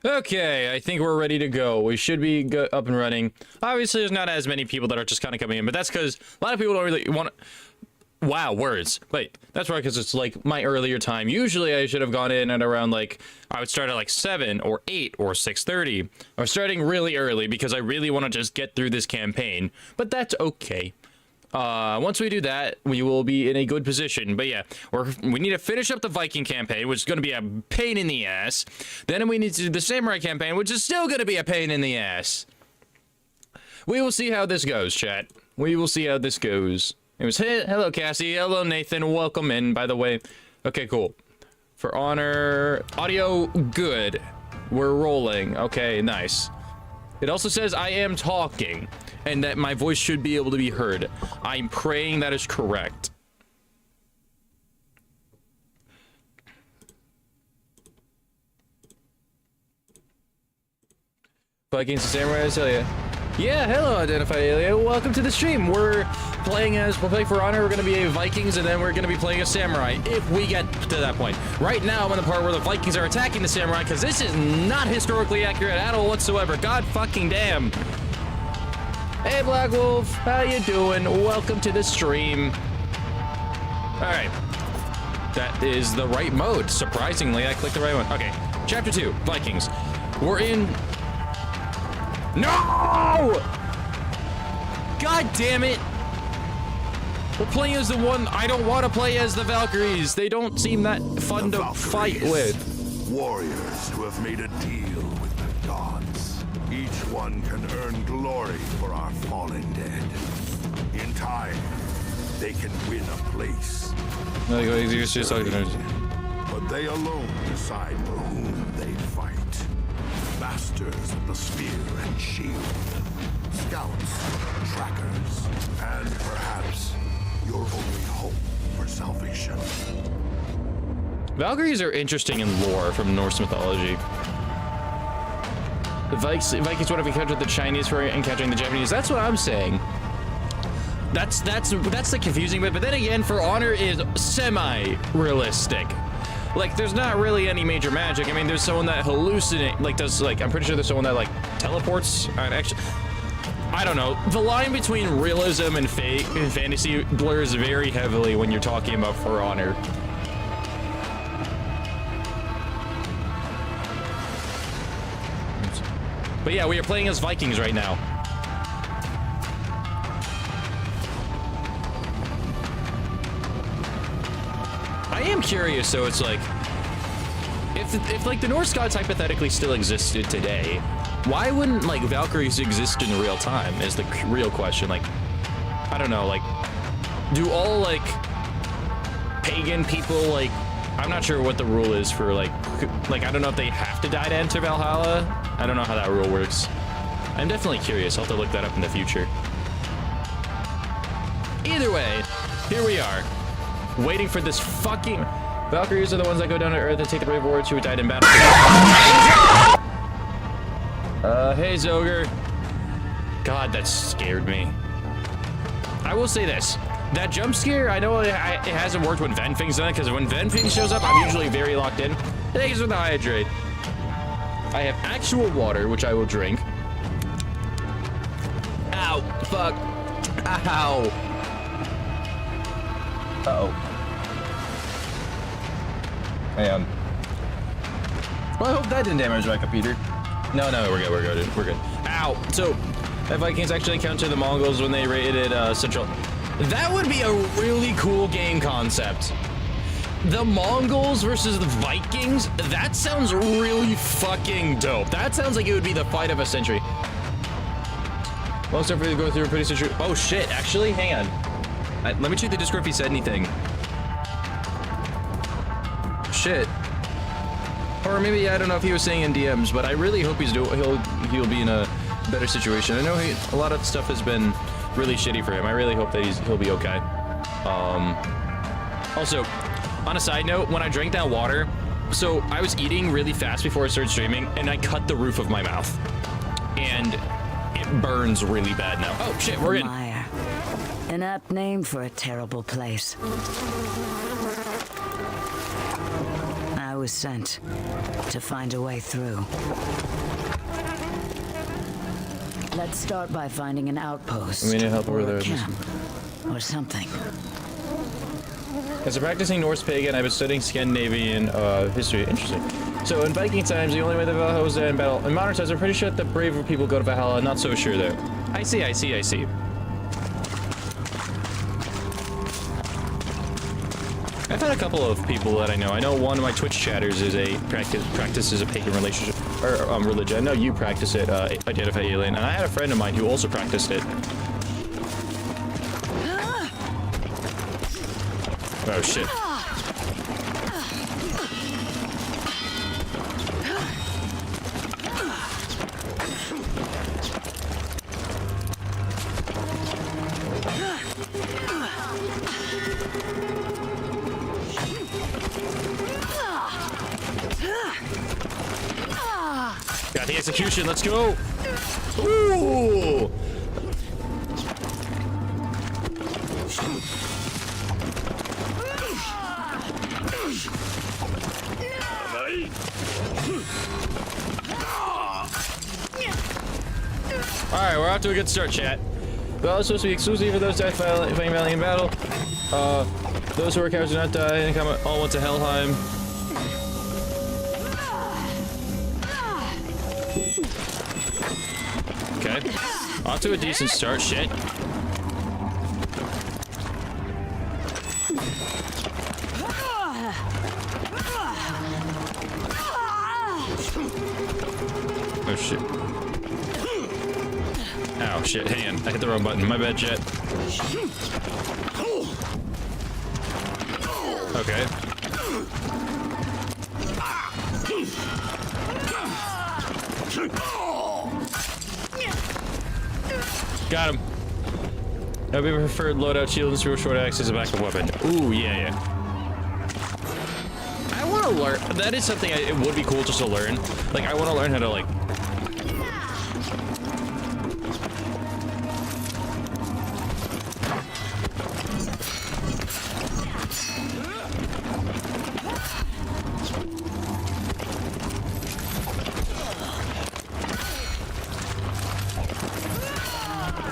Okay, I think we're ready to go. We should be up and running. Obviously, there's not as many people that are just kind of coming in, but that's because a lot of people don't really want to... Wow, words. Wait, that's right, because it's like my earlier time. Usually I should have gone in at around like, I would start at like 7 or 8 or 6:30. Or starting really early because I really want to just get through this campaign. But that's okay. Once we do that, we will be in a good position. But yeah, we need to finish up the Viking campaign, which is going to be a pain in the ass. Then we need to do the Samurai campaign, which is still going to be a pain in the ass. We will see how this goes, chat. We will see how this goes. It was, hey, hello, Cassie. Hello, Nathan. Welcome in, by the way. Okay, cool. For honor, audio, good. We're rolling. Okay, nice. It also says I am talking, and that my voice should be able to be heard. I'm praying that is correct. Vikings and Samurai, I tell ya. Yeah, hello, Identified Alien. Welcome to the stream. We'll play for honor. We're going to be a Vikings, and then we're going to be playing a Samurai, if we get to that point. Right now, I'm in the part where the Vikings are attacking the Samurai, because this is not historically accurate at all whatsoever. God fucking damn. Hey, Black Wolf. How you doing? Welcome to the stream. All right. That is the right mode. Surprisingly, I clicked the right one. Okay. Chapter 2, Vikings. We're in... No! God damn it! We're playing as the one I don't want to play as, the Valkyries. They don't seem that fun to fight with. Warriors who have made a deal with the gods. Each one can earn glory for our fallen dead. In time, they can win a place. No, but they alone decide for whom they fight. Masters of the spear and shield, scouts, trackers, and perhaps your only hope for salvation. Valkyries are interesting in lore from Norse mythology. The Vikings would have encountered the Chinese for encountering the Japanese. That's what I'm saying. That's the confusing bit. But then again, For Honor is semi-realistic. Like, there's not really any major magic. I mean, there's someone that hallucinate, like, does, like, I'm pretty sure there's someone that, like, teleports. Actually, I don't know. The line between realism and fake and fantasy blurs very heavily when you're talking about For Honor. But yeah, we are playing as Vikings right now. I am curious, so it's like, if like the Norse gods hypothetically still existed today, why wouldn't like Valkyries exist in real time is the real question. Like, I don't know, like, do all like pagan people, like, I'm not sure what the rule is for like I don't know if they have to die to enter Valhalla. I don't know how that rule works. I'm definitely curious. I'll have to look that up in the future. Either way, here we are. Waiting for this fucking... Valkyries are the ones that go down to Earth and take the brave warriors who died in battle. Hey, Zoger. God, that scared me. I will say this. That jump scare, I know it hasn't worked when Venfing's done it, because when Venfing shows up, I'm usually very locked in. Thanks for the hydrate. I have actual water, which I will drink. Ow. Fuck. Ow. Uh-oh. Hang on. Well, I hope that didn't damage my computer. No, we're good, we're good. Ow! So, the Vikings actually counter the Mongols when they raided, Central. That would be a really cool game concept. The Mongols versus the Vikings? That sounds really fucking dope. That sounds like it would be the fight of a century. Most of them go through a pretty century. Oh shit, actually, hang on. Let me check the Discord if he said anything. Shit. Or maybe, I don't know if he was saying in DMs, but I really hope he'll be in a better situation. I know a lot of stuff has been really shitty for him. I really hope that he'll be okay. Also, on a side note, when I drank that water, so I was eating really fast before I started streaming, and I cut the roof of my mouth. And it burns really bad now. Oh shit, we're in. An apt name for a terrible place. I was sent to find a way through. Let's start by finding an outpost We need help or over a there. camp or something. As a practicing Norse pagan, I've been studying Scandinavian history. Interesting. So in Viking times, the only way the Valhalla was in battle. In modern times, I'm pretty sure that the braver people go to Valhalla. Not so sure there. I see. I've had a couple of people that I know. I know one of my Twitch chatters is practices a pagan relationship or religion. I know you practice it, Identify Alien, and I had a friend of mine who also practiced it. Oh shit. Got the execution, let's go! Ooh! Alright, we're off to a good start, chat. Well, it's supposed to be exclusive for those that fighting Valley in battle. Those who are cowards do not die and come all went to Helheim. Okay. Off to a decent start, shit. Oh shit. Ow, shit, hang on. I hit the wrong button. My bad, chat. Okay. Got him. That would be preferred loadout shield and through a short axe as a backup weapon. Ooh, yeah. I want to learn. That is something it would be cool just to learn. Like, I want to learn how to, like...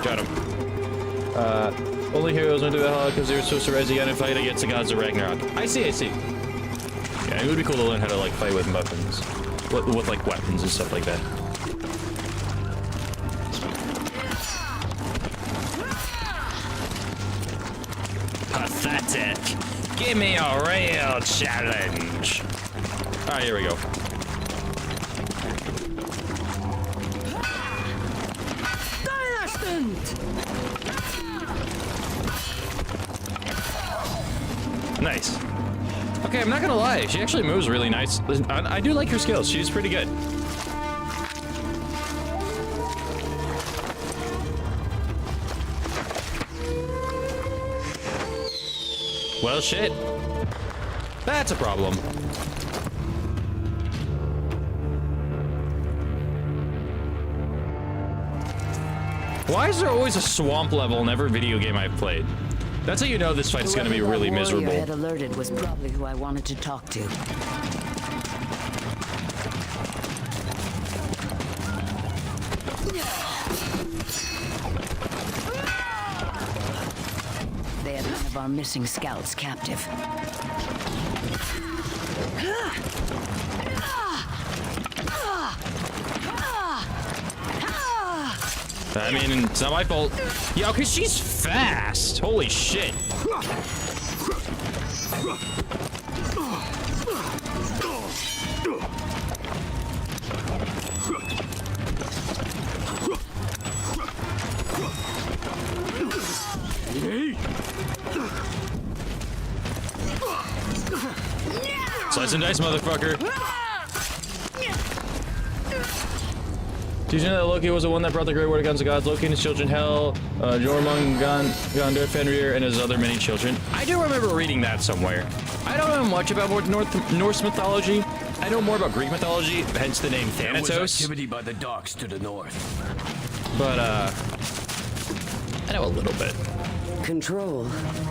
Got him. Only heroes went to Valhalla because they were supposed to rise again and fight against the gods of Ragnarok. I see. Yeah, it would be cool to learn how to, like, fight with weapons. With like, weapons and stuff like that. Pathetic. Give me a real challenge. Alright, here we go. Nice. Okay, I'm not gonna lie. She actually moves really nice. I do like her skills. She's pretty good. Well, shit. That's a problem. Why is there always a swamp level in every video game I've played? That's how you know this fight's gonna be really miserable. Whoever that warrior had alerted was probably who I wanted to talk to. They had one of our missing scouts captive. I mean, it's not my fault. Yo, cause she's fast. Holy shit. Slice and dice, motherfucker. Did you know that Loki was the one that brought the great word against the gods? Loki and his children, Hel, Jormungand, Gondor, Fenrir, and his other many children. I do remember reading that somewhere. I don't know much about Norse mythology. I know more about Greek mythology, hence the name Thanatos. There was activity by the docks to the north. But, I know a little bit. Control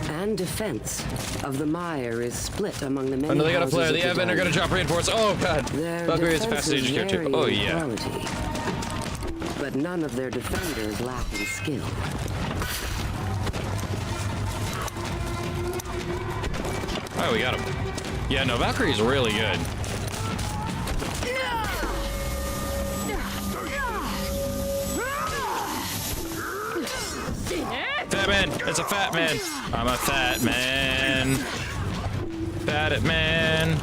and defense of the mire is split among the many. Oh no, they got a houses flare. of The Advent are dome. gonna drop reinforce. Oh god. Their Valkyrie is fast defenses stage here too. vary Oh in yeah. quality, but none of their defenders lack in skill. Oh, we got him. Yeah, no, Valkyrie's really good. Fat man. It's a fat man. I'm a fat man. Fat it man.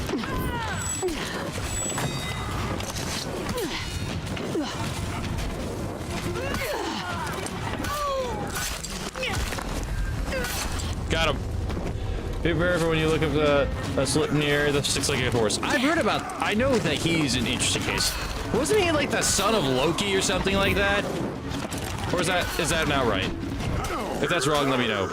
Got him. Be careful when you look at a slip near the six-legged horse. I've heard about. I know that he's an interesting case. Wasn't he like the son of Loki or something like that? Or is that not right? If that's wrong, let me know.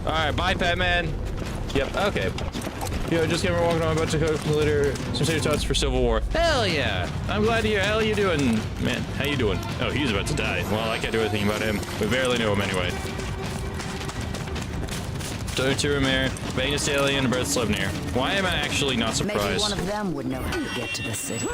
Alright, bye, Fat Man. Yep, okay. Yo, just came walking on a bunch of coke from later. Some city tots for Civil War. Hell yeah! I'm glad to hear. How you doing? Man, how you doing? Oh, he's about to die. Well, I can't do anything about him. We barely know him anyway. Turamir, Venus Alien, and Birth Slivnir. Why am I actually not surprised? Maybe one of them would know how to get to the city.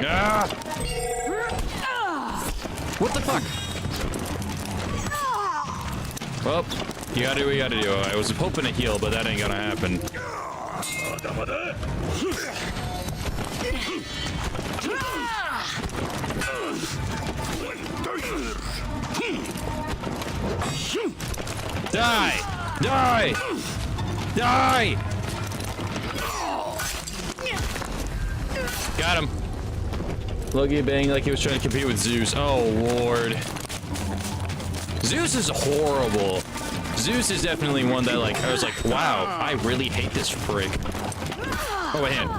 Ah! What the fuck? Well, you gotta do what you gotta do. I was hoping to heal, but that ain't gonna happen. Die! Die! Die! Got him. Loki banged like he was trying to compete with Zeus. Oh, Lord. Zeus is horrible. Zeus is definitely one that, like, I was like, wow, I really hate this prick. Oh, my hand.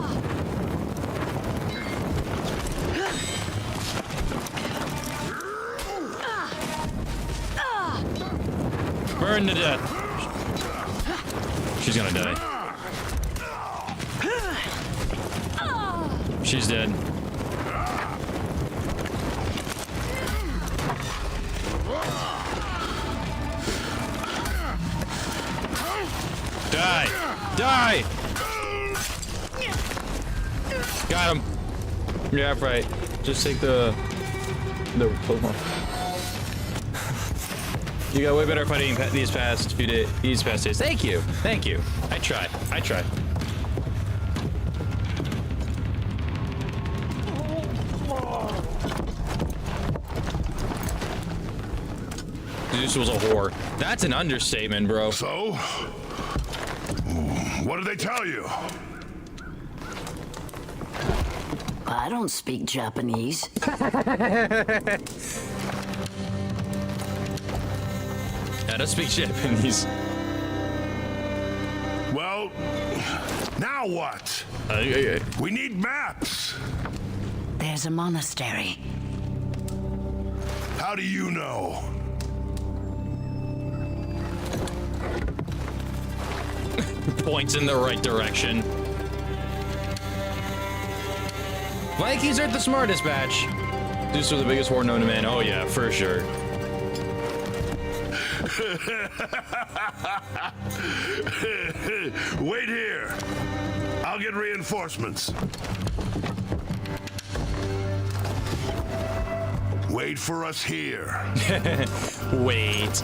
Burn to death. She's gonna die. She's dead. Die! Die! Got him. Yeah, right. Just take the Pokemon. You got way better fighting these past few days. These past days. Thank you. Thank you. I try. I try. Zeus was a whore. That's an understatement, bro. So? What did they tell you? I don't speak Japanese. I don't speak Japanese. Well, now what? We need maps. There's a monastery. How do you know? Points in the right direction. Vikings aren't the smartest batch. Zeus was the biggest war known to man. Oh yeah, for sure. Wait here. I'll get reinforcements. Wait for us here. Wait.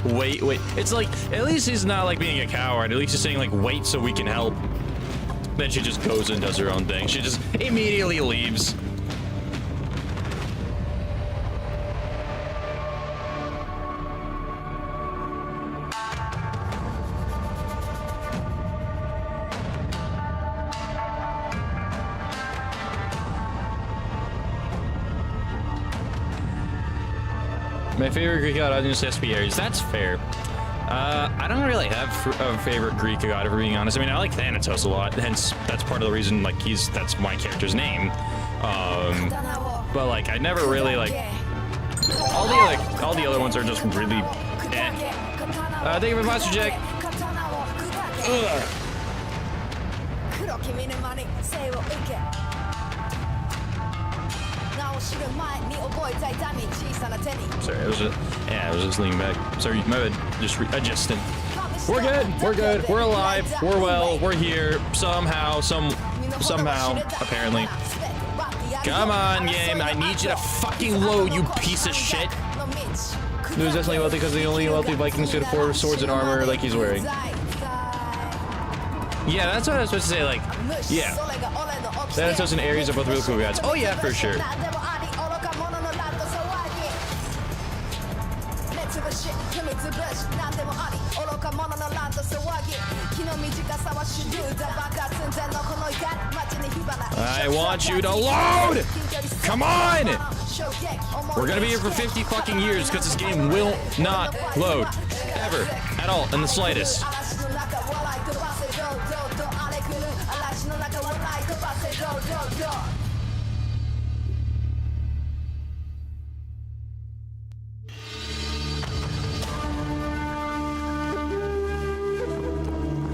It's like, at least he's not like being a coward. At least he's saying like, wait so we can help. Then she just goes and does her own thing. She just immediately leaves. My favorite Greek god audience has to be Ares. That's fair. I don't really have a favorite Greek god, if we're being honest. I mean, I like Thanatos a lot, hence that's part of the reason, like, that's my character's name. But like, I never really like all the other ones are just really eh. Thank you for the monster jack. Ugh. Sorry, I was just leaning back. Sorry, my bad. Just adjusting. We're good. We're good. We're alive. We're well. We're here somehow. Somehow. Apparently. Come on, game. I need you to fucking load, you piece of shit. It was definitely wealthy because the only wealthy Vikings could afford swords and armor like he's wearing. Yeah, that's what I was supposed to say. Like, yeah. Thanatos and Ares are both real cool gods. Oh yeah, for sure. I want you to load! Come on! We're gonna be here for 50 fucking years because this game will not load. Ever. At all. In the slightest.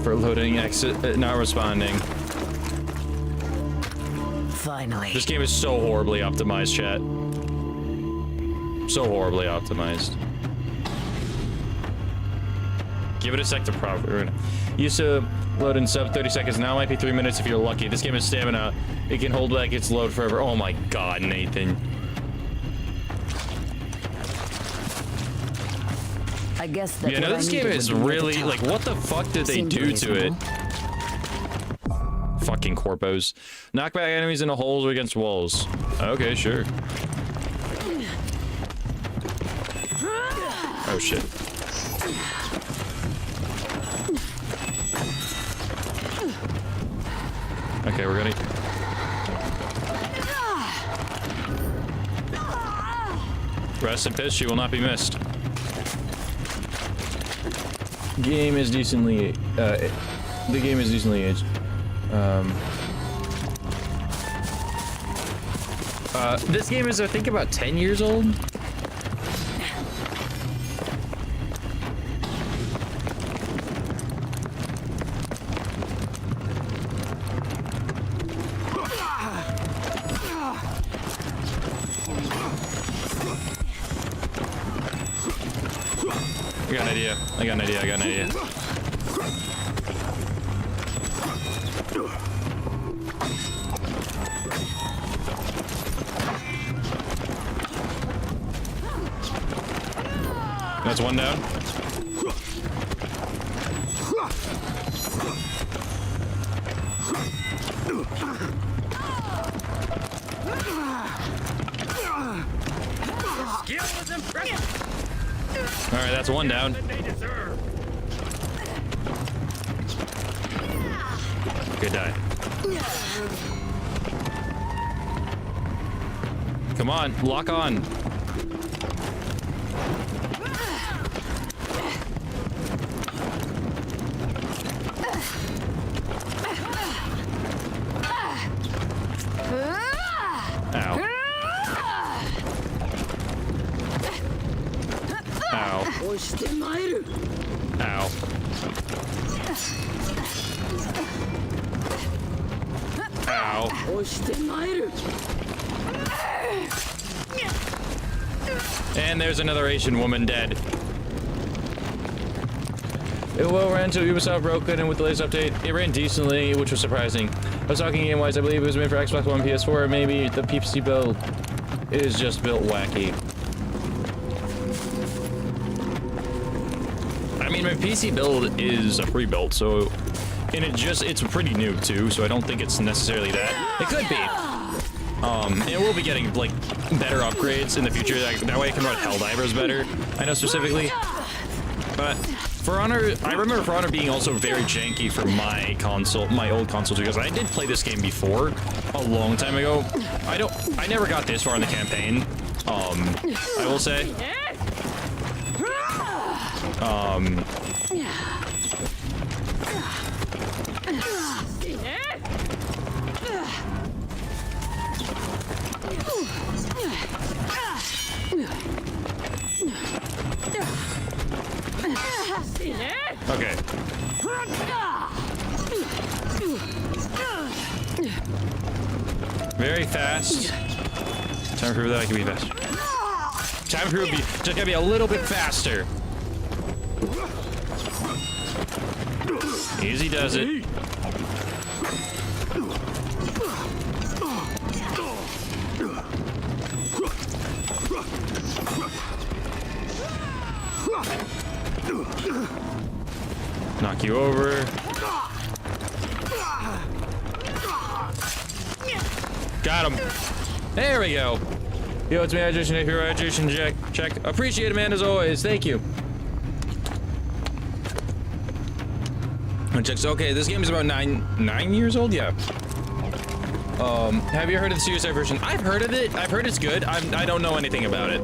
For loading, exit, not responding. Finally. This game is so horribly optimized, chat. So horribly optimized. Give it a sec to profit. Used to load in sub 30 seconds. Now it might be 3 minutes if you're lucky. This game is stamina. It can hold back its load forever. Oh my god, Nathan. I guess that's yeah, no, this game is really like, what the fuck did they do to it? Fucking corpos. Knock back enemies into holes or against walls. Okay, sure. Oh shit. Okay, we're gonna... Rest in peace, she will not be missed. Game is decently, the game is decently aged. This game is, I think, about 10 years old. I got an idea. That's one down. All right, that's one down. Good die. Come on, lock on. Ow. Ow. Ow. Ow. And there's another Asian woman dead. It well ran to Ubisoft broken, and with the latest update, it ran decently, which was surprising. I was talking game-wise, I believe it was made for Xbox One, PS4, maybe the PC build is just built wacky. I mean, my PC build is a pre-built, so... And it's pretty new, too, so I don't think it's necessarily that. It could be. It will be getting, like, better upgrades in the future. That way I can run Helldivers better, I know specifically. But For Honor, I remember For Honor being also very janky for my console, my old console, because I did play this game before, a long time ago. I never got this far in the campaign, I will say. Okay. Very fast. Time to prove that I can be faster. Time to prove just gotta be a little bit faster. Easy does it. Knock you over. Got him. There we go. Yo, it's me, hydration. If your hydration check. Appreciate it, man, as always. Thank you. Okay, this game is about nine years old. Yeah. Have you heard of the Serious version? I've heard of it. I've heard it's good. I don't know anything about it.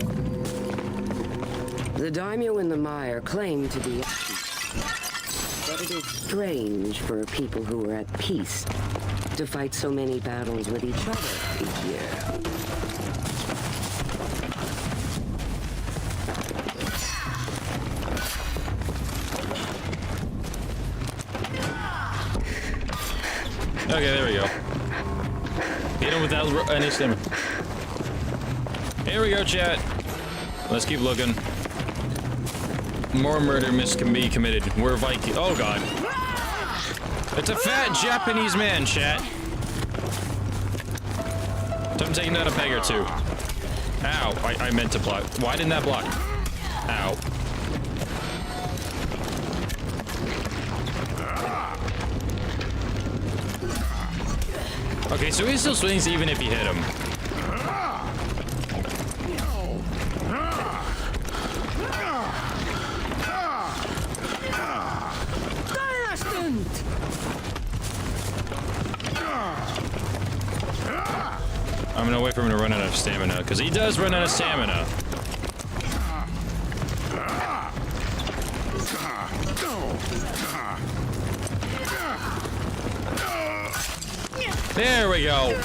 The daimyo in the mire claim to be, but it is strange for a people who are at peace to fight so many battles with each other each year. Okay, there we go. Hit him without any stamina. Here we go, chat. Let's keep looking. More murder can be committed. We're Viking. Oh god. It's a fat Japanese man, chat. I'm taking out a peg or two. Ow. I meant to block. Why didn't that block? Ow. Okay, so he still swings even if you hit him. I'm gonna wait for him to run out of stamina, because he does run out of stamina. There we go.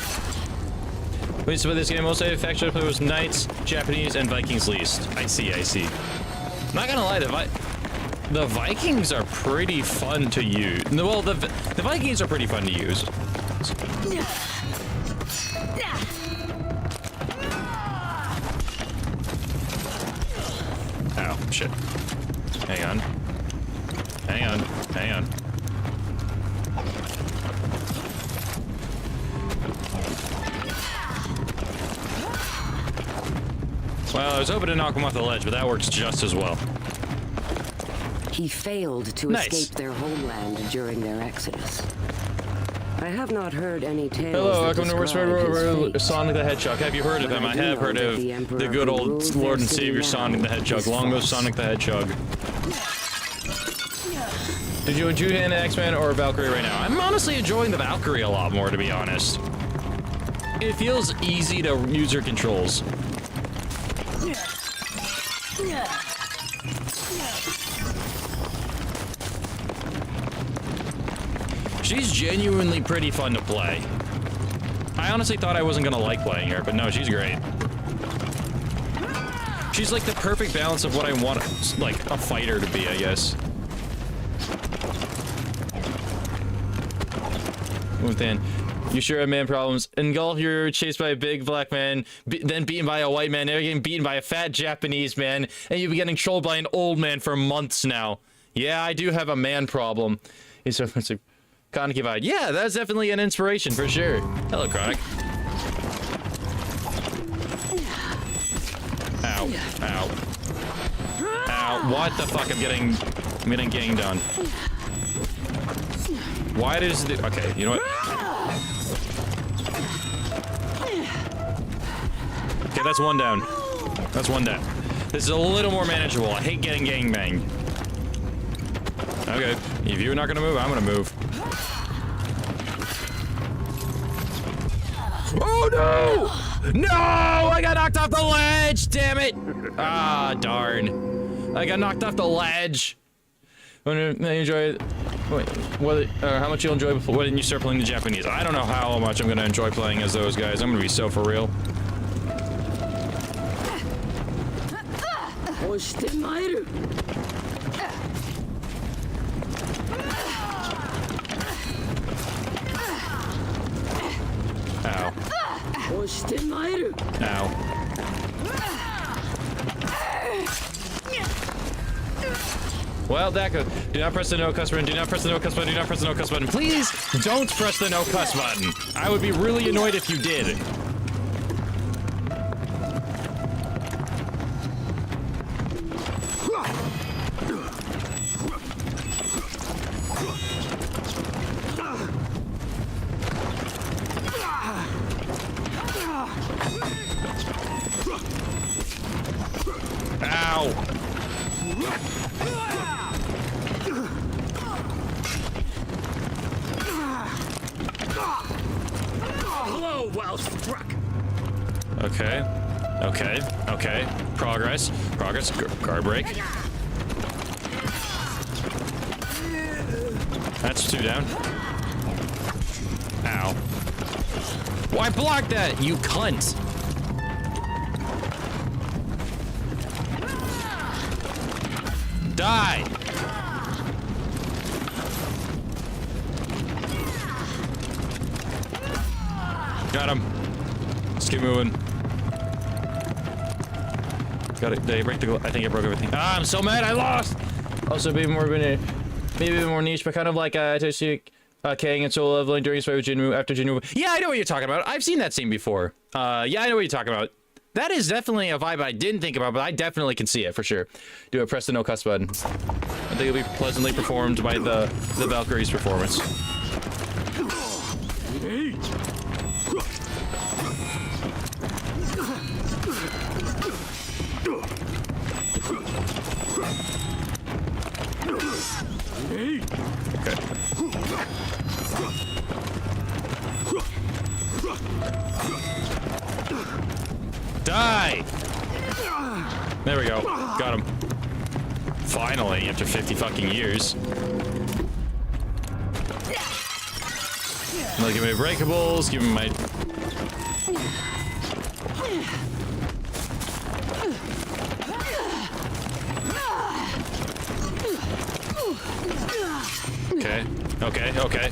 Wait, so for this game, most I actually play was Knights, Japanese, and Vikings least. I see. I'm not gonna lie, the Vikings are pretty fun to use. Well, the Vikings are pretty fun to use. Ow, shit. Hang on. Well, I was hoping to knock him off the ledge, but that works just as well. He failed to escape their homeland during their exodus. I have not heard any tales. Hello, that welcome to describe his Sonic the Hedgehog. Have you heard of him? I have heard of the good old Lord and Savior Sonic the Hedgehog. Long live Sonic the Hedgehog. Did you enjoy an X-Men or Valkyrie right now? I'm honestly enjoying the Valkyrie a lot more, to be honest. It feels easy to use her controls. She's genuinely pretty fun to play. I honestly thought I wasn't gonna like playing her, but no, she's great. She's like the perfect balance of what I want, like, a fighter to be, I guess. Within. You sure have man problems. In golf, you're chased by a big black man, then beaten by a white man, now you're getting beaten by a fat Japanese man, and you've been getting trolled by an old man for months now. Yeah, I do have a man problem. It's a Chronic vibe. Yeah, that's definitely an inspiration for sure. Hello, Chronic. Ow. Ow. Ow. What the fuck? I'm getting ganged on. Why does it do? Okay, you know what? Okay, that's one down. That's one down. This is a little more manageable. I hate getting gangbanged. Okay, if you're not gonna move, I'm gonna move. Oh no! No! I got knocked off the ledge! Damn it! Ah, darn. I got knocked off the ledge. When you enjoy, wait, what? How much you'll enjoy when you start playing the Japanese? I don't know how much I'm gonna enjoy playing as those guys. I'm gonna be so for real. Ow. Ow. Well, that goes. Do not press the no cuss button. Do not press the no cuss button. Do not press the no cuss button. Please don't press the no cuss button. I would be really annoyed if you did. Ow. Hello, well struck. Okay. Okay. Okay. Progress. Progress. Guard break. That's 2 down. Ow. Why block that, you cunt? Die! Got him. Let's keep moving. Got it. Did I break the? I think I broke everything. Ah, I'm so mad. I lost. Also, maybe more niche, but kind of like Toshi Kang and solo leveling during his fight with Jinwoo after Jinwoo. Yeah, I know what you're talking about. I've seen that scene before. Yeah, I know what you're talking about. That is definitely a vibe I didn't think about, but I definitely can see it for sure. Do it. Press the no cuss button. I think it'll be pleasantly performed by the Valkyrie's performance. Okay. Die! There we go. Got him. Finally, after 50 fucking years. Now give me breakables, give me my... Okay, okay, okay.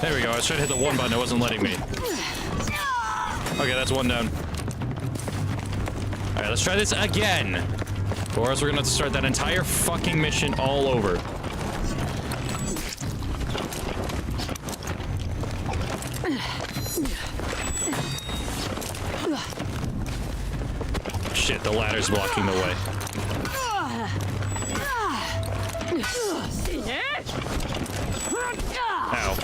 There we go. I was trying to hit the 1 button. It wasn't letting me. Okay, that's 1 down. Alright, let's try this again. Or else we're gonna have to start that entire fucking mission all over. Shit, the ladder's blocking the way. Ow.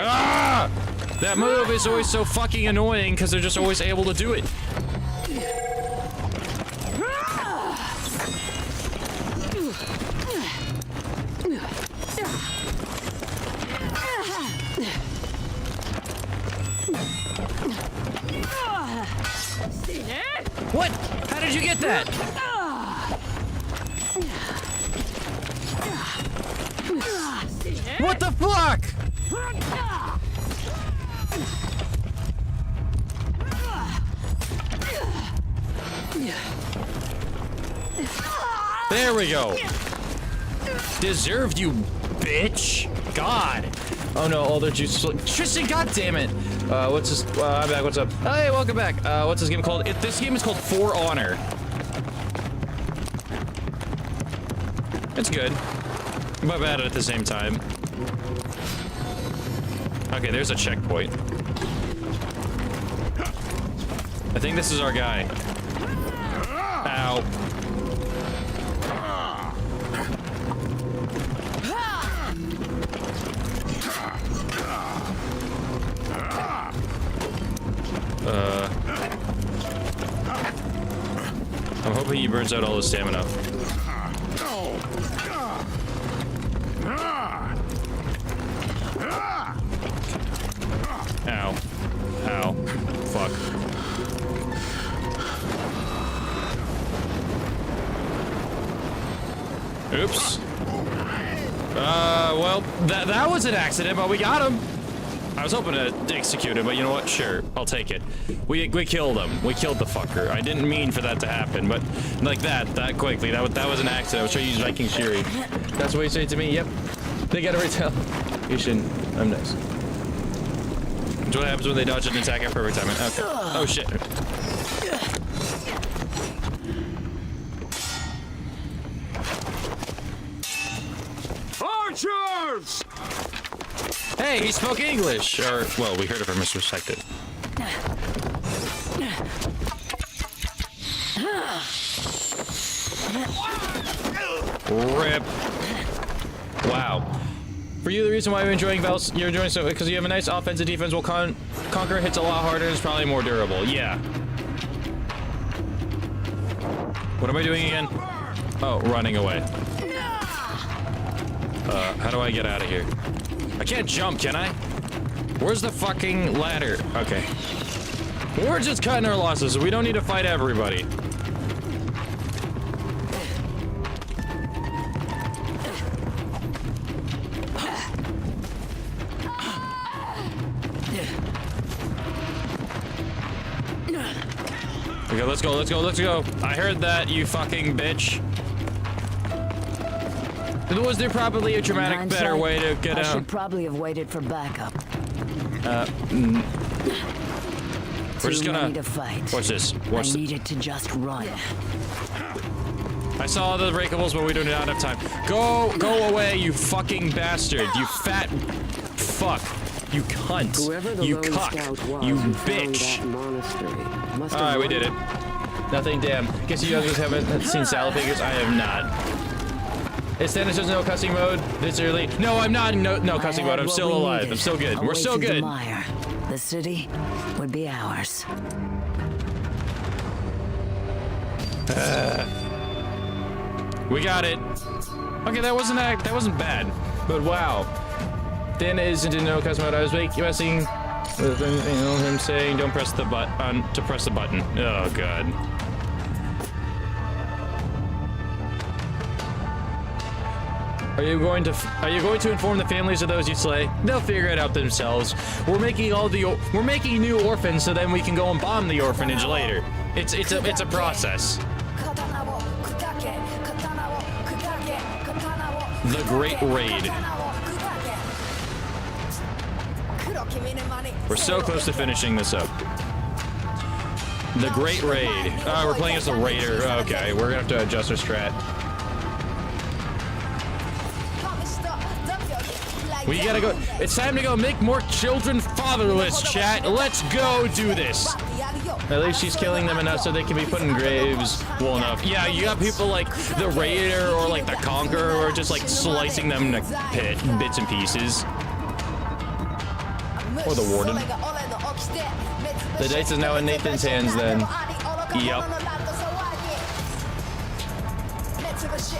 Ah! That move is always so fucking annoying because they're just always able to do it. What? How did you get that? What the fuck? There we go. Deserved, you bitch. God. Oh no, all their juices. Tristan, god damn it. What's this? I'm back. What's up? Hey, welcome back. What's this game called? This game is called For Honor. It's good, but bad at the same time. Okay, there's a checkpoint. I think this is our guy. Ow. I'm hoping he burns out all his stamina. Well, that was an accident, but we got him. I was hoping to execute him, but you know what? Sure, I'll take it. We killed him. We killed the fucker. I didn't mean for that to happen, but like that quickly. That was an accident. I was trying to use Viking Shiri. That's what you say to me. Yep. They got a retaliation. I'm nice. That's what happens when they dodge an attack at perfect timing. Okay. Oh shit. Archers! Hey, he spoke English. Or, well, we heard it from his perspective. Rip. Wow. For you, the reason why you're enjoying so because you have a nice offensive defense. Will Conquer hits a lot harder and is probably more durable. Yeah. What am I doing again? Oh, running away. How do I get out of here? I can't jump, can I? Where's the fucking ladder? Okay. We're just cutting our losses. We don't need to fight everybody. Okay, let's go, let's go, let's go. I heard that, you fucking bitch. Was there probably a dramatic better way to get out? I should probably have waited for backup. We're just gonna. To fight. What's this? I needed to just run. I saw the breakables, but we do not have time. Go away, you fucking bastard! You fat fuck! You cunt! You cuck! You bitch! Alright, we did it. Nothing. Damn. Guess you guys haven't seen Salad Figures. I have not. Is Thanatos no cussing mode this early? No, I'm not in no cussing mode. I'm still alive. I'm still good. We're still good. The city would be ours. We got it. Okay, that wasn't bad. But wow. Dan isn't in no cussing mode. I was guessing with him saying don't press the button to press the button. Oh god. Are you going to inform the families of those you slay? They'll figure it out themselves. We're making new orphans so then we can go and bomb the orphanage later. It's a process. The Great Raid. We're so close to finishing this up. The Great Raid. Oh, we're playing as the Raider. Okay, we're gonna have to adjust our strat. We gotta go. It's time to go make more children fatherless, chat. Let's go do this. At least she's killing them enough so they can be put in graves well enough. Yeah, you got people like the Raider or like the Conqueror who are just like slicing them into bits and pieces. Or the Warden. The dice is now in Nathan's hands then. Yup.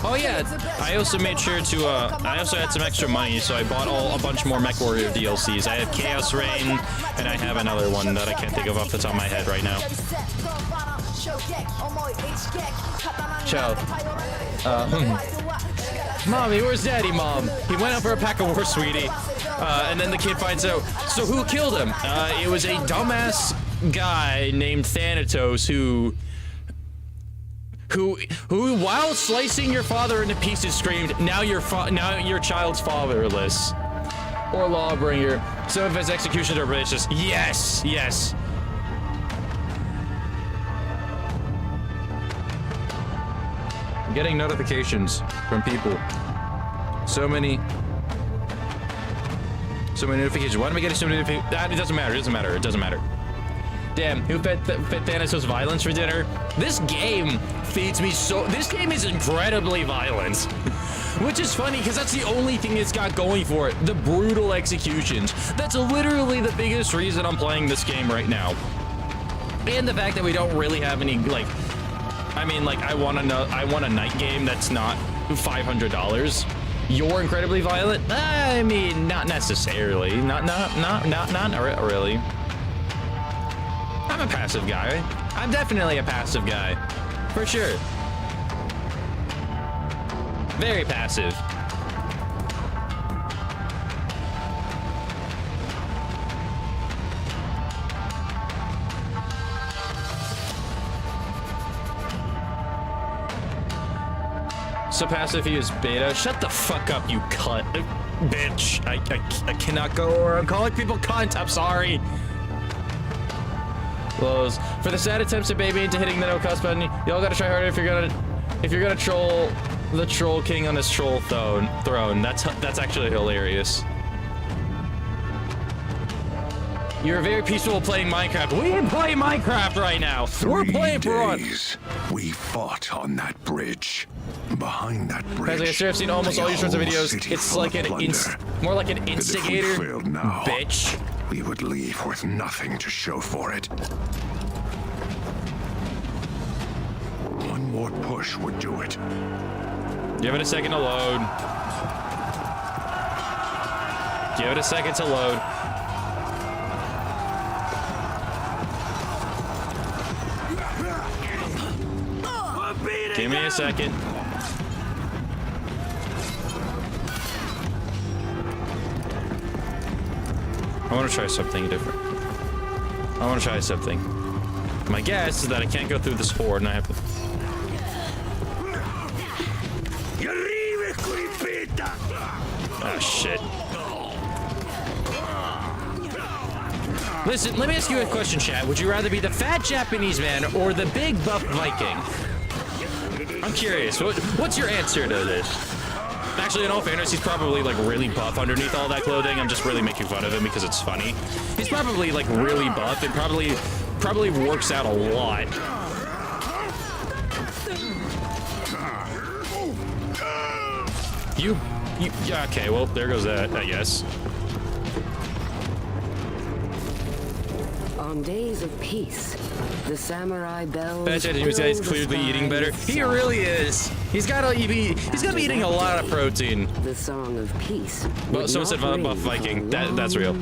Oh yeah, I also made sure to, I also had some extra money, so I bought a bunch more Mech Warrior DLCs. I have Chaos Reign, and I have another one that I can't think of off the top of my head right now. Ciao. Mommy, where's Daddy, Mom? He went out for a pack of war, sweetie. And then the kid finds out. So who killed him? It was a dumbass guy named Thanatos who while slicing your father into pieces screamed, now your child's fatherless. Or lawbringer. Some of his executions are vicious. Yes, yes. I'm getting notifications from people. So many notifications. Why am I getting so many notifications? It doesn't matter. It doesn't matter. It doesn't matter. Damn, who fed Thanatos violence for dinner? This game feeds me so... This game is incredibly violent. Which is funny, because that's the only thing it's got going for it. The brutal executions. That's literally the biggest reason I'm playing this game right now. And the fact that we don't really have any, like... I mean, like, I want a night game that's not $500. You're incredibly violent? I mean, not necessarily. Not really. I'm a passive guy. I'm definitely a passive guy. For sure. Very passive. So passive he is beta. Shut the fuck up, you cunt. Bitch. I cannot go around calling people cunt. I'm sorry. Blows. For the sad attempts at baby into hitting the no cost button, y'all gotta try harder if you're gonna troll the troll king on his troll throne. That's actually hilarious. You're very peaceful playing Minecraft. We ain't playing Minecraft right now. We're playing for days we fought on that bridge. Behind that bridge. Guys, like I said, I've seen almost all your sorts of videos. It's like an more like an instigator, if we failed now, bitch. We would leave with nothing to show for it. One more push would do it. Give it a second to load. Give it a second to load. Give me a second. I want to try something different. I want to try something. My guess is that I can't go through this horde and I have to... Oh, shit. Listen, let me ask you a question, chat. Would you rather be the fat Japanese man or the big buff Viking? I'm curious. What's your answer to this? Actually, in all fairness, he's probably like really buff underneath all that clothing. I'm just really making fun of him because it's funny. He's probably like really buff and probably works out a lot. Yeah, okay, well, there goes that, I guess. On days of peace, the samurai bells. He's clearly eating better. He really is. He's gotta be eating a lot of protein. The song of peace. Well, so said Buff Viking. That's real.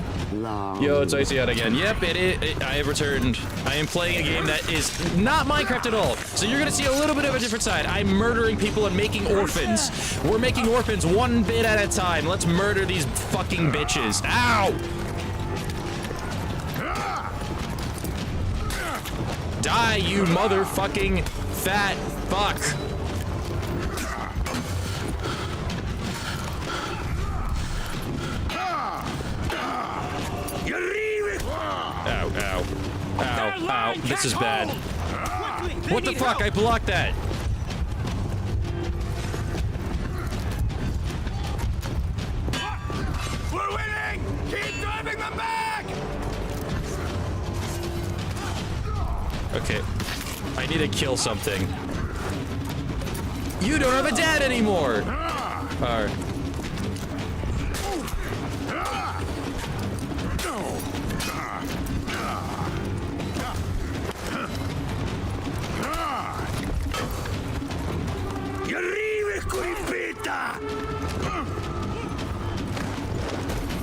Yo, it's Icy out again. Yep, I have returned. I am playing a game that is not Minecraft at all. So you're gonna see a little bit of a different side. I'm murdering people and making orphans. We're making orphans one bit at a time. Let's murder these fucking bitches. Ow! Die, you motherfucking fat fuck. Ow, ow. Ow, ow. This is bad. What the fuck? I blocked that. We're winning! Keep driving them back! Okay. I need to kill something. You don't have a dad anymore! Alright.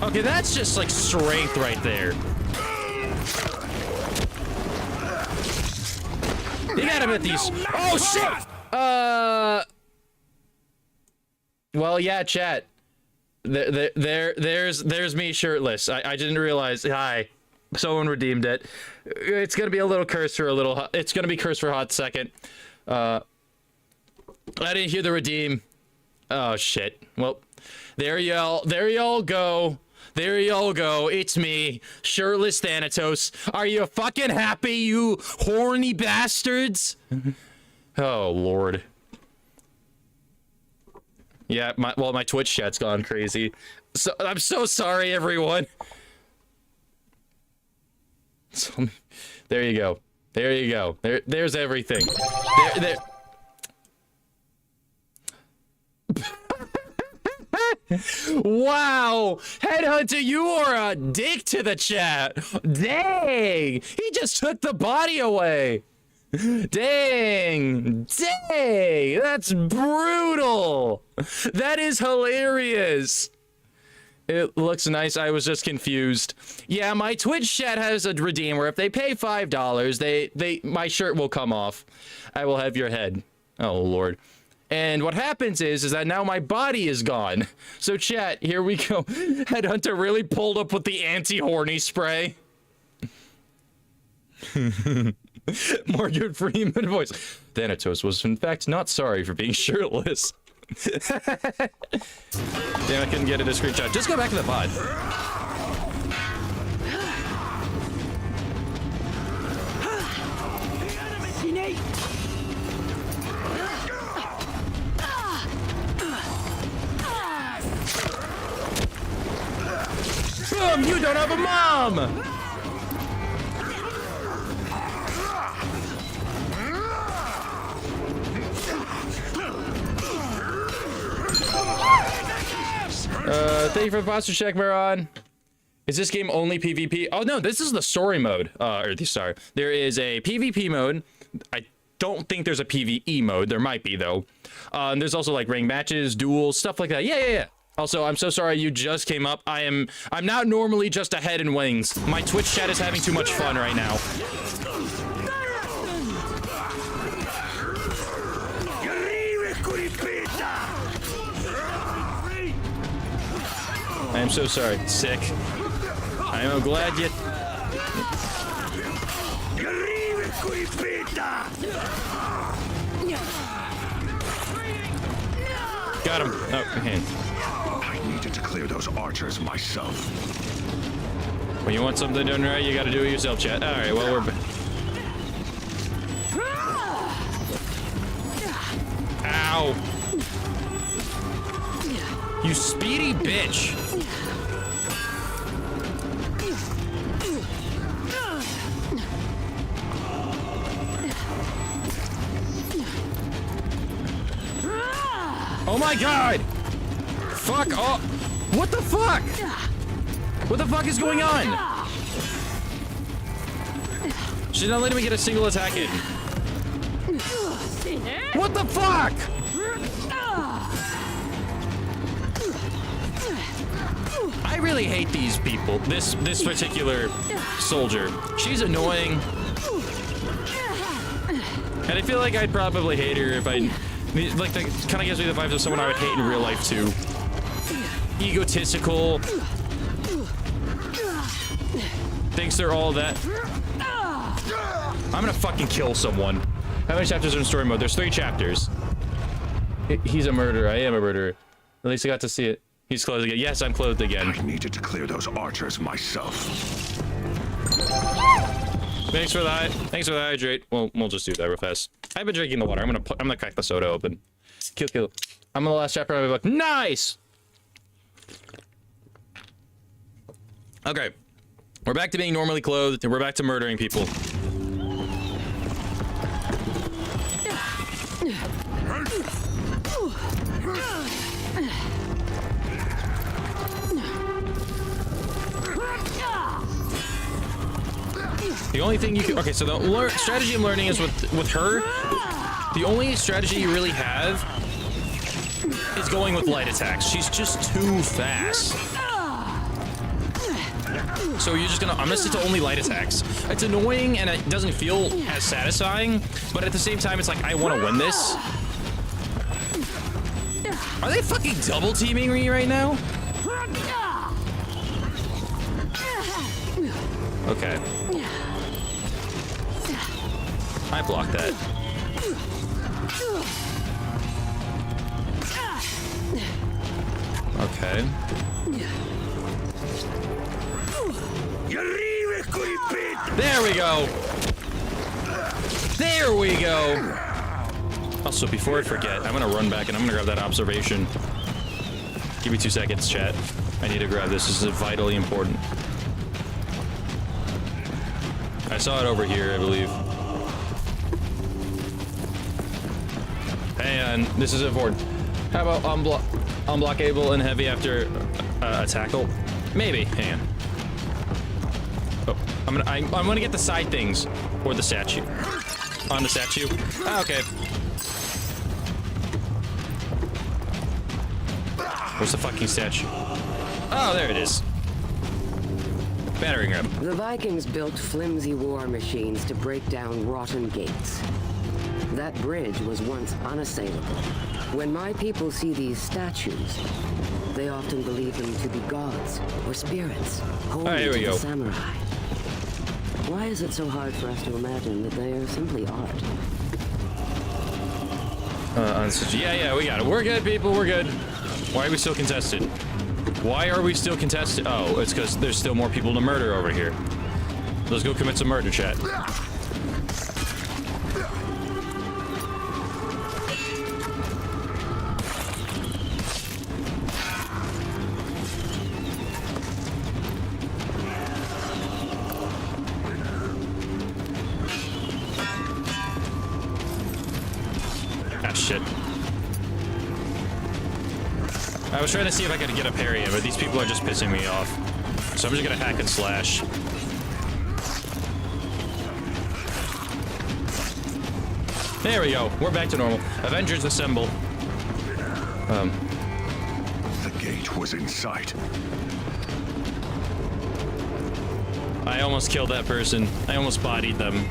Okay, that's just like strength right there. You gotta admit these. Oh shit! Well, yeah, chat. There's me shirtless. I didn't realize. Hi, someone redeemed it. It's gonna be a little cursed for a little. It's gonna be cursed for a hot second. I didn't hear the redeem. Oh shit. Well, there y'all go. There y'all go. It's me, shirtless Thanatos. Are you fucking happy, you horny bastards? Oh, Lord. Yeah, my Twitch chat's gone crazy. So I'm so sorry, everyone. So, there you go. There you go. There's everything. There. Wow, Headhunter, you are a dick to the chat. Dang, he just took the body away. Dang, that's brutal. That is hilarious. It looks nice. I was just confused. Yeah, my Twitch chat has a redeem where if they pay $5, my shirt will come off. I will have your head. Oh Lord. And what happens is that now my body is gone. So chat, here we go. Headhunter really pulled up with the anti-horny spray. Morgan Freeman voice. Thanatos was in fact not sorry for being shirtless. Damn, I couldn't get it a screenshot. Just go back to the pod. Boom! You don't have a mom! Thank you for the posture check, Maron. Is this game only PvP? Oh no, this is the story mode. Sorry. There is a PvP mode. I don't think there's a PvE mode. There might be though. There's also like ranked matches, duels, stuff like that. Yeah. Also, I'm so sorry you just came up. I'm not normally just a head and wings. My Twitch chat is having too much fun right now. I am so sorry. Sick. I am glad you... Got him. Oh, okay. I needed to clear those archers myself. When you want something done right, you gotta do it yourself, chat. Alright, well, we're... Ow. You speedy bitch. Oh my god! Fuck off! What the fuck? What the fuck is going on? She's not letting me get a single attack in. What the fuck? I really hate these people. This particular soldier. She's annoying. And I feel like I'd probably hate her if I... Like, that kind of gives me the vibes of someone I would hate in real life, too. Egotistical. Thinks they're all that. I'm gonna fucking kill someone. How many chapters are in story mode? There's 3 chapters. He's a murderer. I am a murderer. At least I got to see it. He's clothed again. Yes, I'm clothed again. I needed to clear those archers myself. Thanks for that. Thanks for the hydrate. Well, we'll just do that real fast. I've been drinking the water. I'm gonna crack the soda open. Kill. I'm on the last chapter of my book. Nice. Okay, we're back to being normally clothed, and we're back to murdering people. The only thing you can... Okay, so the strategy I'm learning is with her, the only strategy you really have is going with light attacks. She's just too fast. So you're just gonna... I'm gonna stick to only light attacks. It's annoying and it doesn't feel as satisfying, but at the same time, it's like, I want to win this. Are they fucking double teaming me right now? Okay. I blocked that. Okay. There we go. There we go. Also, before I forget, I'm gonna run back and I'm gonna grab that observation. Give me 2 seconds, chat. I need to grab this. This is vitally important. I saw it over here, I believe. And this is important. How about unblockable and heavy after a tackle? Maybe. Hang on. Oh, I'm gonna get the side things or the statue. On the statue. Ah, okay. Where's the fucking statue? Oh, there it is. Battering ram. The Vikings built flimsy war machines to break down rotten gates. That bridge was once unassailable. When my people see these statues, they often believe them to be gods or spirits, holy to the samurai. Why is it so hard for us to imagine that they are simply art? Yeah, we got it. We're good, people. We're good. Why are we still contested? Why are we still contested? Oh, it's because there's still more people to murder over here. Let's go commit some murder, chat. Ah, shit. I was trying to see if I could get a parry in, but these people are just pissing me off. So I'm just gonna hack and slash. There we go. We're back to normal. Avengers assemble. The gate was in sight. I almost killed that person. I almost bodied them.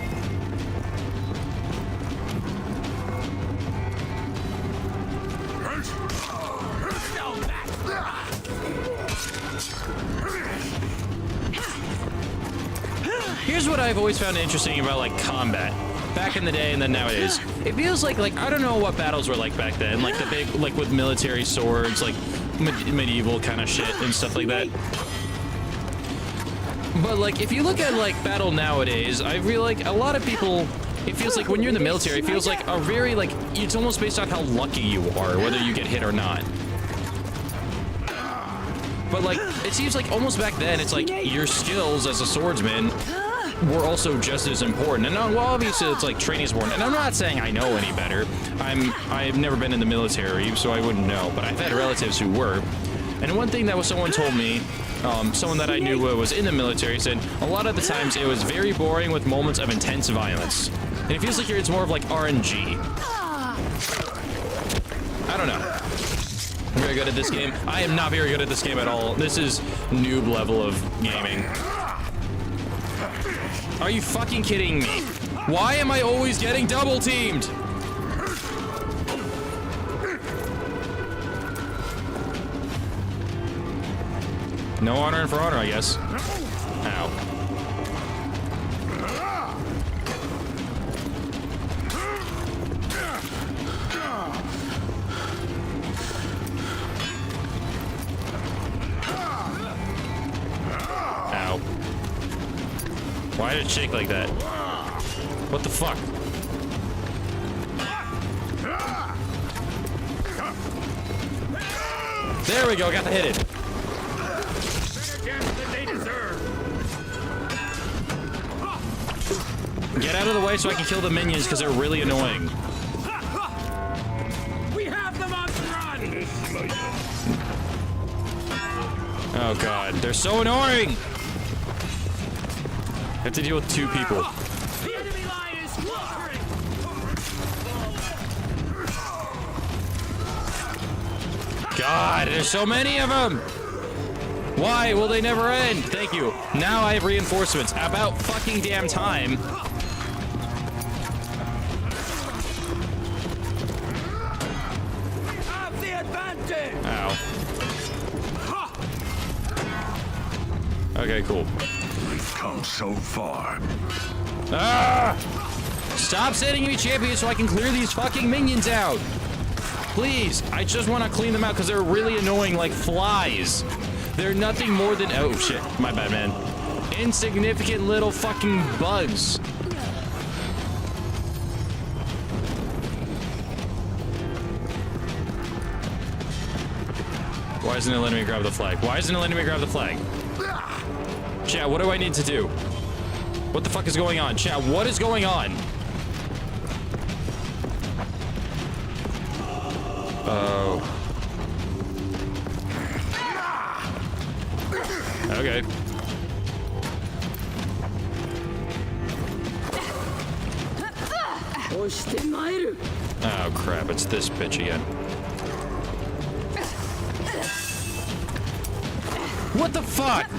Here's what I've always found interesting about like combat. Back in the day and then nowadays, it feels like I don't know what battles were like back then, like the big, like with military swords, like medieval kind of shit and stuff like that. But like if you look at like battle nowadays, I feel like a lot of people, it feels like when you're in the military, it feels like a very like, it's almost based on how lucky you are, whether you get hit or not. But like, it seems like almost back then, it's like your skills as a swordsman were also just as important. And well, obviously it's like training is important. And I'm not saying I know any better. I've never been in the military, so I wouldn't know. But I've had relatives who were. And one thing that was someone told me, someone that I knew was in the military said, a lot of the times it was very boring with moments of intense violence. And it feels like it's more of like RNG. I don't know. I'm very good at this game. I am not very good at this game at all. This is noob level of gaming. Are you fucking kidding me? Why am I always getting double teamed? No honor and for honor, I guess. Ow. Ow. Why did it shake like that? What the fuck? There we go, got the hit it. Get out of the way so I can kill the minions because they're really annoying. We have them on the run! Oh god, they're so annoying! I have to deal with two people. The enemy line is slaughtering! God, there's so many of them! Why will they never end? Thank you. Now I have reinforcements. About fucking damn time. Have the advantage! Ow. Okay, cool. We've come so far. Ah! Stop sending me champions so I can clear these fucking minions out. Please, I just want to clean them out because they're really annoying like flies. They're nothing more than, oh shit, my bad, man. Insignificant little fucking bugs. Why isn't it letting me grab the flag? Why isn't it letting me grab the flag? Chat, what do I need to do? What the fuck is going on? Chat, what is going on? Oh. Okay. Oh crap, it's this bitch again. What the fuck?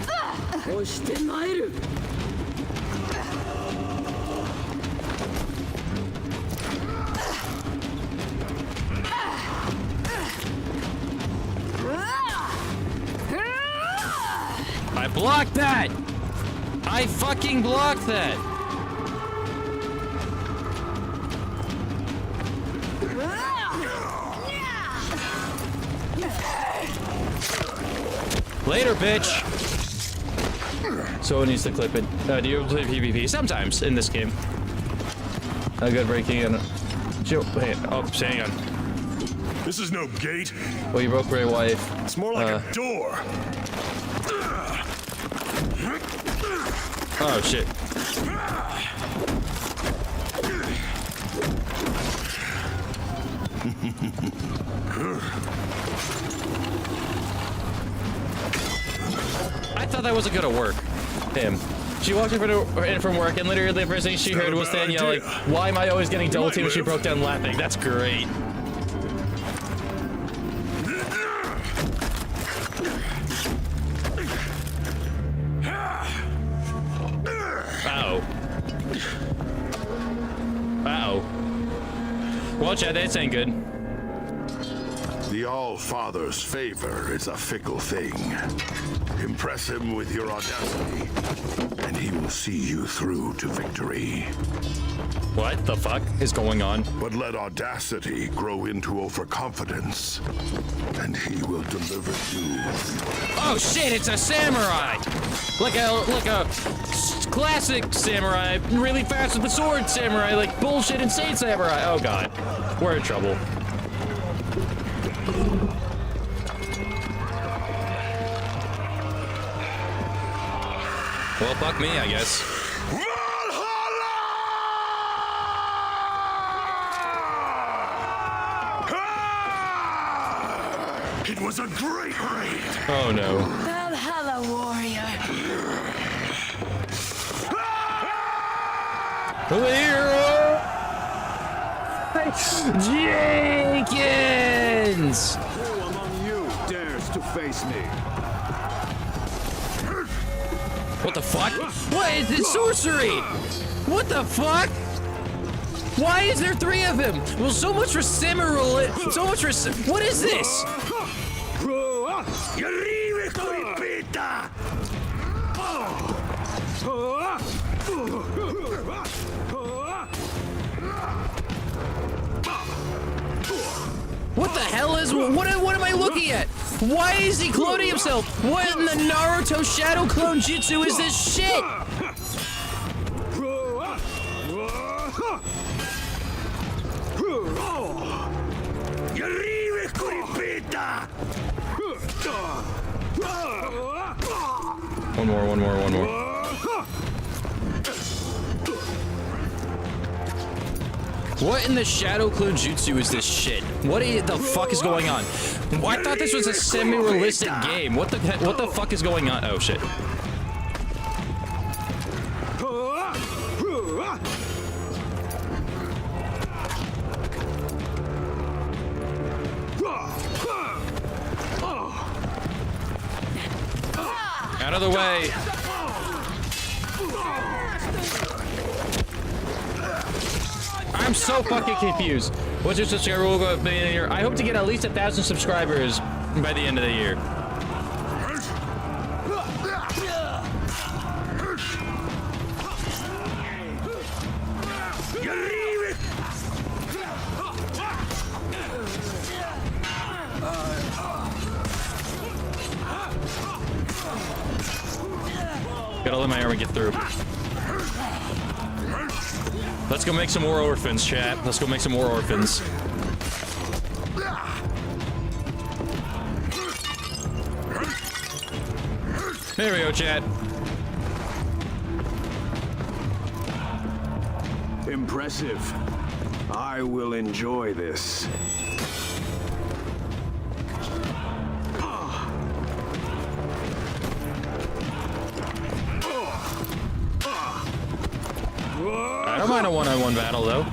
I blocked that! I fucking blocked that! Later, bitch. Someone needs to clip it. Do you play PvP? Sometimes in this game. A good breaking in. Hey, oh, hang on. This is no gate. Well, you broke my wife. It's more like a door. Oh shit. I thought that wasn't gonna work. Damn. She walked in from work, and literally the first thing she heard was Danielle like, "Why am I always getting double teamed?" And she broke down laughing. That's great. Uh-oh. Uh-oh. Well, Chad, this ain't good. The All-Father's favor is a fickle thing. Impress him with your audacity, and he will see you through to victory. What the fuck is going on? But let audacity grow into overconfidence, and he will deliver you. Oh shit, it's a samurai! Like a classic samurai, really fast with the sword samurai, like bullshit insane samurai. Oh god, we're in trouble. Well, fuck me, I guess. It was a great raid. Oh no. Valhalla, warrior. Leroy Jenkins! Who among you dares to face me? What the fuck? What is this sorcery? What the fuck? Why is there 3 of him? Well, so much for samurai. So much for. What is this? What the hell is? What am I looking at? Why is he cloning himself? What in the Naruto shadow clone jutsu is this shit? One more. What in the shadow clone jutsu is this shit? What the fuck is going on? I thought this was a semi-realistic game. What the fuck is going on? Oh shit. Out of the way. I'm so fucking confused. What's your subscriber will go up by the end of the year? I hope to get at least 1,000 subscribers by the end of the year. Gotta let my armor get through. Let's go make some more orphans, chat. Let's go make some more orphans. There we go, chat. Impressive. I will enjoy this. I don't mind a one-on-one battle, though.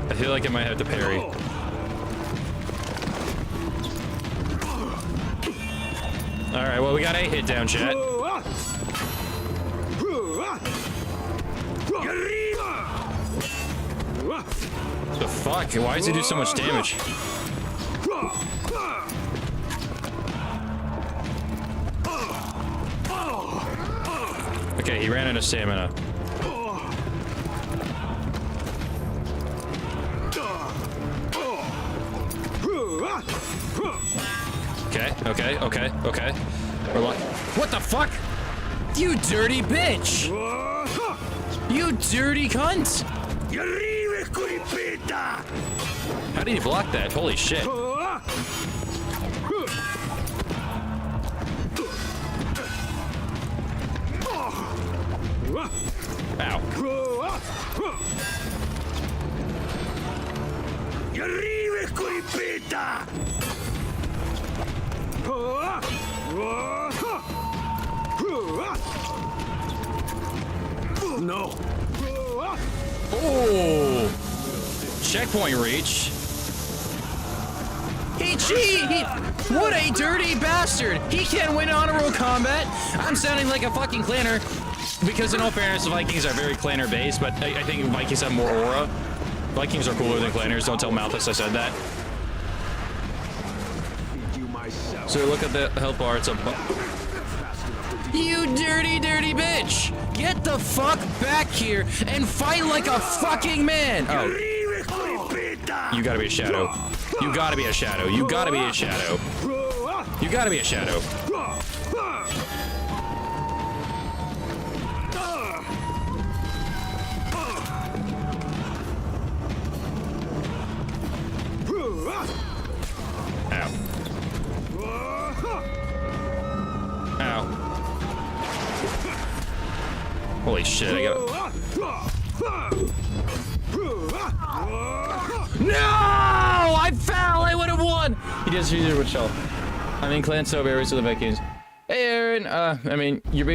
I feel like I might have to parry. Alright, well, we got a hit down, chat. The fuck? Why does he do so much damage? Okay, he ran out of stamina. Okay, okay, okay. We're like, what the fuck? You dirty bitch! You dirty cunt! How did he block that? Holy shit. Ow. No. Oh! Checkpoint reach. He cheat! What a dirty bastard! He can't win honorable combat! I'm sounding like a fucking clanner. Because in all fairness, the Vikings are very clanner based, but I think Vikings have more aura. Vikings are cooler than clanners. Don't tell Malthus I said that. So look at the health bar. It's a you dirty, dirty bitch! Get the fuck back here and fight like a fucking man! Oh. You gotta be a shadow. You gotta be a shadow. You gotta be a shadow. You gotta be a shadow. Ow. Ow. Holy shit, I gotta... No! I fell! I would have won! He does either with Shell. I mean, Clan so berries to the Vikings. Hey, Aaron, I mean, you're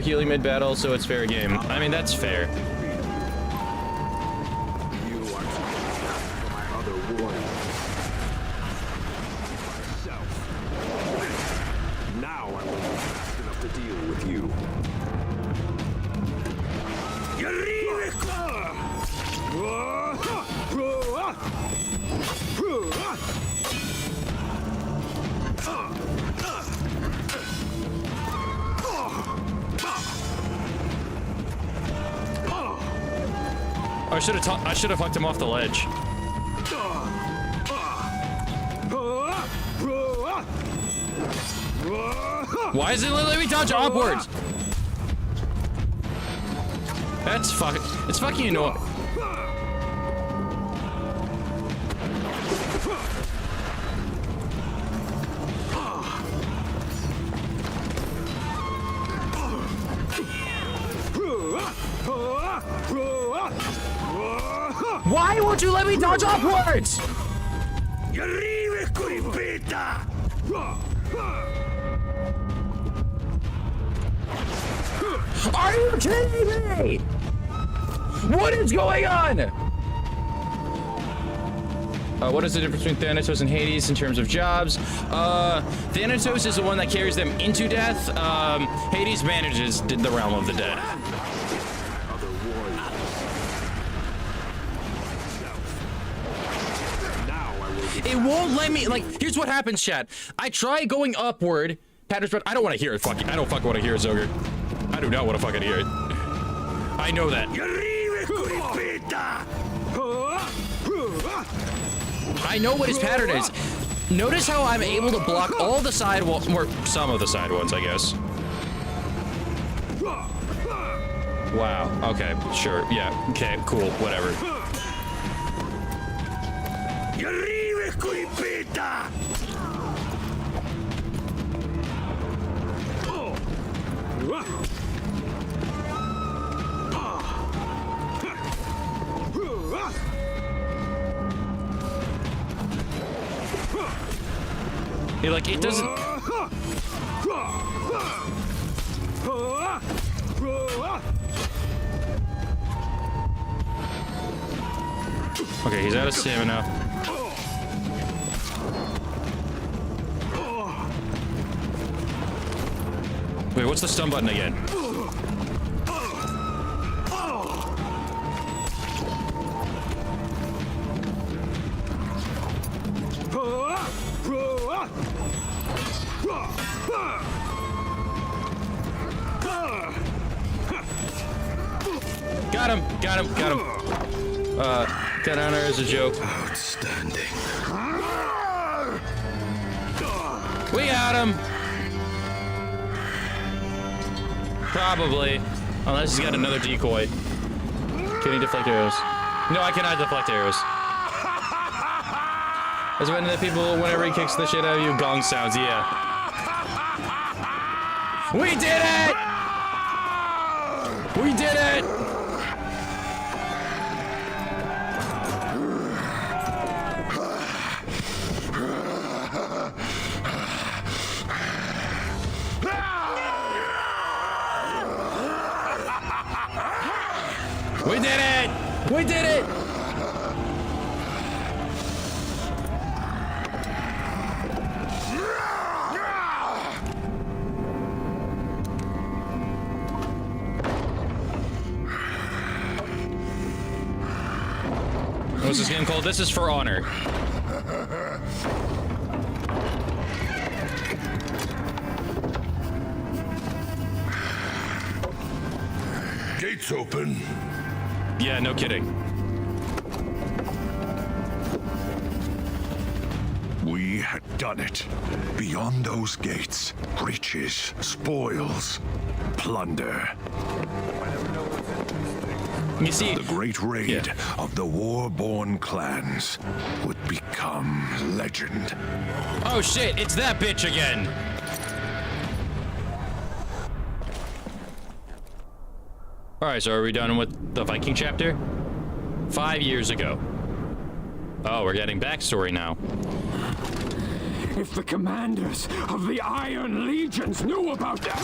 healing mid-battle, so it's fair game. I mean, that's fair. I should have fucked him off the ledge. Why is it letting me dodge upwards? That's fucking... It's fucking annoying. Why won't you let me dodge upwards? Are you kidding me? What is going on? What is the difference between Thanatos and Hades in terms of jobs? Thanatos is the one that carries them into death. Hades manages the realm of the dead. It won't let me, like, here's what happens, chat. I try going upward, patterns, but I don't want to hear it, I don't fucking want to hear it, Zogre. I do not want to fucking hear it. I know that. I know what his pattern is. Notice how I'm able to block all the side walls, or some of the side ones, I guess. Wow, okay, sure, yeah, okay, cool, whatever. You're like, it doesn't... Okay, he's out of stamina. Wait, what's the stun button again? Got him! Got him! Got him! Got honor as a joke. Outstanding. We got him. Probably. Unless he's got another decoy. Can he deflect arrows? No, I cannot deflect arrows. That's when the people, whenever he kicks the shit out of you, gong sounds, yeah. We did it! We did it! We did it! We did it! What's this game called? This is For Honor. Gates open. Yeah, no kidding. We had done it. Beyond those gates, riches, spoils, plunder. You see, The great raid of the war-born clans would become legend. oh shit, it's that bitch again. Alright, so are we done with the Viking chapter? 5 years ago. Oh, we're getting backstory now. If the commanders of the Iron Legions knew about that...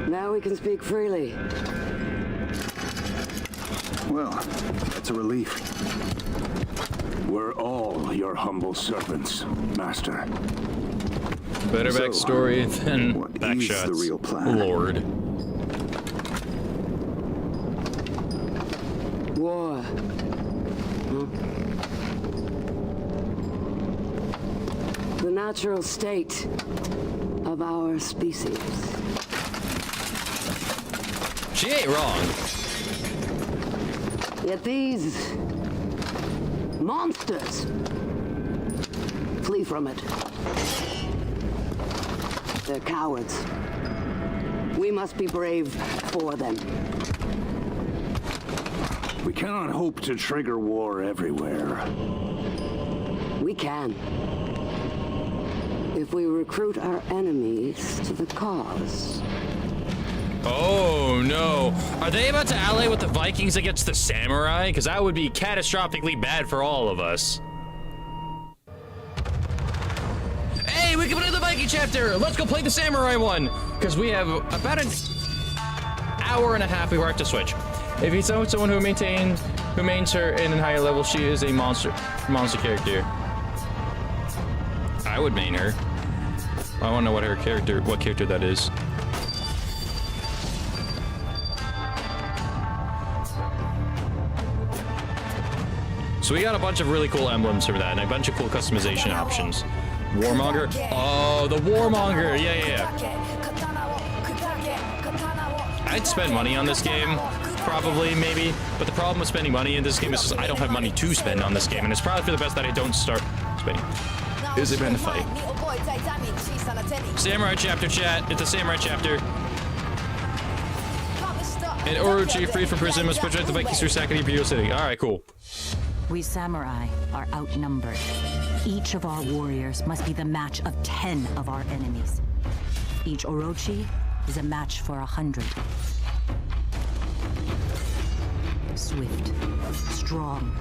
Now we can speak freely. Well, it's a relief. We're all your humble servants, Master. Better So, backstory than what is backshots. the real plan? Lord. War. The natural state of our species. She ain't wrong. Yet these monsters flee from it. They're cowards. We must be brave for them. We cannot hope to trigger war everywhere. We can. If we recruit our enemies to the cause. Oh no. Are they about to ally with the Vikings against the samurai? Because that would be catastrophically bad for all of us. Hey, we can play the Viking chapter! Let's go play the samurai one! Because we have about an hour and a half before we have to switch. If you know someone who maintains her in a higher level, she is a monster character. I would main her. I want to know what character that is. So we got a bunch of really cool emblems for that, and a bunch of cool customization options. Warmonger? Oh, the Warmonger! Yeah. I'd spend money on this game, probably, maybe. But the problem with spending money in this game is just I don't have money to spend on this game, and it's probably for the best that I don't start spending. Is it meant to fight? Samurai chapter, chat. It's a samurai chapter. And Orochi, freed from prison, must protect the Vikings through sacking Imperial City. Alright, cool. We samurai are outnumbered. Each of our warriors must be the match of 10 of our enemies. Each Orochi is a match for 100. Swift, strong,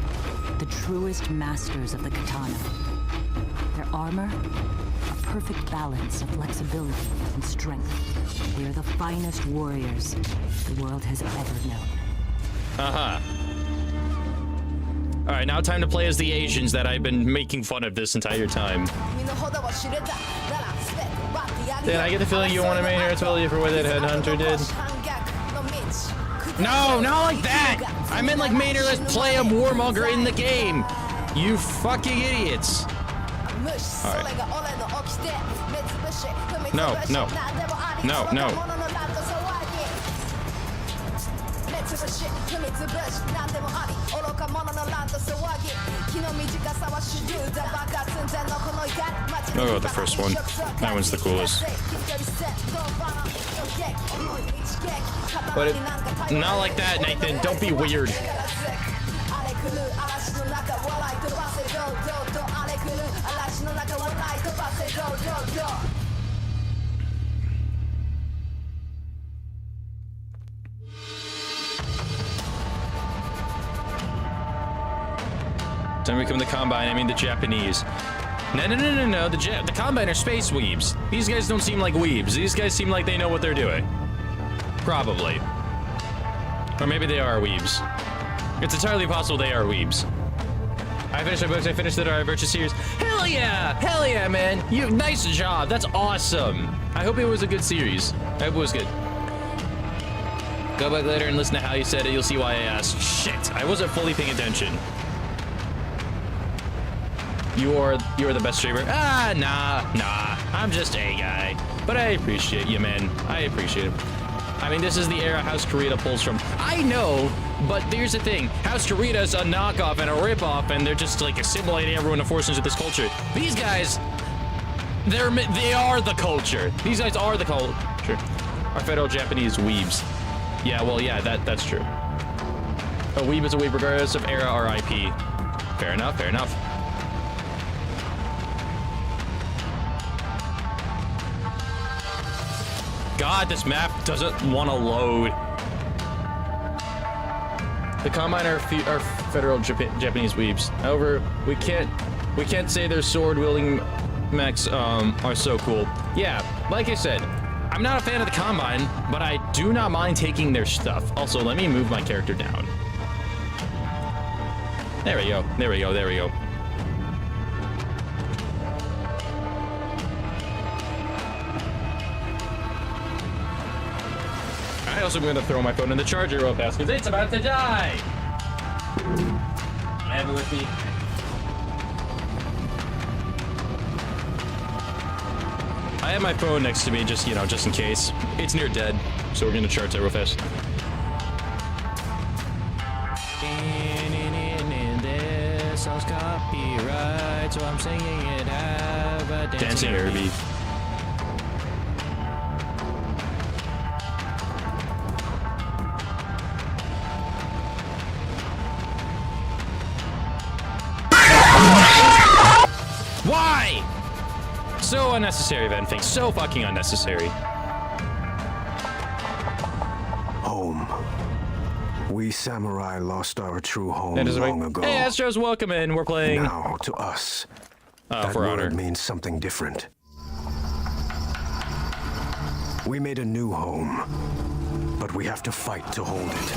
the truest masters of the katana. Their armor, a perfect balance of flexibility and strength. They are the finest warriors the world has ever known. Alright, now time to play as the Asians that I've been making fun of this entire time. Dan, I get the feeling you want to main her totally for what that headhunter did. No, not like that! I meant like main her, let's play a Warmonger in the game! You fucking idiots! Alright. No. I'll go with the first one. That one's the coolest. But not like that, Nathan. Don't be weird. Don't become the Combine, I mean the Japanese. No. The Combine are space weebs. These guys don't seem like weebs. These guys seem like they know what they're doing. Probably. Or maybe they are weebs. It's entirely possible they are weebs. I finished my books, I finished the Dark Virtue series. Hell yeah! Hell yeah, man! Nice job, that's awesome! I hope it was a good series. I hope it was good. Go back later and listen to how you said it, you'll see why I asked. Shit, I wasn't fully paying attention. You are the best streamer. Nah. I'm just a guy. But I appreciate you, man. I appreciate it. I mean, this is the era House Kurita pulls from. I know, but here's the thing. House Kurita is a knockoff and a ripoff, and they're just like assimilating everyone to force into this culture. These guys, they are the culture. These guys are the culture. Our federal Japanese weebs. Yeah, well, yeah, that's true. A weeb is a weeb regardless of era or IP. Fair enough, fair enough. God, this map doesn't want to load. The Combine are federal Japanese weebs. However, we can't say their sword-wielding mechs are so cool. Yeah, like I said, I'm not a fan of the Combine, but I do not mind taking their stuff. Also, let me move my character down. There we go. There we go. There we go. I also am going to throw my phone in the charger real fast because it's about to die. I have it with me. I have my phone next to me just in case. It's near dead, so we're going to charge that real fast. This song's copyright, so I'm singing it. Have a dancing Irby. Why? So unnecessary, Van Fink. So fucking unnecessary. Home. We samurai lost our true home That is long ago. Hey, Astros, welcome in. We're playing. Now, to us, that For word Honor. means something different. We made a new home, but we have to fight to hold it.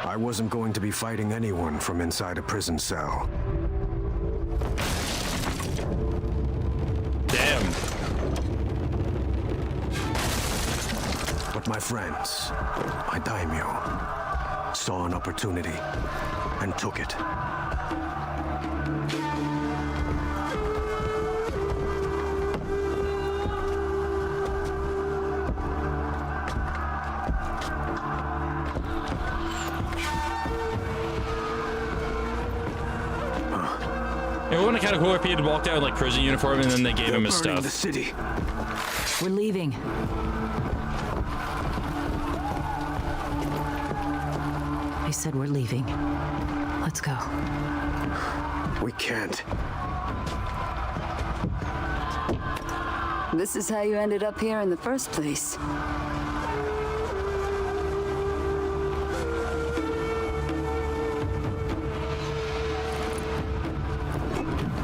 I wasn't going to be fighting anyone from inside a prison cell. Damn. But my friends, my daimyo, saw an opportunity and took it. It would have been kind of cool if he had walked out in like prison uniform and then they gave him his Burning stuff. the city. We're leaving. I said we're leaving. Let's go. We can't. This is how you ended up here in the first place.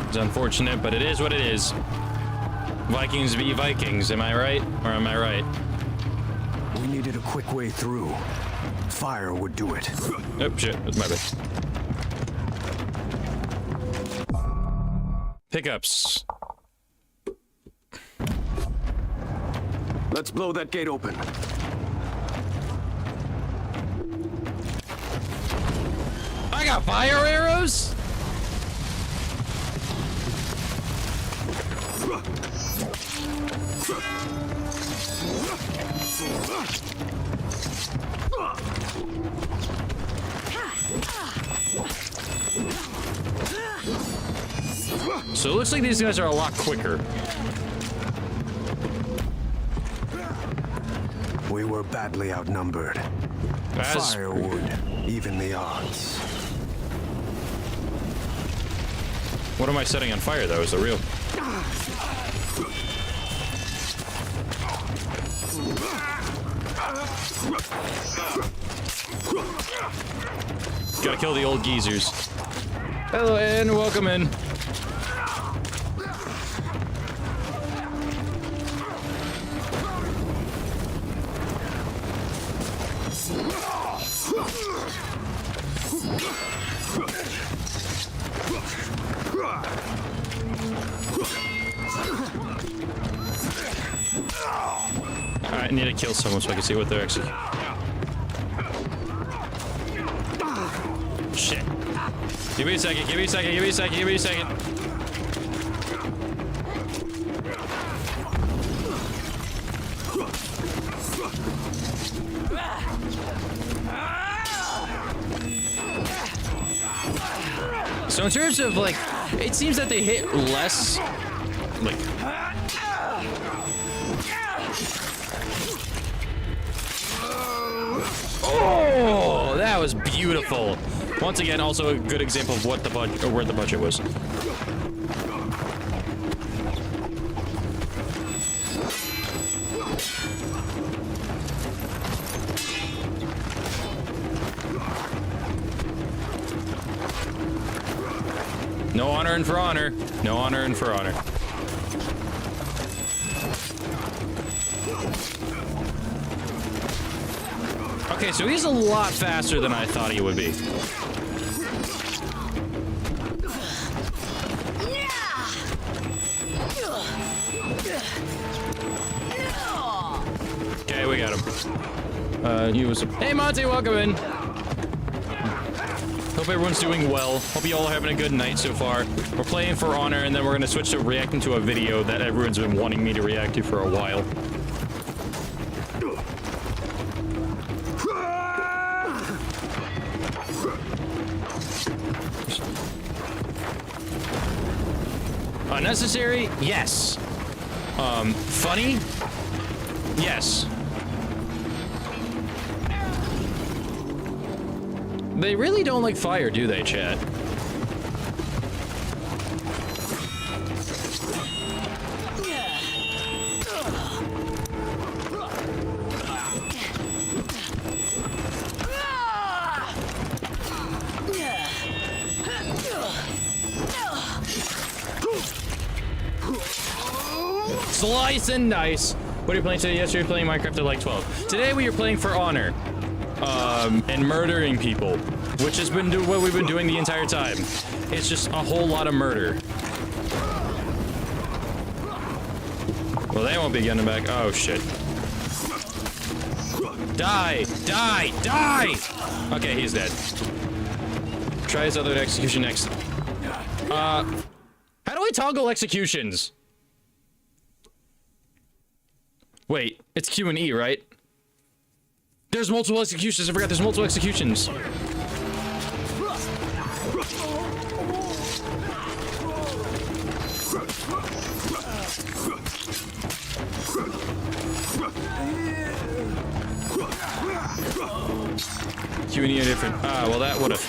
It's unfortunate, but it is what it is. Vikings be Vikings, am I right? Or am I right? We needed a quick way through. Fire would do it. Oh, shit. That's my bad. Pickups. Let's blow that gate open. I got fire arrows? So it looks like these guys are a lot quicker. We were badly outnumbered. As Fire would even the odds. what am I setting on fire though? Is the real? Gotta kill the old geezers. Hello and welcome in. I need to kill someone so I can see what they're actually. Shit. Give me a second, give me a second, give me a second, give me a second. So in terms of like, it seems that they hit less, like. Oh, that was beautiful. Once again, also a good example of what the budget, or where the budget was. No honor and for honor. No honor and for honor. Okay, so he's a lot faster than I thought he would be. Okay, we got him. He was. Hey, Monty, welcome in. Hope everyone's doing well. Hope you all are having a good night so far. We're playing for honor, and then we're gonna switch to reacting to a video that everyone's been wanting me to react to for a while. Unnecessary? Yes. Funny? Yes. They really don't like fire, do they, chat? Slice and dice. What are you playing today? Yesterday you were playing Minecraft at like 12. Today we are playing for honor. And murdering people, which has been what we've been doing the entire time. It's just a whole lot of murder. Well, they won't be getting back. Oh, shit. Die! Die! Die! Okay, he's dead. Try his other execution next. How do I toggle executions? Wait, it's Q and E, right? There's multiple executions. I forgot there's multiple executions. Q and E are different. Ah, well that would've.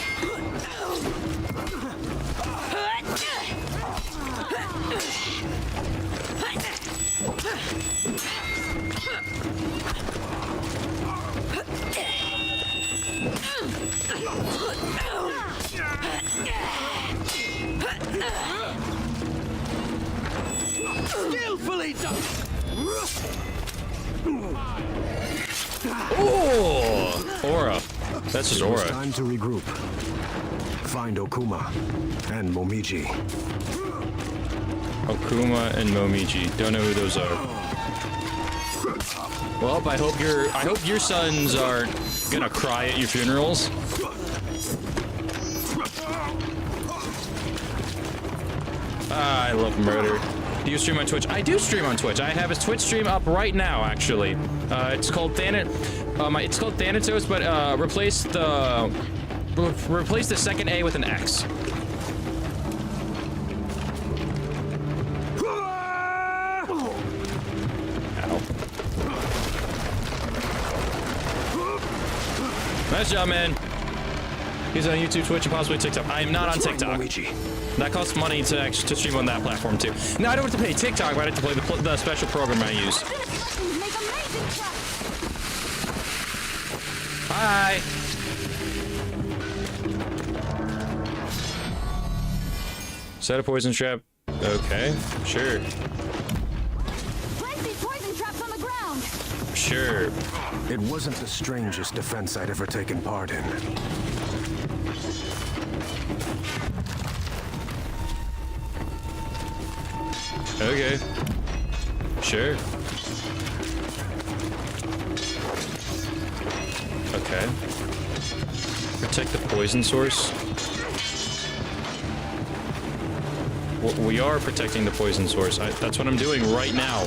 Skillfully done. Oh, aura. That's his aura. It's time to regroup. Find Okuma and Momiji. Okuma and Momiji. Don't know who those are. Well, I hope your sons aren't gonna cry at your funerals. I love murder. Do you stream on Twitch? I do stream on Twitch. I have a Twitch stream up right now, actually. It's called it's called Thanatos, but replace the second A with an X. Ow. Nice job, man. He's on YouTube, Twitch, and possibly TikTok. I am not on TikTok. That costs money to stream on that platform too. No, I don't have to pay TikTok, but I have to play the special program I use. Hi. Set a poison trap. Okay, sure. Place these poison traps on the ground. Sure. It wasn't the strangest defense I'd ever taken part in. Okay. Sure. Okay. Protect the poison source. Well, we are protecting the poison source. That's what I'm doing right now.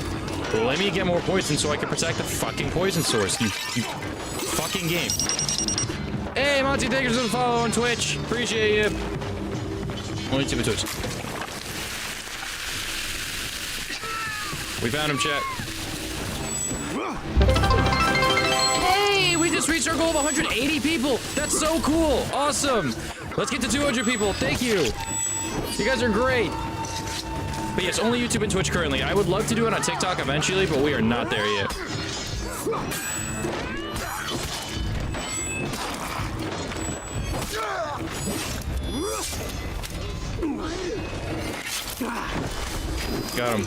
But let me get more poison so I can protect the fucking poison source. You fucking game. Hey, Monty, thank you for the follow on Twitch. Appreciate you. On YouTube and Twitch. We found him, chat. Hey, we just reached our goal of 180 people. That's so cool. Awesome. Let's get to 200 people. Thank you. You guys are great. But yes, only YouTube and Twitch currently. I would love to do it on TikTok eventually, but we are not there yet. Got him.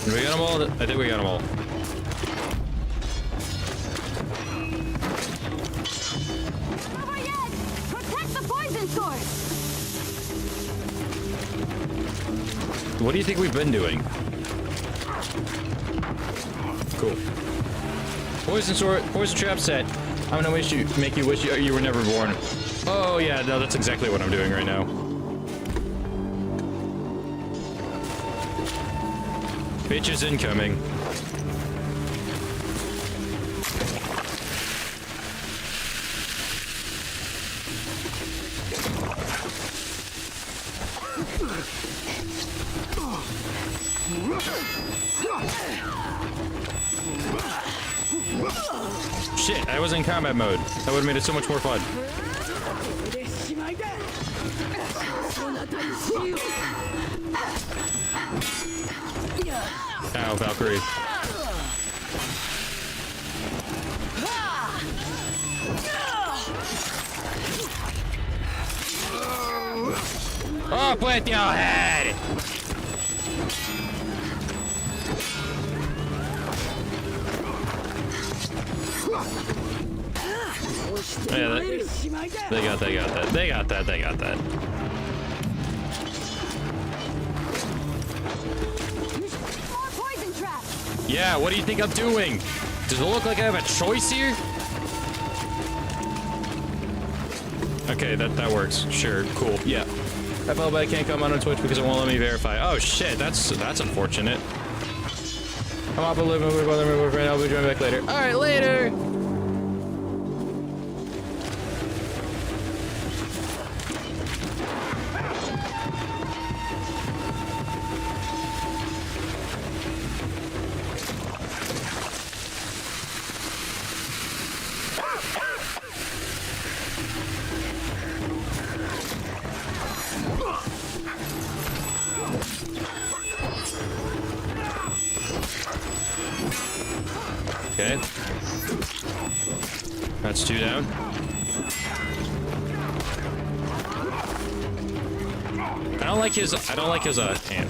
Did we get them all? I think we got them all. What do you think we've been doing? Cool. Poison trap set. I'm gonna make you wish you were never born. Oh yeah, no, that's exactly what I'm doing right now. Bitches incoming. Shit, I was in combat mode. That would have made it so much more fun. Ow, Valkyrie. Up with your head! Yeah, they got that. More poison traps. Yeah, what do you think I'm doing? Does it look like I have a choice here? Okay, that works. Sure, cool, yeah. I felt bad I can't come on Twitch because it won't let me verify. Oh shit, that's unfortunate. I'm up a little bit, right now. I'll be joining back later. Alright, later! Okay. That's 2 down. I don't like his hand.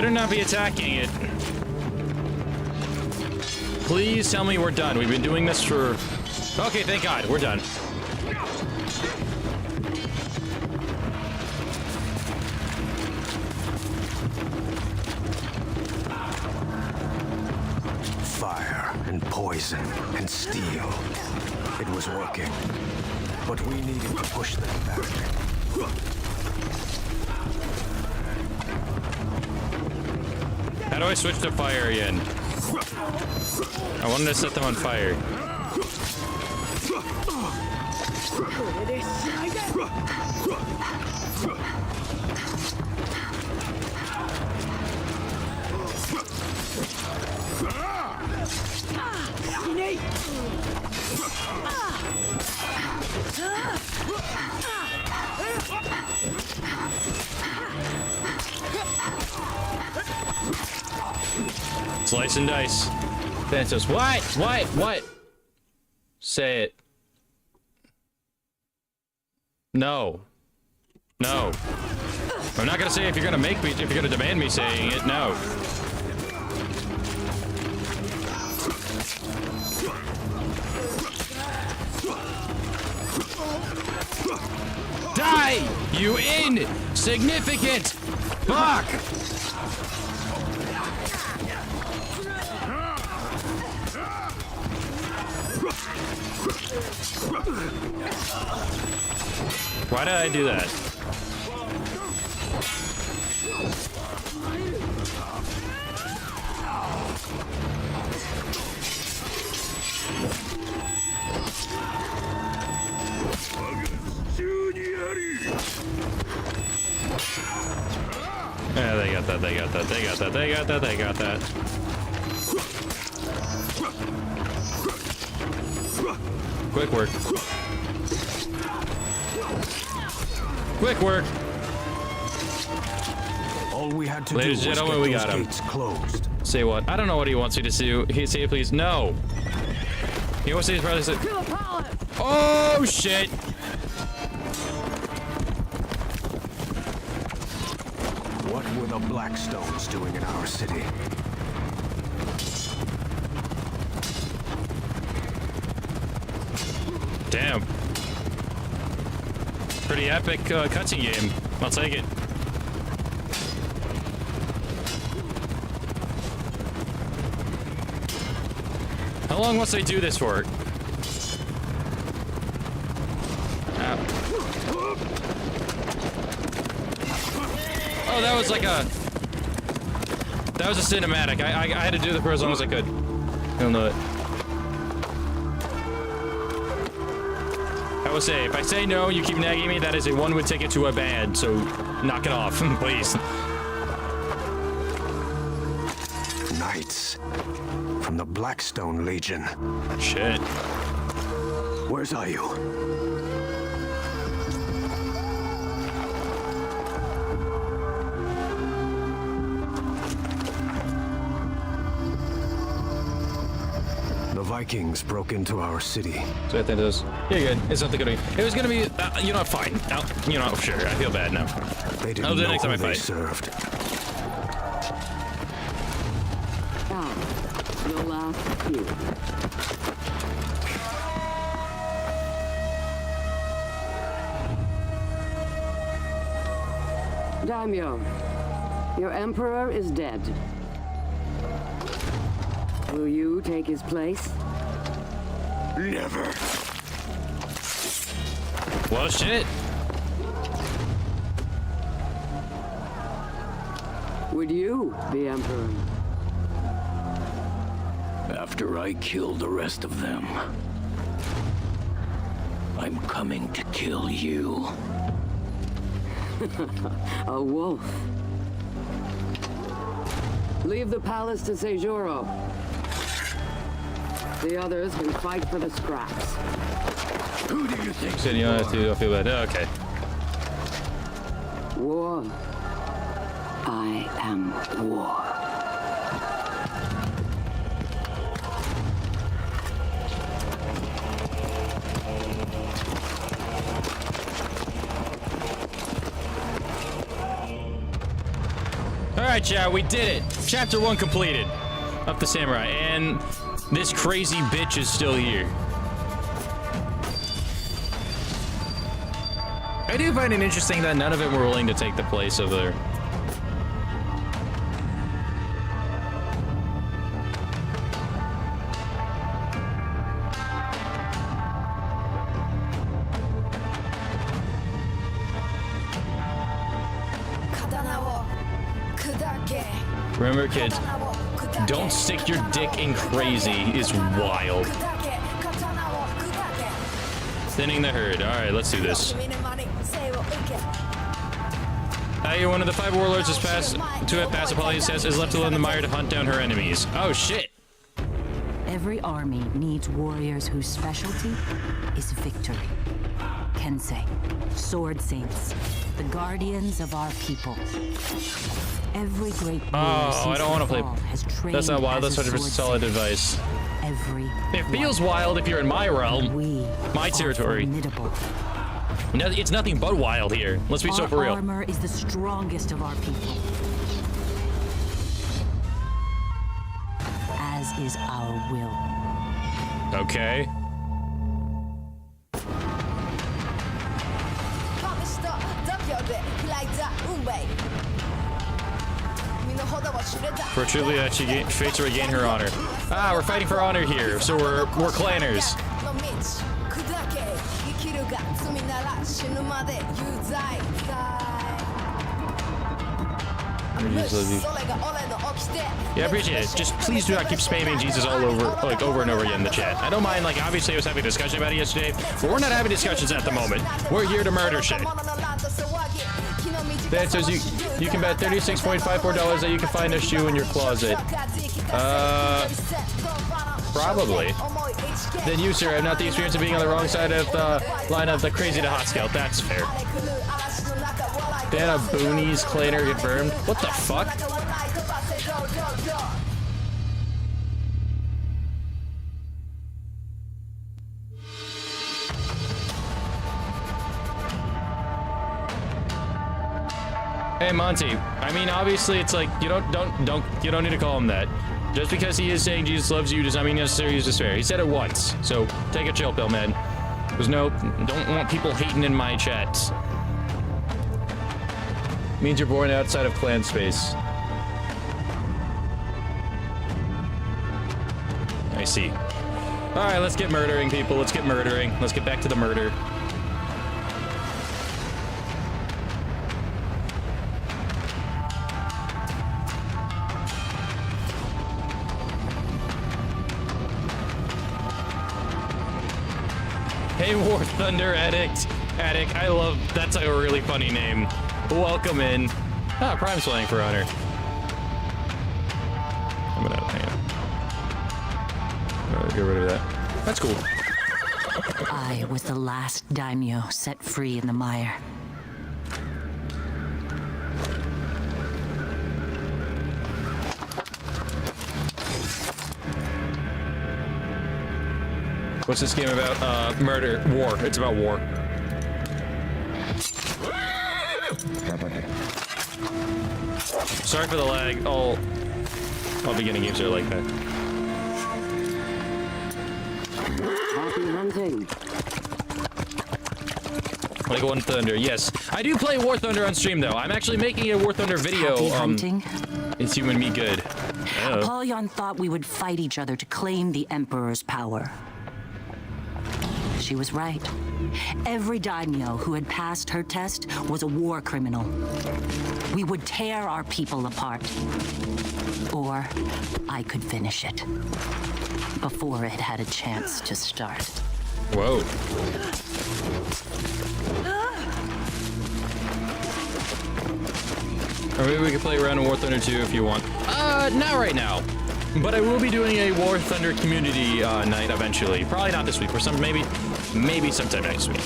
better not be attacking it. Please tell me we're done. We've been doing this for... Okay, thank God, we're done. Fire and poison and steel. It was working. But we needed to push them back. How do I switch to fire again? I wanted to set them on fire. Slice and dice. Thanos, what? What? Say it. No. No. I'm not gonna say if you're gonna make me, if you're gonna demand me saying it, no. Die, you insignificant fuck! Why did I do that? Yeah, they got that, they got that, they got that, they got that, they got that. Quick work. Quick work. All we had to Ladies do and was gentlemen, get we those got him. gates closed. Say what? I don't know what he wants you to do. He say please. No. He wants to say probably say. Oh shit. What were the Blackstones doing in our city? Damn. Pretty epic cutscene game. I'll take it. How long must I do this for? Oh, that was like a... That was a cinematic. I had to do it for as long as I could. I don't know it. I will say, if I say no, you keep nagging me, that is a one-way ticket to a band, so knock it off, please. Knights from the Blackstone Legion. Shit. Where's Ayu? The Vikings broke into our city. So I think it was. You're good. It's not gonna be. It was gonna be. You know, fine. You know, sure. I feel bad now. They didn't I'll do it know next time who I they fight. served. The last few. Daimyo, your emperor is dead. Will you take his place? Never. Well, shit. Would you be emperor? After I kill the rest of them, I'm coming to kill you. A wolf. Leave the palace to Seijuro. The others can fight for the scraps. Who do you think? Shit, you don't have to. I feel bad. Okay. War. I am war. All right, right, chat, we did it. Chapter 1 completed. Up the samurai, and this crazy bitch is still here. I do find it interesting that none of them were willing to take the place of their... Remember, kids, don't stick your dick in crazy is wild. Thinning the herd. Alright, let's do this. You're one of the 5 warlords to have passed Apollo's test is left alone in the mire to hunt down her enemies. Oh, shit. Every army needs warriors whose specialty is victory. Kensei, sword saints, the guardians of our people. Every great warrior since I don't want to play. has trained That's not wild. as That's a 100% sword solid saint. advice. It feels wild if you're in my realm, my territory. No, it's nothing but wild here. Let's be so for real. Our armor is the strongest of our people. As is our will. Okay. For truly that she fates to regain her honor. Ah, we're fighting for honor here, so we're clanners. Yeah, I appreciate it. Just please do not keep spamming Jesus all over, like over and over again in the chat. I don't mind, like, obviously I was having a discussion about it yesterday, but we're not having discussions at the moment. We're here to murder shit. That says you can bet $36.54 that you can find a shoe in your closet. Probably. Then you, sir, have not the experience of being on the wrong side of the line of the crazy to hot scale. That's fair. Dana Boonies clanner confirmed. What the fuck? Hey Monty, I mean obviously it's like you don't need to call him that. Just because he is saying Jesus loves you does not mean necessarily he's despair. He said it once, so take a chill pill, man. There's don't want people hating in my chats. Means you're born outside of clan space. I see. Alright, let's get murdering people. Let's get murdering. Let's get back to the murder. Hey, War Thunder Addict. I love, that's a really funny name. Welcome in. Ah, Prime's playing for honor. I'm gonna hang on. Get rid of that. That's cool. I was the last daimyo set free in the mire. What's this game about? Murder. War. It's about war. Sorry for the lag. All beginning games are like that. Happy hunting. Like War Thunder. Yes. I do play War Thunder on stream, though. I'm actually making a War Thunder video. Happy hunting? It's you and me good. Apollyon thought we would fight each other to claim the Emperor's power. She was right. Every daimyo who had passed her test was a war criminal. We would tear our people apart. Or I could finish it before it had a chance to start. Whoa. Or maybe we could play around in War Thunder 2 if you want. Not right now. But I will be doing a War Thunder community night eventually. Probably not this week. Or maybe sometime next week.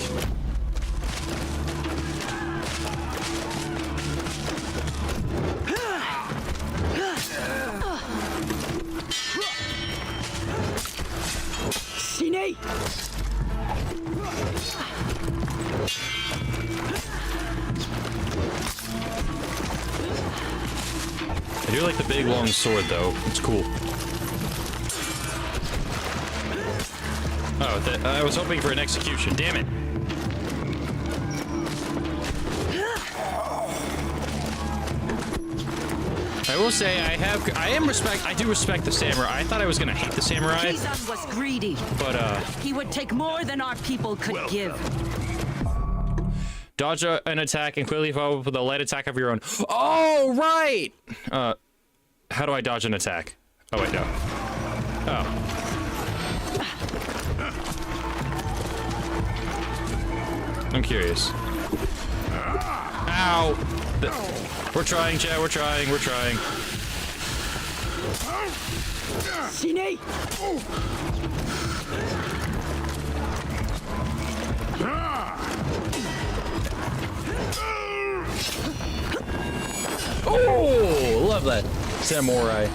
big long sword though. It's cool. Oh, I was hoping for an execution. Damn it. I will say I do respect the samurai. I thought I was gonna hate the samurai, Kizan was greedy. but He would take more than our people could give. dodge an attack and quickly follow up with a light attack of your own. Oh right. How do I dodge an attack? Oh wait, no. Oh. I'm curious. Ow. We're trying, Chad. We're trying. We're trying. Oh, love that. Samurai.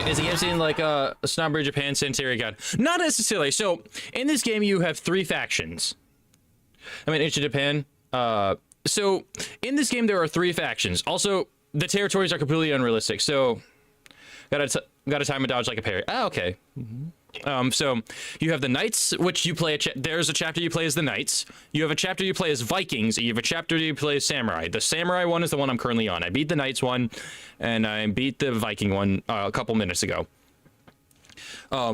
Is the game scene like Snobbery Japan, Sanitary God? Not necessarily. So, in this game, you have 3 factions. I mean, Ichi Japan. So, in this game, there are 3 factions. Also, the territories are completely unrealistic. So, gotta time and dodge like a parry. Ah, okay. So, you have the Knights, which you play. There's a chapter you play as the Knights. You have a chapter you play as Vikings. And you have a chapter you play as Samurai. The Samurai one is the one I'm currently on. I beat the Knights one, and I beat the Viking one a couple minutes ago.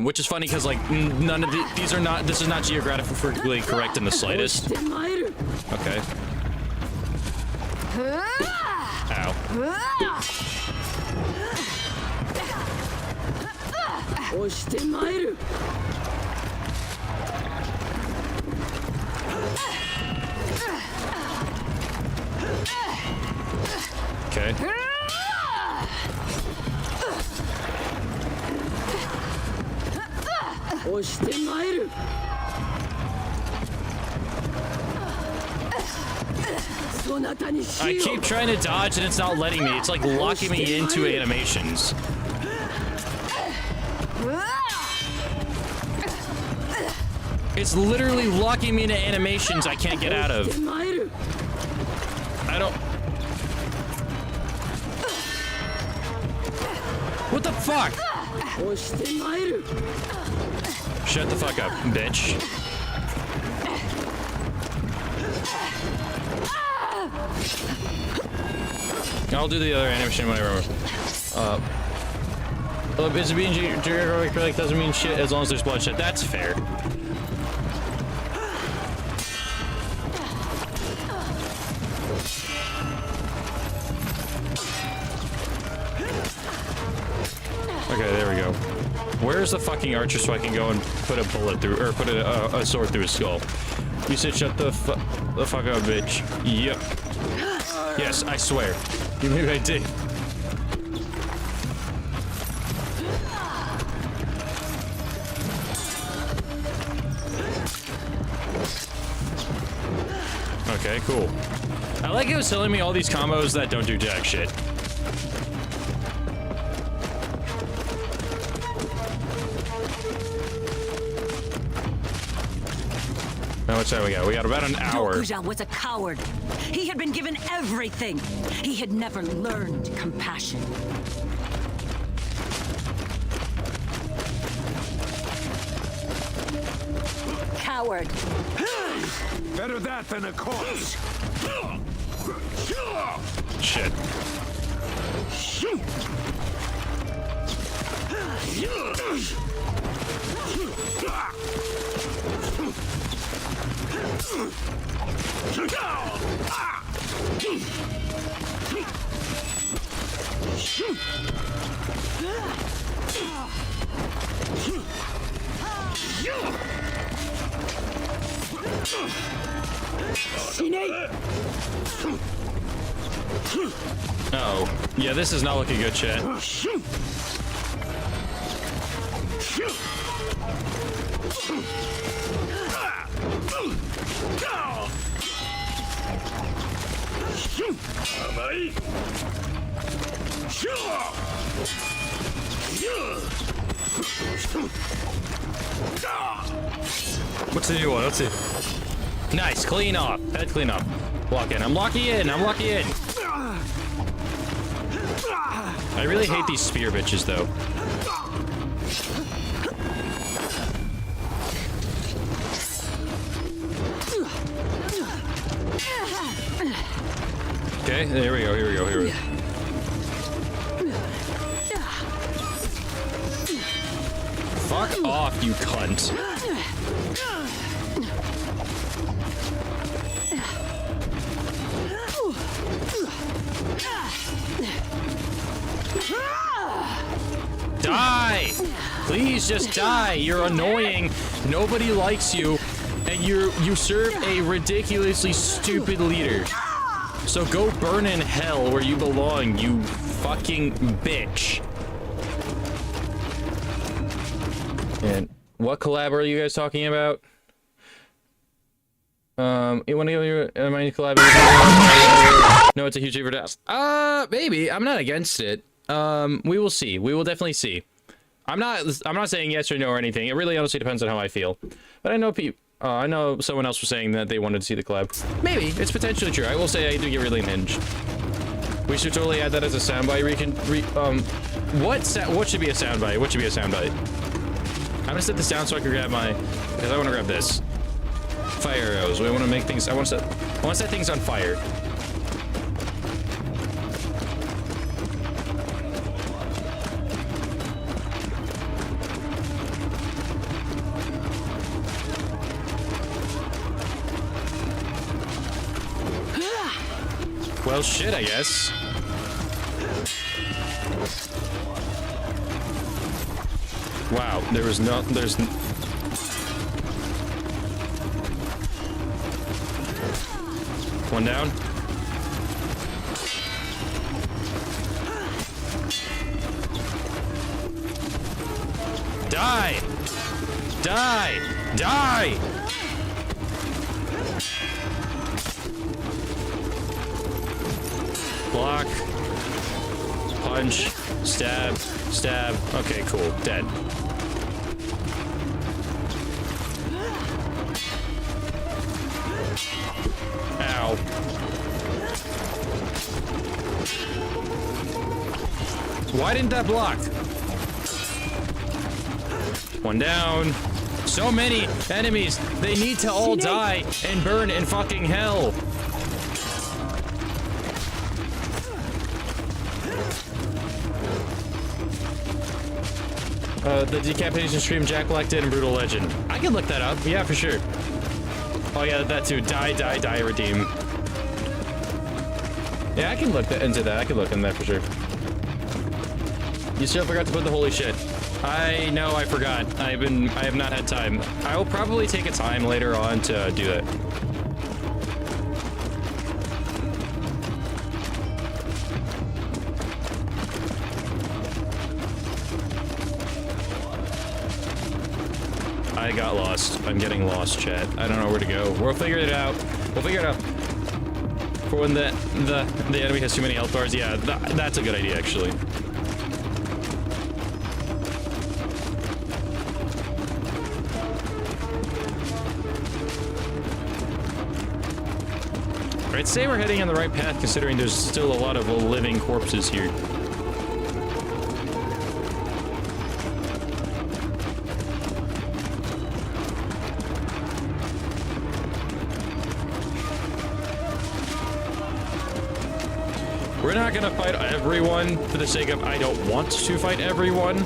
Which is funny because like none of these are not. This is not geographically correct in the slightest. Okay. Ow. Okay. I keep trying to dodge and it's not letting me. It's like locking me into animations. It's literally locking me into animations I can't get out of. I don't... What the fuck? Shut the fuck up, bitch. I'll do the other animation when I remember. It's being geographic doesn't mean shit as long as there's bloodshed. That's fair. Okay, there we go. Where's the fucking archer so I can go and put a bullet through, or put a sword through his skull? You said shut the fuck up, bitch. Yep. Yes, I swear. Maybe I did. Okay, cool. I like it was telling me all these combos that don't do jack shit. How much time we got? We got about an hour. Dokuja was a coward. He had been given everything. He had never learned compassion. Coward. Better that than a corpse. Shit. Uh-oh. Yeah, this is not looking good, chat. What's the new one? Let's see. Nice, clean up. Head clean up. Lock in. I'm locking in. I'm locking in. I really hate these spear bitches, though. Okay, here we go, here we go, here we go. Fuck off, you cunt. Die! Please just die. You're annoying. Nobody likes you. And you serve a ridiculously stupid leader. So go burn in hell where you belong, you fucking bitch. And what collab are you guys talking about? You want to give your my collab? No, it's a huge favor to ask. Maybe. I'm not against it. We will see. We will definitely see. I'm not saying yes or no or anything. It really honestly depends on how I feel. But I know I know someone else was saying that they wanted to see the collab. Maybe. It's potentially true. I will say I do get really unhinged. We should totally add that as a soundbite. What should be a soundbite? What should be a soundbite? I'm gonna set this down so I can grab because I want to grab this. Fire arrows. We want to make things. I want to set things on fire. Well, shit, I guess. Wow, there's one down. Die! Die! Die! Block. Punch. Stab. Stab. Okay, cool. Dead. Ow. Why didn't that block? One down. So many enemies. They need to all die and burn in fucking hell. The decapitation stream Jack Black did in Brutal Legend. I can look that up. Yeah, for sure. Oh yeah, that too. Die, die, die, redeem. Yeah, I can look into that. I can look into that for sure. You still forgot to put the holy shit. I know, I forgot. I have not had time. I will probably take a time later on to do that. I got lost. I'm getting lost, chat. I don't know where to go. We'll figure it out. We'll figure it out. For when the enemy has too many health bars. Yeah, that's a good idea, actually. I'd say we're heading on the right path, considering there's still a lot of living corpses here. We're not gonna fight everyone for the sake of I don't want to fight everyone,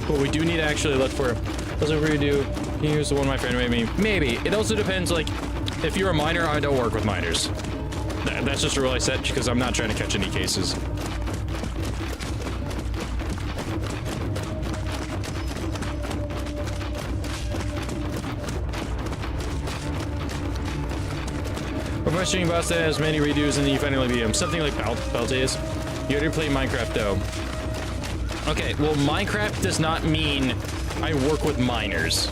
but we do need to actually look for. That's what we do. Here's the one my friend made me. Maybe it also depends. Like, if you're a miner, I don't work with miners. That's just a rule I set because I'm not trying to catch any cases. Or my stream boss that has many redos and then you finally beat him. Something like Baltaze. You already play Minecraft though. Okay, well Minecraft does not mean I work with miners.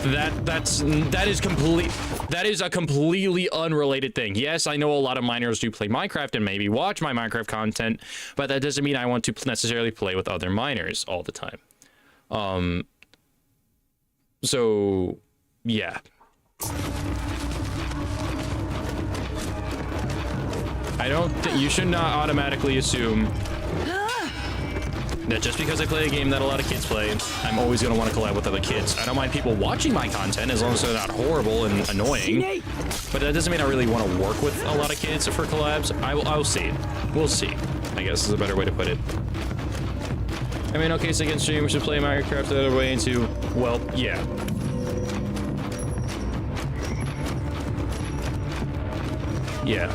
That is a completely unrelated thing. Yes, I know a lot of miners do play Minecraft and maybe watch my Minecraft content, but that doesn't mean I want to necessarily play with other miners all the time. So yeah. I don't think you should not automatically assume that just because I play a game that a lot of kids play, I'm always going to want to collab with other kids. I don't mind people watching my content as long as they're not horrible and annoying. But that doesn't mean I really want to work with a lot of kids for collabs. I'll see. We'll see, I guess is a better way to put it. I mean, okay, so against streamers who play Minecraft the other way into, well, yeah. Yeah.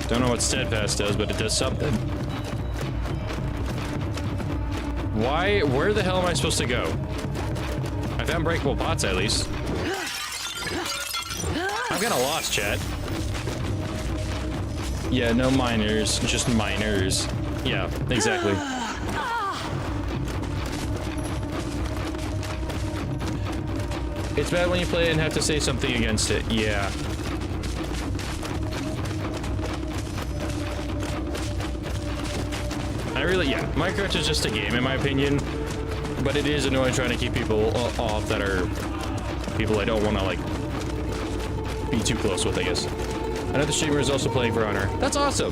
Don't know what Steadfast does, but it does something. Where the hell am I supposed to go? I found breakable pots, at least. I'm kinda lost, chat. Yeah, no miners, just miners. Yeah, exactly. It's bad when you play it and have to say something against it. Yeah. Yeah, Minecraft is just a game in my opinion, but it is annoying trying to keep people off that are people I don't want to like be too close with, I guess. Another streamer is also playing For Honor. That's awesome.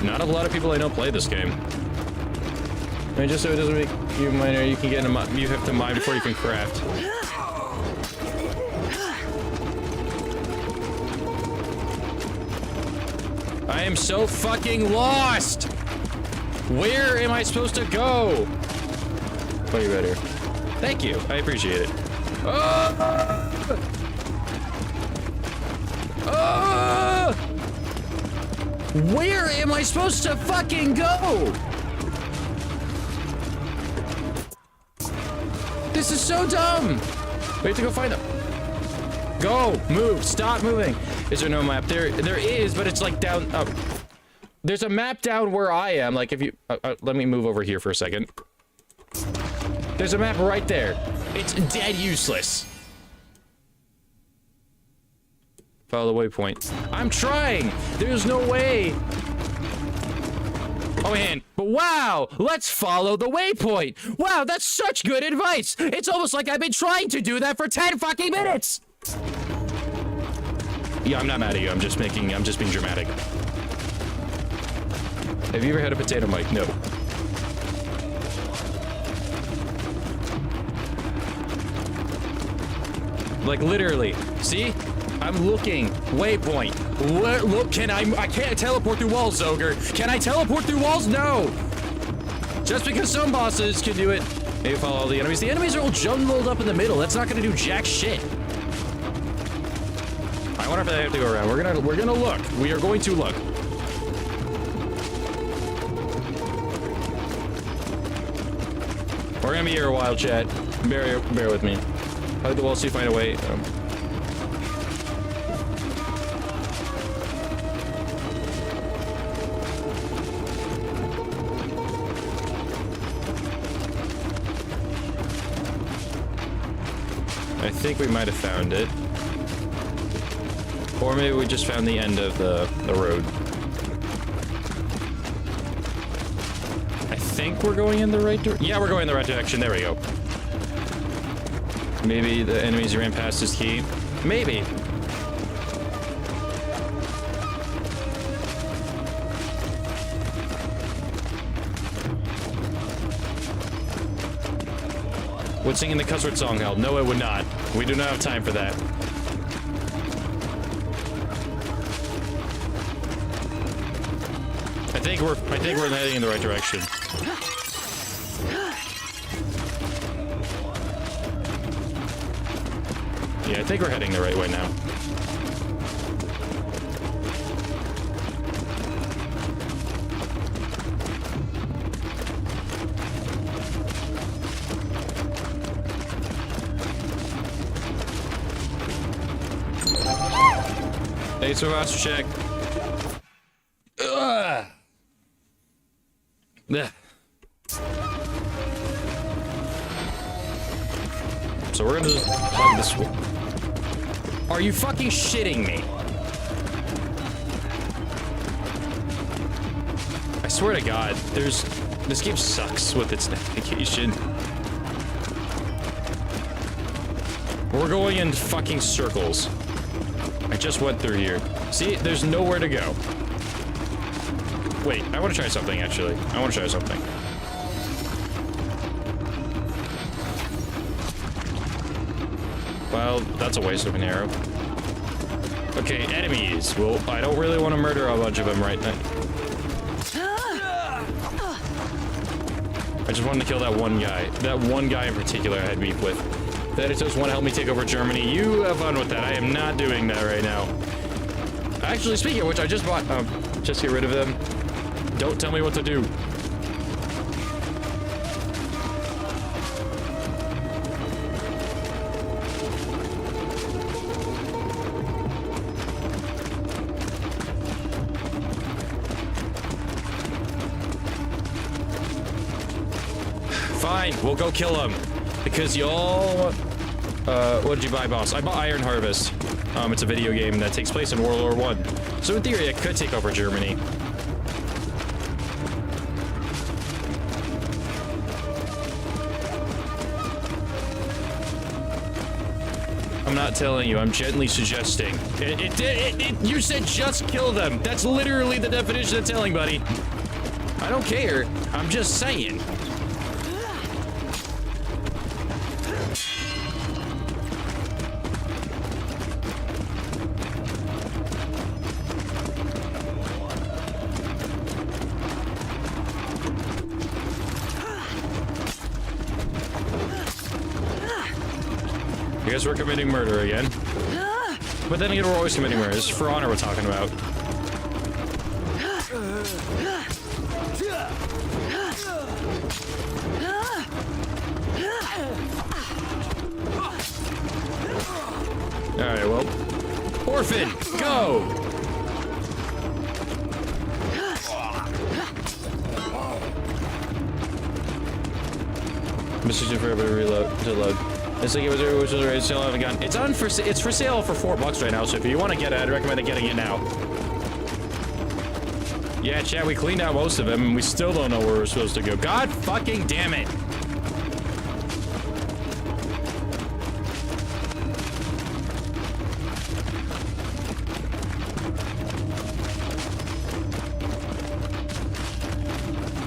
Not a lot of people I know play this game. I mean, just so it doesn't make you a miner, you can get a mine. You have to mine before you can craft. I am so fucking lost! Where am I supposed to go? Oh, you better. Thank you. I appreciate it. Where am I supposed to fucking go? This is so dumb! We have to go find them. Go! Move! Stop moving! Is there no map? There is, but it's like down... there's a map down where I am. Like if you... let me move over here for a second. There's a map right there. It's dead useless. Follow the waypoint. I'm trying! There's no way! Oh man, but wow! Let's follow the waypoint! Wow, that's such good advice! It's almost like I've been trying to do that for 10 fucking minutes! Yeah, I'm not mad at you. I'm just being dramatic. Have you ever had a potato mic? No. Like literally. See? I'm looking. Waypoint. Look, I can't teleport through walls, Zoger. Can I teleport through walls? No. Just because some bosses can do it. Maybe follow all the enemies. The enemies are all jumbled up in the middle. That's not gonna do jack shit. I wonder if I have to go around. We're gonna look. We are going to look. We're gonna be here a while, chat. Bear with me. Hug the wall, see if you find a way. I think we might have found it. Or maybe we just found the end of the road. I think we're going in the right direction. Yeah, we're going in the right direction. There we go. Maybe the enemies ran past his key. Maybe. Would singing the cuss word song help? No, it would not. We do not have time for that. I think we're heading in the right direction. Yeah, I think we're heading the right way now. Thanks for master check. Ugh. Yeah. So we're gonna just plug this way. Are you fucking shitting me? I swear to God, this game sucks with its navigation. We're going in fucking circles. I just went through here. See, there's nowhere to go. Wait, I want to try something, actually. I want to try something. Well, that's a waste of an arrow. Okay, enemies. Well, I don't really want to murder a bunch of them right now. I just wanted to kill that one guy. That one guy in particular I had beef with. That it just want to help me take over Germany. You have fun with that. I am not doing that right now. Actually, speaking of which, I just bought... just get rid of them. Don't tell me what to do. Fine, we'll go kill him. Because y'all... what did you buy, boss? I bought Iron Harvest. It's a video game that takes place in World War I. So in theory, I could take over Germany. I'm not telling you, I'm gently suggesting. You said just kill them. That's literally the definition of telling, buddy. I don't care. I'm just saying. I guess we're committing murder again. But then again, we're always committing murder. This is for honor we're talking about. Alright, well. Orphan, go! Message for everybody to load. This thing was already still haven't gotten. It's for sale for $4 right now. So if you want to get it, I'd recommend getting it now. Yeah, chat. We cleaned out most of them, and we still don't know where we're supposed to go. God fucking damn it!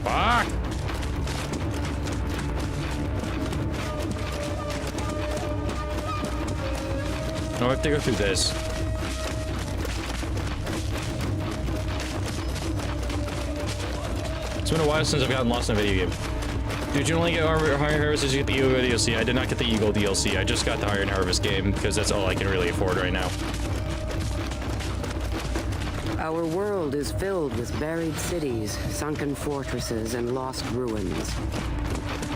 Fuck! No, I have to go through this. It's been a while since I've gotten lost in a video game. Dude, you only get Iron Harvest as you get the Eagle DLC. I did not get the Eagle DLC. I just got the Iron Harvest game because that's all I can really afford right now. Our world is filled with buried cities, sunken fortresses, and lost ruins.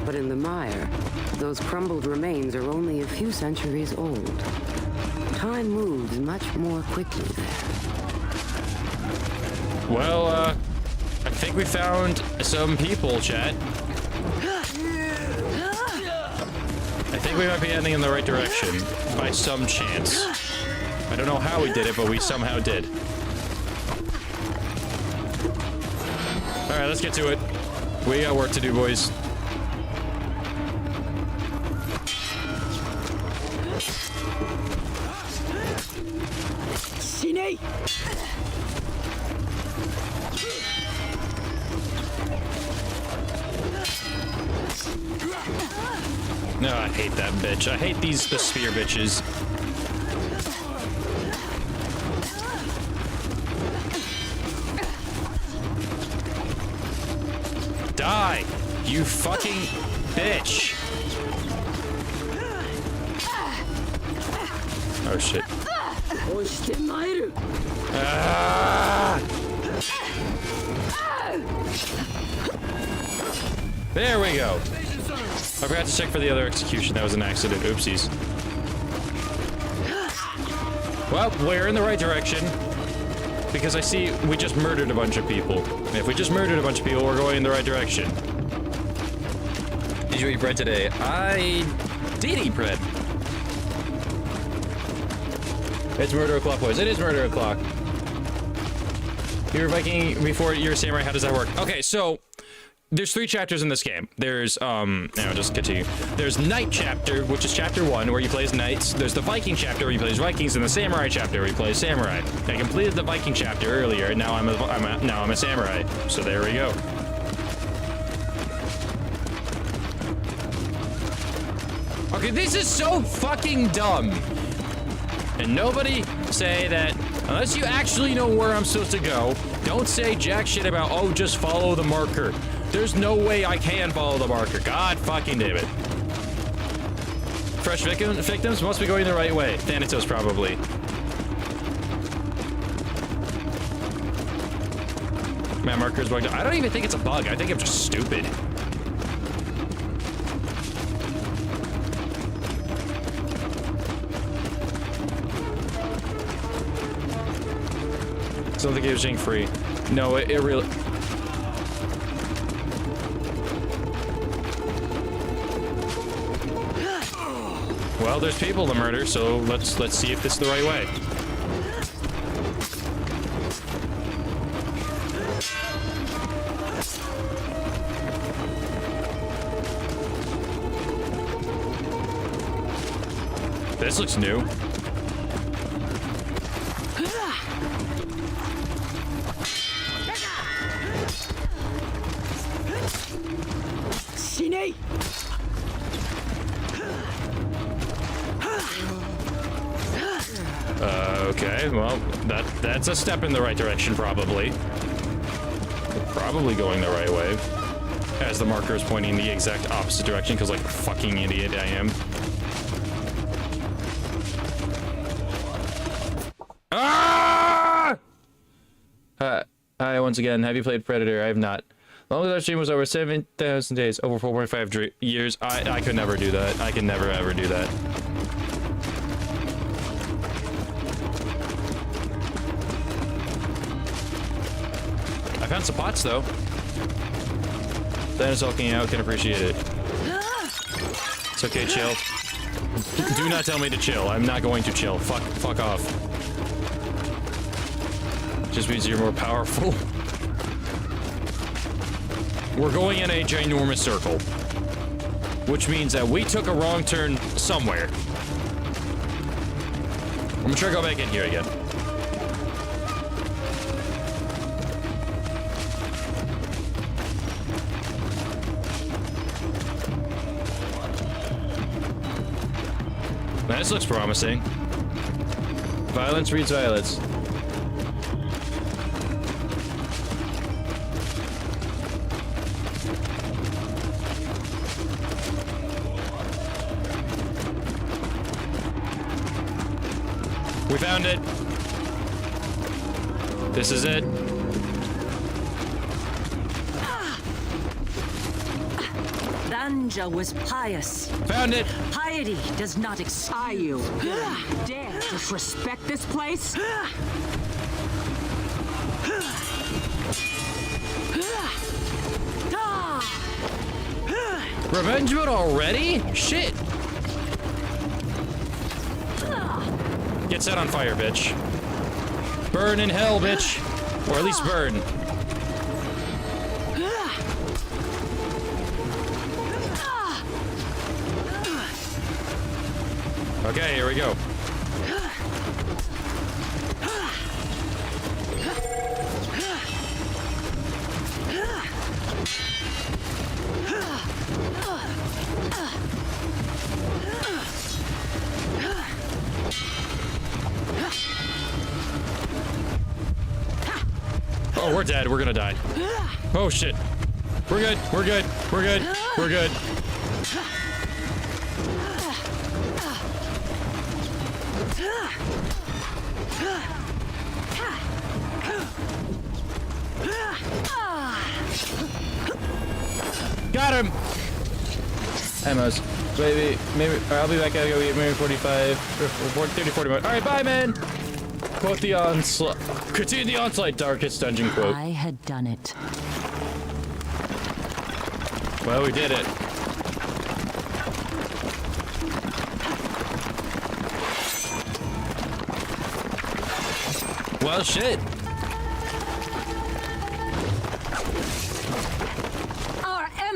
But in the mire, those crumbled remains are only a few centuries old. Time moves much more quickly there. Well, I think we found some people, chat. I think we might be heading in the right direction, by some chance. I don't know how we did it, but we somehow did. Alright, let's get to it. We got work to do, boys. No, I hate that bitch. I hate the spear bitches. Die, you fucking bitch. Oh shit. Ah! There we go. I forgot to check for the other execution. That was an accident. Oopsies. Well, we're in the right direction. Because I see we just murdered a bunch of people. And if we just murdered a bunch of people, we're going in the right direction. Did you eat bread today? I did eat bread. It's murder o'clock, boys. It is murder o'clock. You're a Viking before you're a samurai. How does that work? Okay, so there's 3 chapters in this game. There's no, just continue. There's Knight chapter, which is chapter 1, where you play as knights. There's the Viking chapter, where you play as Vikings, and the Samurai chapter, where you play as samurai. I completed the Viking chapter earlier, and now I'm a samurai. So there we go. Okay, this is so fucking dumb. And nobody say that unless you actually know where I'm supposed to go. Don't say jack shit about, oh, just follow the marker. There's no way I can follow the marker. God fucking damn it. Fresh victims must be going the right way. Thanatos, probably. Man, marker's bugged. I don't even think it's a bug. I think I'm just stupid. So the game's getting free. No, it really... Well, there's people to murder, so let's see if this is the right way. This looks new. Okay, well, that's a step in the right direction, probably. We're probably going the right way. As the marker is pointing the exact opposite direction, because like a fucking idiot I am. Ah! Hi, once again. Have you played Predator? I have not. The longest our stream was over 7,000 days, over 4.5 years. I could never do that. I can never ever do that. I found some pots though. Thanos hulking out, can appreciate it. It's okay, chill. Do not tell me to chill. I'm not going to chill. Fuck off. Just means you're more powerful. We're going in a ginormous circle. Which means that we took a wrong turn somewhere. I'm gonna try to go back in here again. Man, this looks promising. Violence breeds violence. We found it. This is it. Danja was pious. Found it. Piety does not excuse. Are you dare disrespect this place? Revenge mode already? Shit. Get set on fire, bitch. Burn in hell, bitch. Or at least burn. Okay, here we go. Oh, we're dead. We're gonna die. Oh, shit. We're good. We're good. We're good. We're good. Got him! Amos. Maybe, I'll be back. I'll go eat maybe 45, 30, 40 minutes. Alright, bye, man! Quote the onslaught. Continue the onslaught, darkest dungeon quote. I had done it. Well, we did it. Well, shit.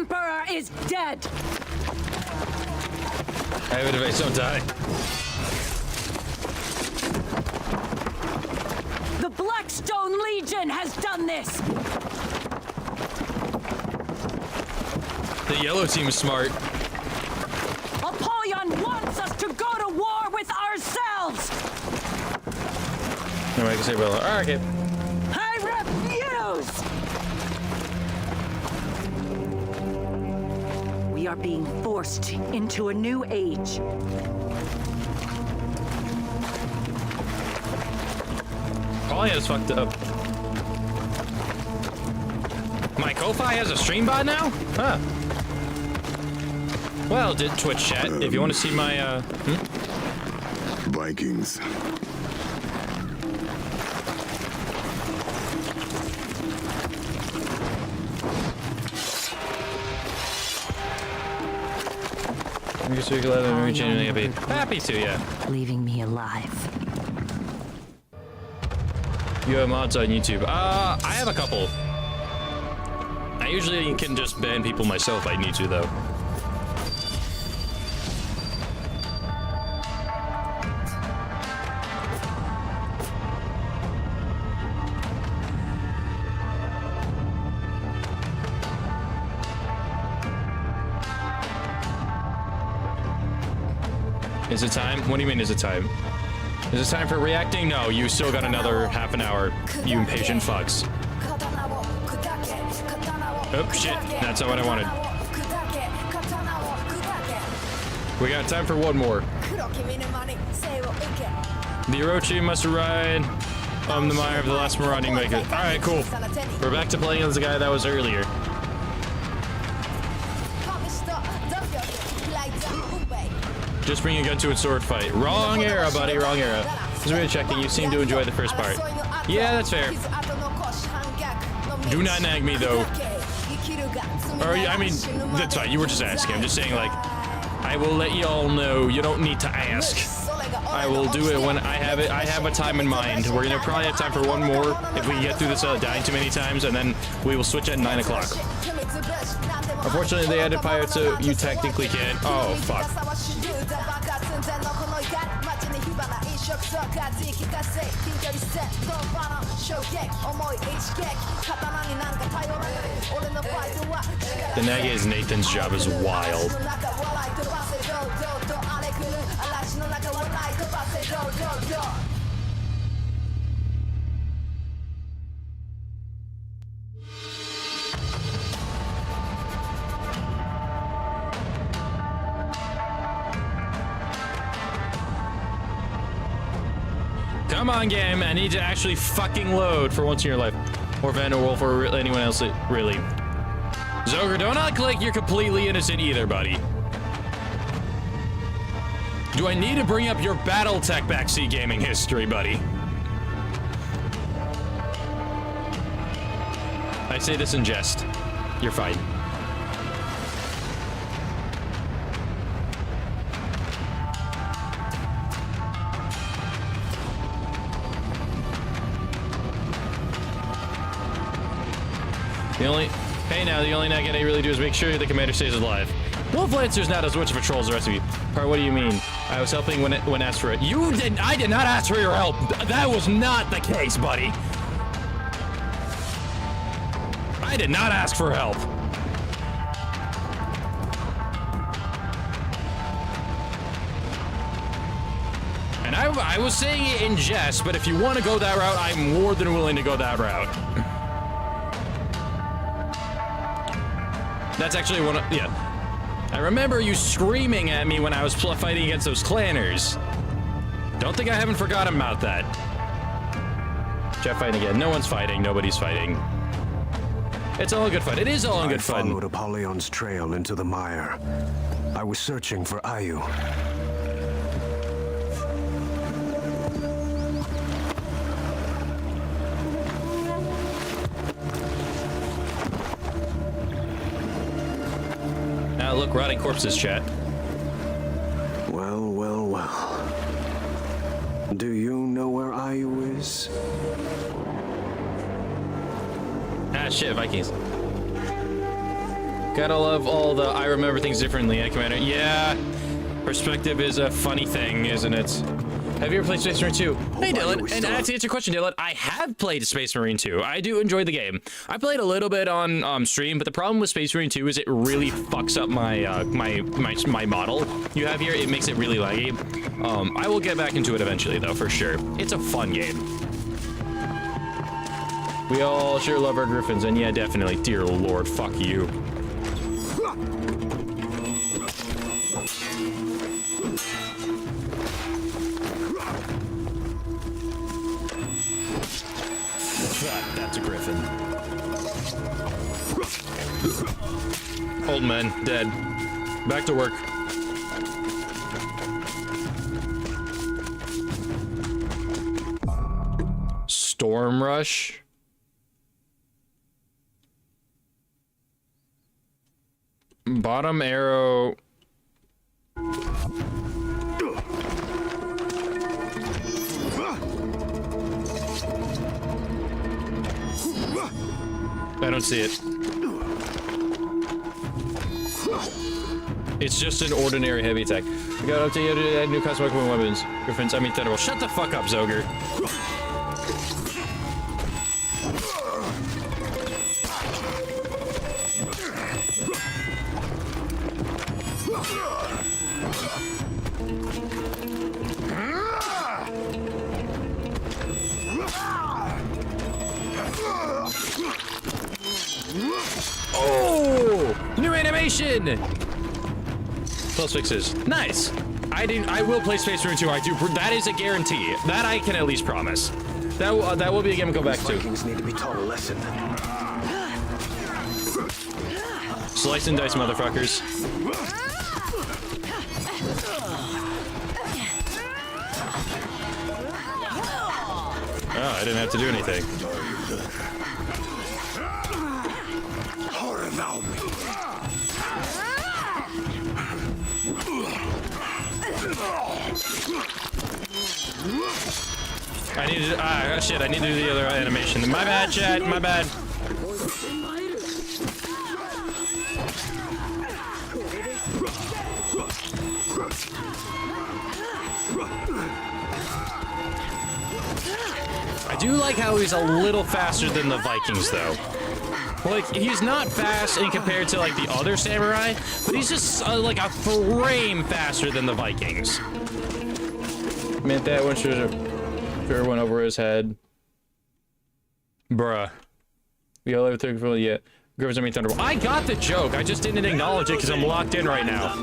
Emperor is dead! I have advice, don't die. The Blackstone Legion has done this! The yellow team is smart. Apollyon wants us to go to war with ourselves! No, I can say, well, alright, okay. I refuse! We are being forced into a new age. Polya's fucked up. My Ko-Fi has a stream bot now? Huh. Well, did Twitch chat, if you want to see my, Vikings. I guess we could let them genuinely happy to, yeah. Leaving me alive. You have mods on YouTube. I have a couple. I usually can just ban people myself if I need to, though. Is it time? What do you mean, is it time? Is it time for reacting? No, you still got another half an hour, you impatient fucks. Oh, shit. That's not what I wanted. We got time for one more. The Orochi must ride the mire of the last marauding maker. Alright, cool. We're back to playing as the guy that was earlier. Just bring a gun to a sword fight. Wrong era, buddy, wrong era. Just really checking, you seem to enjoy the first part. Yeah, that's fair. Do not nag me, though. Or, I mean, that's fine, you were just asking. I'm just saying, like, I will let you all know. You don't need to ask. I will do it when I have it. I have a time in mind. We're gonna probably have time for one more if we get through this dying too many times, and then we will switch at 9 o'clock. Unfortunately, they added pirates, so you technically can't. Oh, fuck. The Nage Nathan's job is wild. Come on, game. I need to actually fucking load for once in your life. Or Vanderwolf or anyone else, really. Zoger, don't act like you're completely innocent either, buddy. Do I need to bring up your Battletech backseat gaming history, buddy? I say this in jest. You're fine. The only nag I really do is make sure the commander stays alive. Wolf Lancer's not as much of a troll as the rest of you. Or what do you mean? I was helping when asked for it. I did not ask for your help. That was not the case, buddy. I did not ask for help. And I was saying it in jest, but if you want to go that route, I'm more than willing to go that route. That's actually one of, yeah. I remember you screaming at me when I was fighting against those clanners. Don't think I haven't forgotten about that. Jeff fighting again. No one's fighting. Nobody's fighting. It's all good fun. It is all in good fun. I followed Apollyon's trail into the mire. I was searching for Ayu. Look, rotting corpses, chat. Well, well, well. Do you know where Ayu is? Ah, shit, Vikings. Gotta love all the I remember things differently, Commander. Yeah, perspective is a funny thing, isn't it? Have you ever played Space Marine 2? Hey, Dylan, and to answer your question, Dylan, I have played Space Marine 2. I do enjoy the game. I played a little bit on stream, but the problem with Space Marine 2 is it really fucks up my my model you have here. It makes it really laggy. I will get back into it eventually, though, for sure. It's a fun game. We all sure love our Griffins, and yeah, definitely. Dear Lord, fuck you. That's a Griffin. Old man, dead. Back to work. Storm Rush? Bottom arrow. I don't see it. It's just an ordinary heavy attack. We got up to add new custom weapons. Griffins, I mean Thunderbolt. Shut the fuck up, Zoger. Oh! New animation! Plus fixes. Nice! I will play Space Marine 2. I do. That is a guarantee. That I can at least promise. That will be a game to go back to. Vikings need to be taught a lesson. Slice and dice, motherfuckers. Oh, I didn't have to do anything. I need to, shit, I need to do the other animation. My bad, chat, my bad. I do like how he's a little faster than the Vikings, though. Like, he's not fast in compared to, like, the other samurai, but he's just, like, a frame faster than the Vikings. Meant that one should have sure went over his head. Bruh. We all have a yet. Griffins, I mean Thunderbolt. I got the joke, I just didn't acknowledge it because I'm locked in right now.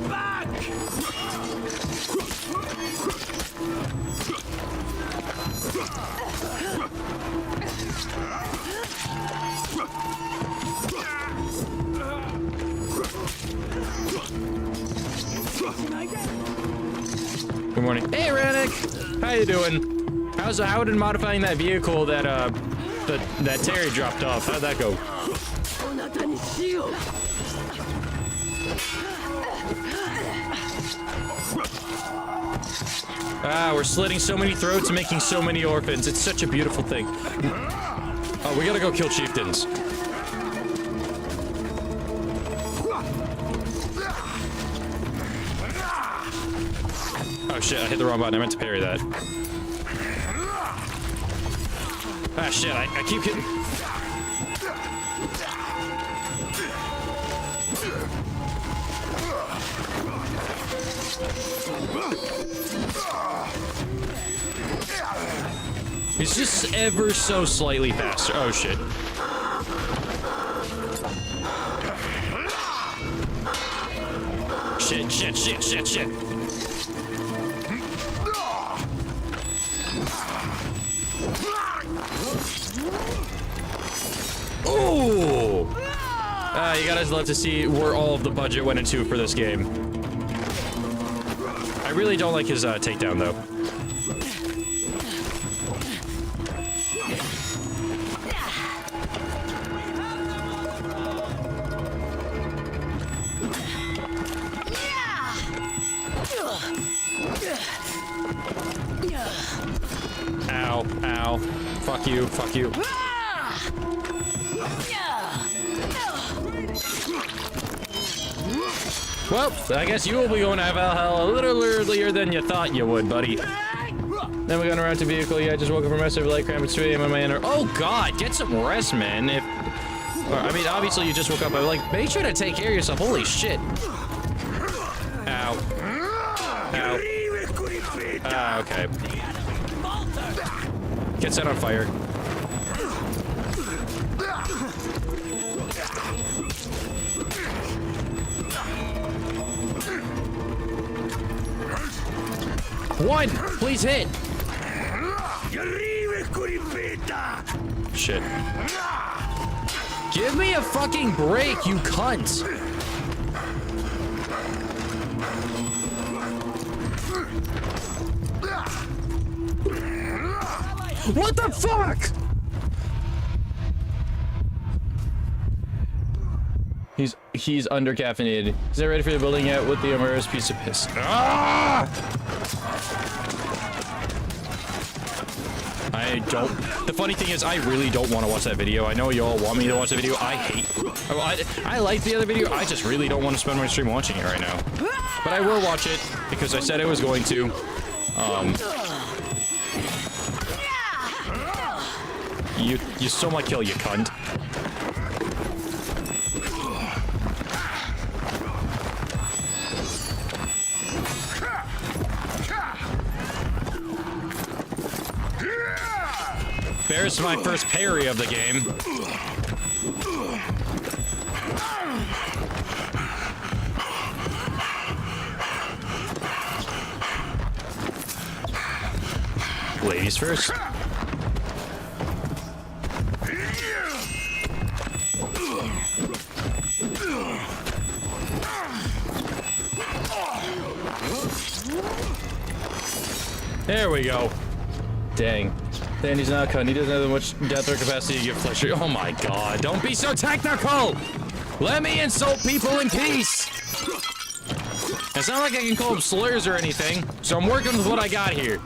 Good morning. Hey, Rannick! How you doing? How did modifying that vehicle that that Terry dropped off? How'd that go? Ah, we're slitting so many throats and making so many orphans. It's such a beautiful thing. Oh, we gotta go kill chieftains. Oh shit, I hit the wrong button. I meant to parry that. Ah shit, I keep hitting. He's just ever so slightly faster. Oh shit. Shit, shit, shit, shit, shit. Ooh! You guys love to see where all of the budget went into for this game. I really don't like his takedown, though. Ow, ow. Fuck you, fuck you. Well, I guess you will be going to Valhalla a little earlier than you thought you would, buddy. Then we got around to vehicle. Yeah, I just woke up from massive light cramp at 2 a.m. on my inner. Oh God, get some rest, man. I mean, obviously you just woke up, but like, make sure to take care of yourself. Holy shit. Ow. Ow. Ah, okay. Get set on fire. One! Please hit! Shit. Give me a fucking break, you cunt! What the fuck?! He's under caffeinated. Is that ready for the building yet with the Amaris piece of piss? Ah! I don't. The funny thing is, I really don't want to watch that video. I know you all want me to watch the video. I hate. I like the other video. I just really don't want to spend my stream watching it right now. But I will watch it because I said I was going to. You stole my kill, you cunt. There's my first parry of the game. Ladies first. There we go. Dang. Danny's not cut. He doesn't have much death or capacity to give flesh. Oh my god. Don't be so technical! Let me insult people in peace! It's not like I can call them slurs or anything, so I'm working with what I got here.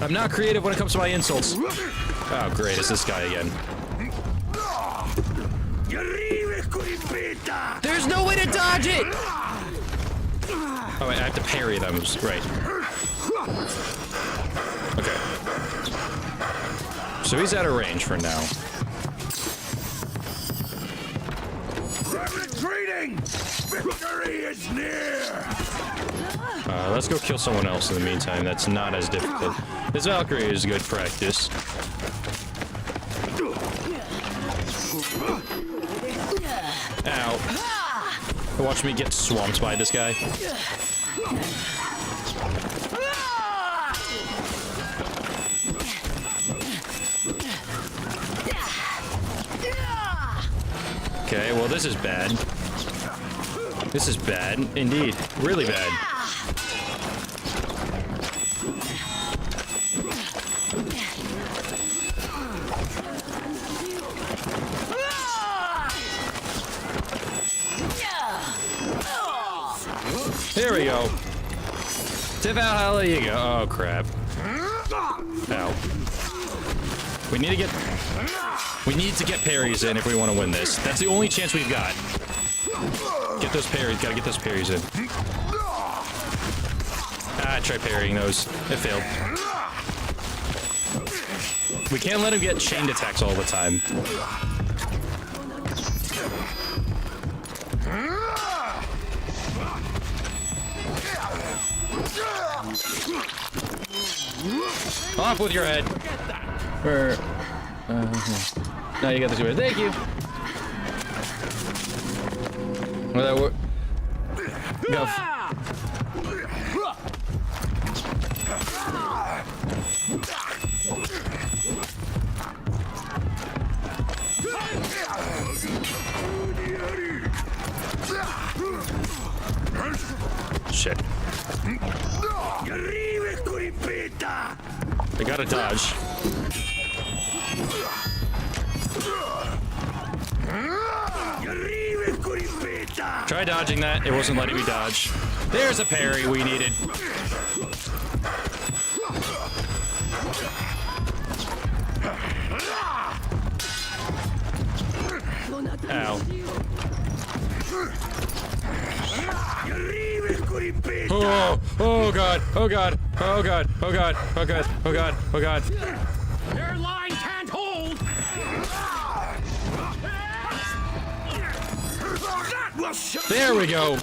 I'm not creative when it comes to my insults. Oh great, it's this guy again. There's no way to dodge it! Oh wait, I have to parry them. Right. Okay. So he's out of range for now. We're retreating! Victory is near! Let's go kill someone else in the meantime. That's not as difficult. This Valkyrie is good practice. Ow. Watch me get swamped by this guy. Okay, well this is bad. This is bad, indeed. Really bad. There we go. To Valhalla you go. Oh crap. Ow. We need to get parries in if we want to win this. That's the only chance we've got. Get those parries. Gotta get those parries in. Ah, I tried parrying those. It failed. We can't let him get chained attacks all the time. Off with your head. Now you got the super. Thank you. Well, that worked. Go. Shit. I gotta dodge. Try dodging that. It wasn't letting me dodge. There's a parry we needed. Ow. god, oh god, oh god, oh god, oh god, oh god, oh god. Their line can't hold! There we go.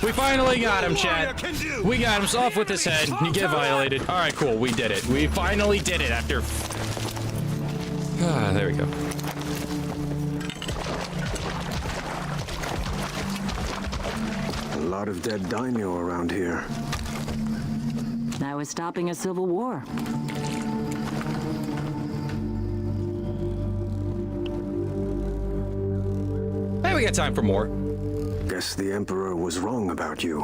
We finally got him, chat. We got him off with his head. You get violated. All right, cool. We did it. We finally did it after... Ah, there we go. A lot of dead daimyo around here. That was stopping a civil war. Hey, we got time for more. Guess the Emperor was wrong about you.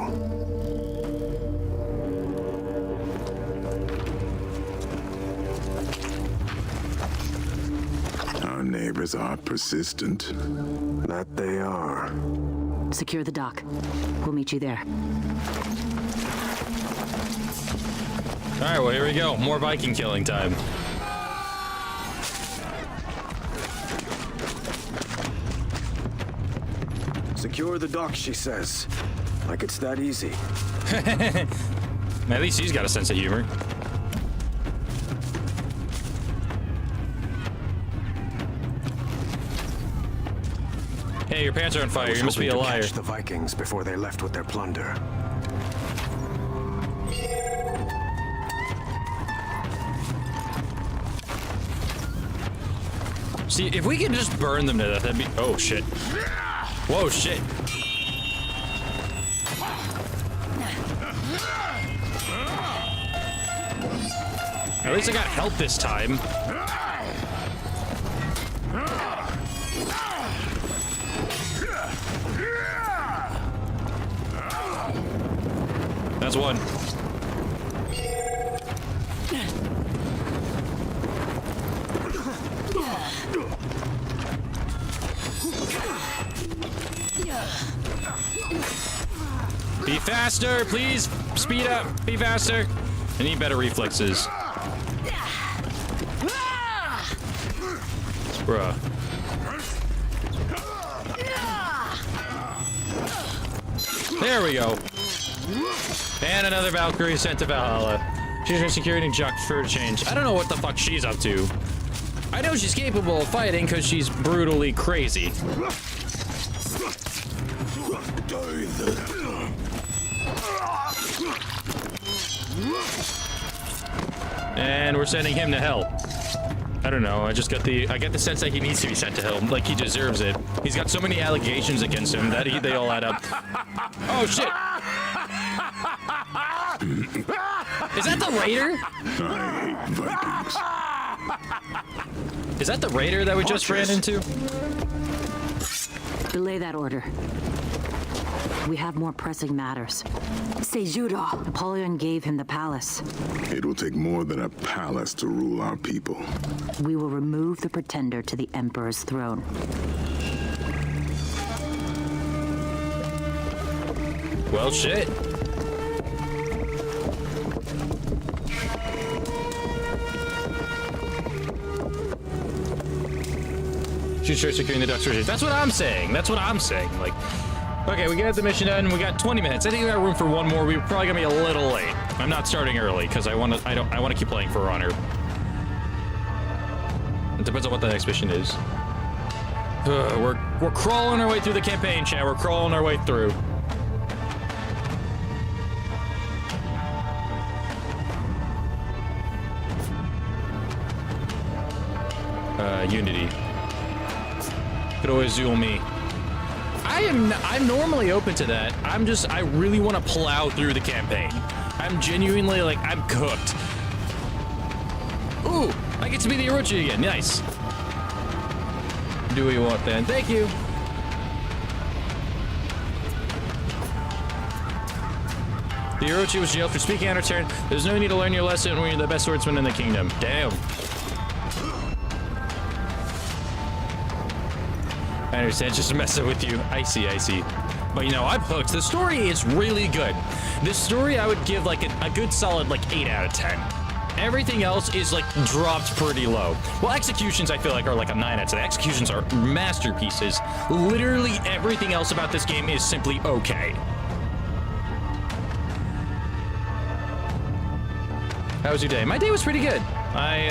Our neighbors are persistent. That they are. Secure the dock. We'll meet you there. All right, well, here we go. More Viking killing time. Secure the dock, she says. Like it's that easy. At least he's got a sense of humor. Hey, your pants are on fire. You must be a liar. Catch the Vikings before they left with their plunder. See, if we can just burn them to death, that'd be... Oh, shit. Whoa, shit. At least I got help this time. That's one. Be faster, please. Speed up. Be faster. I need better reflexes. Bruh. There we go. And another Valkyrie sent to Valhalla. She's been security junk for a change. I don't know what the fuck she's up to. I know she's capable of fighting because she's brutally crazy. And we're sending him to hell. I don't know. I get the sense that he needs to be sent to hell. Like he deserves it. He's got so many allegations against him that they all add up. Oh shit! Is that the raider? I hate Vikings. Is that the raider that we just ran into? Delay that order. We have more pressing matters. Seijuro. Napoleon gave him the palace. It will take more than a palace to rule our people. We will remove the pretender to the Emperor's throne. Well, shit. Should start securing the ducks. That's what I'm saying. That's what I'm saying. Like, okay, we got the mission done. We got 20 minutes. I think we got room for one more. We're probably gonna be a little late. I'm not starting early because I want to keep playing for honor. It depends on what the next mission is. We're crawling our way through the campaign, chat. We're crawling our way through. Unity. Could always duel me. I'm normally open to that. I really want to plow through the campaign. I'm genuinely like, I'm cooked. Ooh, I get to be the Orochi again. Nice. Do what you want then. Thank you. The Orochi was jailed for speaking out of turn. There's no need to learn your lesson when you're the best swordsman in the kingdom. Damn. I understand, just messing with you. I see. But you know, I'm hooked. The story is really good. This story I would give like a good solid like 8 out of 10. Everything else is like dropped pretty low. Well, executions I feel like are like a 9 out of 10. Executions are masterpieces. Literally everything else about this game is simply okay. How was your day? My day was pretty good. I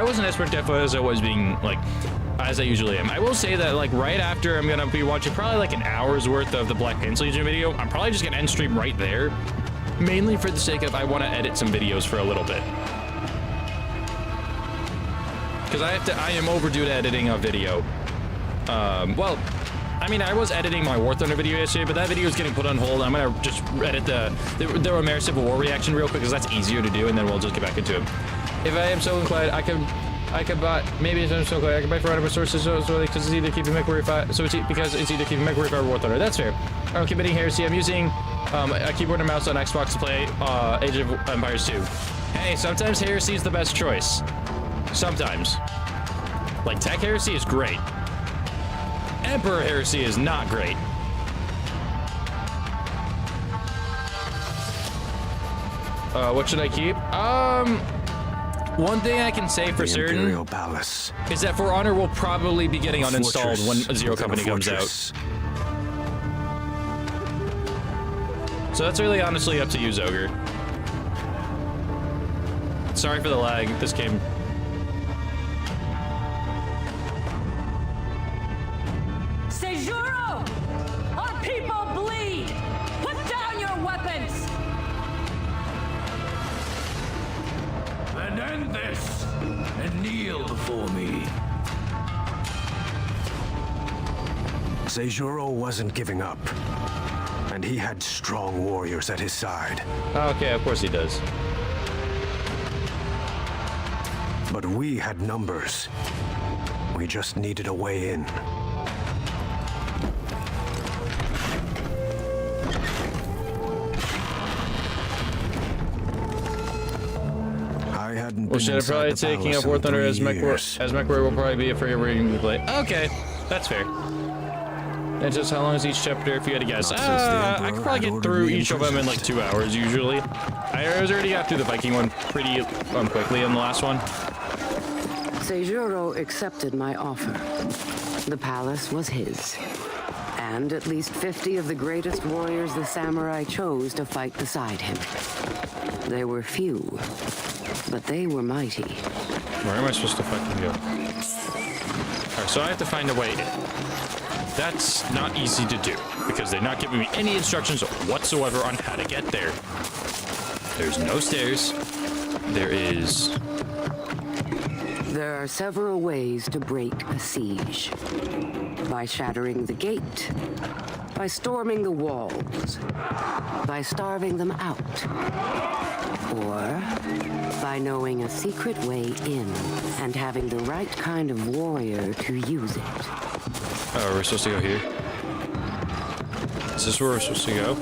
wasn't as productive as I was being, like, as I usually am. I will say that, like, right after I'm gonna be watching probably like an hour's worth of the Black Pencil Legion video, I'm probably just gonna end stream right there. Mainly for the sake of I want to edit some videos for a little bit. Because I am overdue to editing a video. Well, I mean, I was editing my War Thunder video yesterday, but that video is getting put on hold. I'm gonna just edit the Amaris Civil War reaction real quick, because that's easier to do, and then we'll just get back into it. If I am so inclined, I could buy, maybe if I'm so inclined, I could buy for random sources, because it's either keeping MechWarrior 5, because it's either keeping MechWarrior 5 or War Thunder. That's fair. I'm committing heresy. I'm using a keyboard and mouse on Xbox to play Age of Empires 2. Hey, sometimes heresy is the best choice. Sometimes. Like, Tech Heresy is great. Emperor Heresy is not great. What should I keep? One thing I can say for certain is that For Honor will probably be getting uninstalled when Zero Company comes out. So that's really honestly up to you, Zoger. Sorry for the lag. This game. Sejuro! Our people bleed! Put down your weapons! Then end this and kneel before me. Sejuro wasn't giving up. And he had strong warriors at his side. Okay, of course he does. But we had numbers. We just needed a way in. I hadn't been Should I probably inside the taking up palace War in Thunder 3 as years. MechWarrior will probably be a free reading to play. Okay, that's fair. And just how long is each chapter if you had to guess? I could probably get through each of them in like 2 hours usually. I was already got through the Viking one pretty quickly in the last one. Sejuro accepted my offer. The palace was his. And at least 50 of the greatest warriors the samurai chose to fight beside him. They were few, but they were mighty. Where am I supposed to fucking go? Alright, so I have to find a way in. That's not easy to do, because they're not giving me any instructions whatsoever on how to get there. There's no stairs. There is... There are several ways to break a siege. By shattering the gate, by storming the walls, by starving them out, or by knowing a secret way in and having the right kind of warrior to use it. Oh, we're supposed to go here? Is this where we're supposed to go?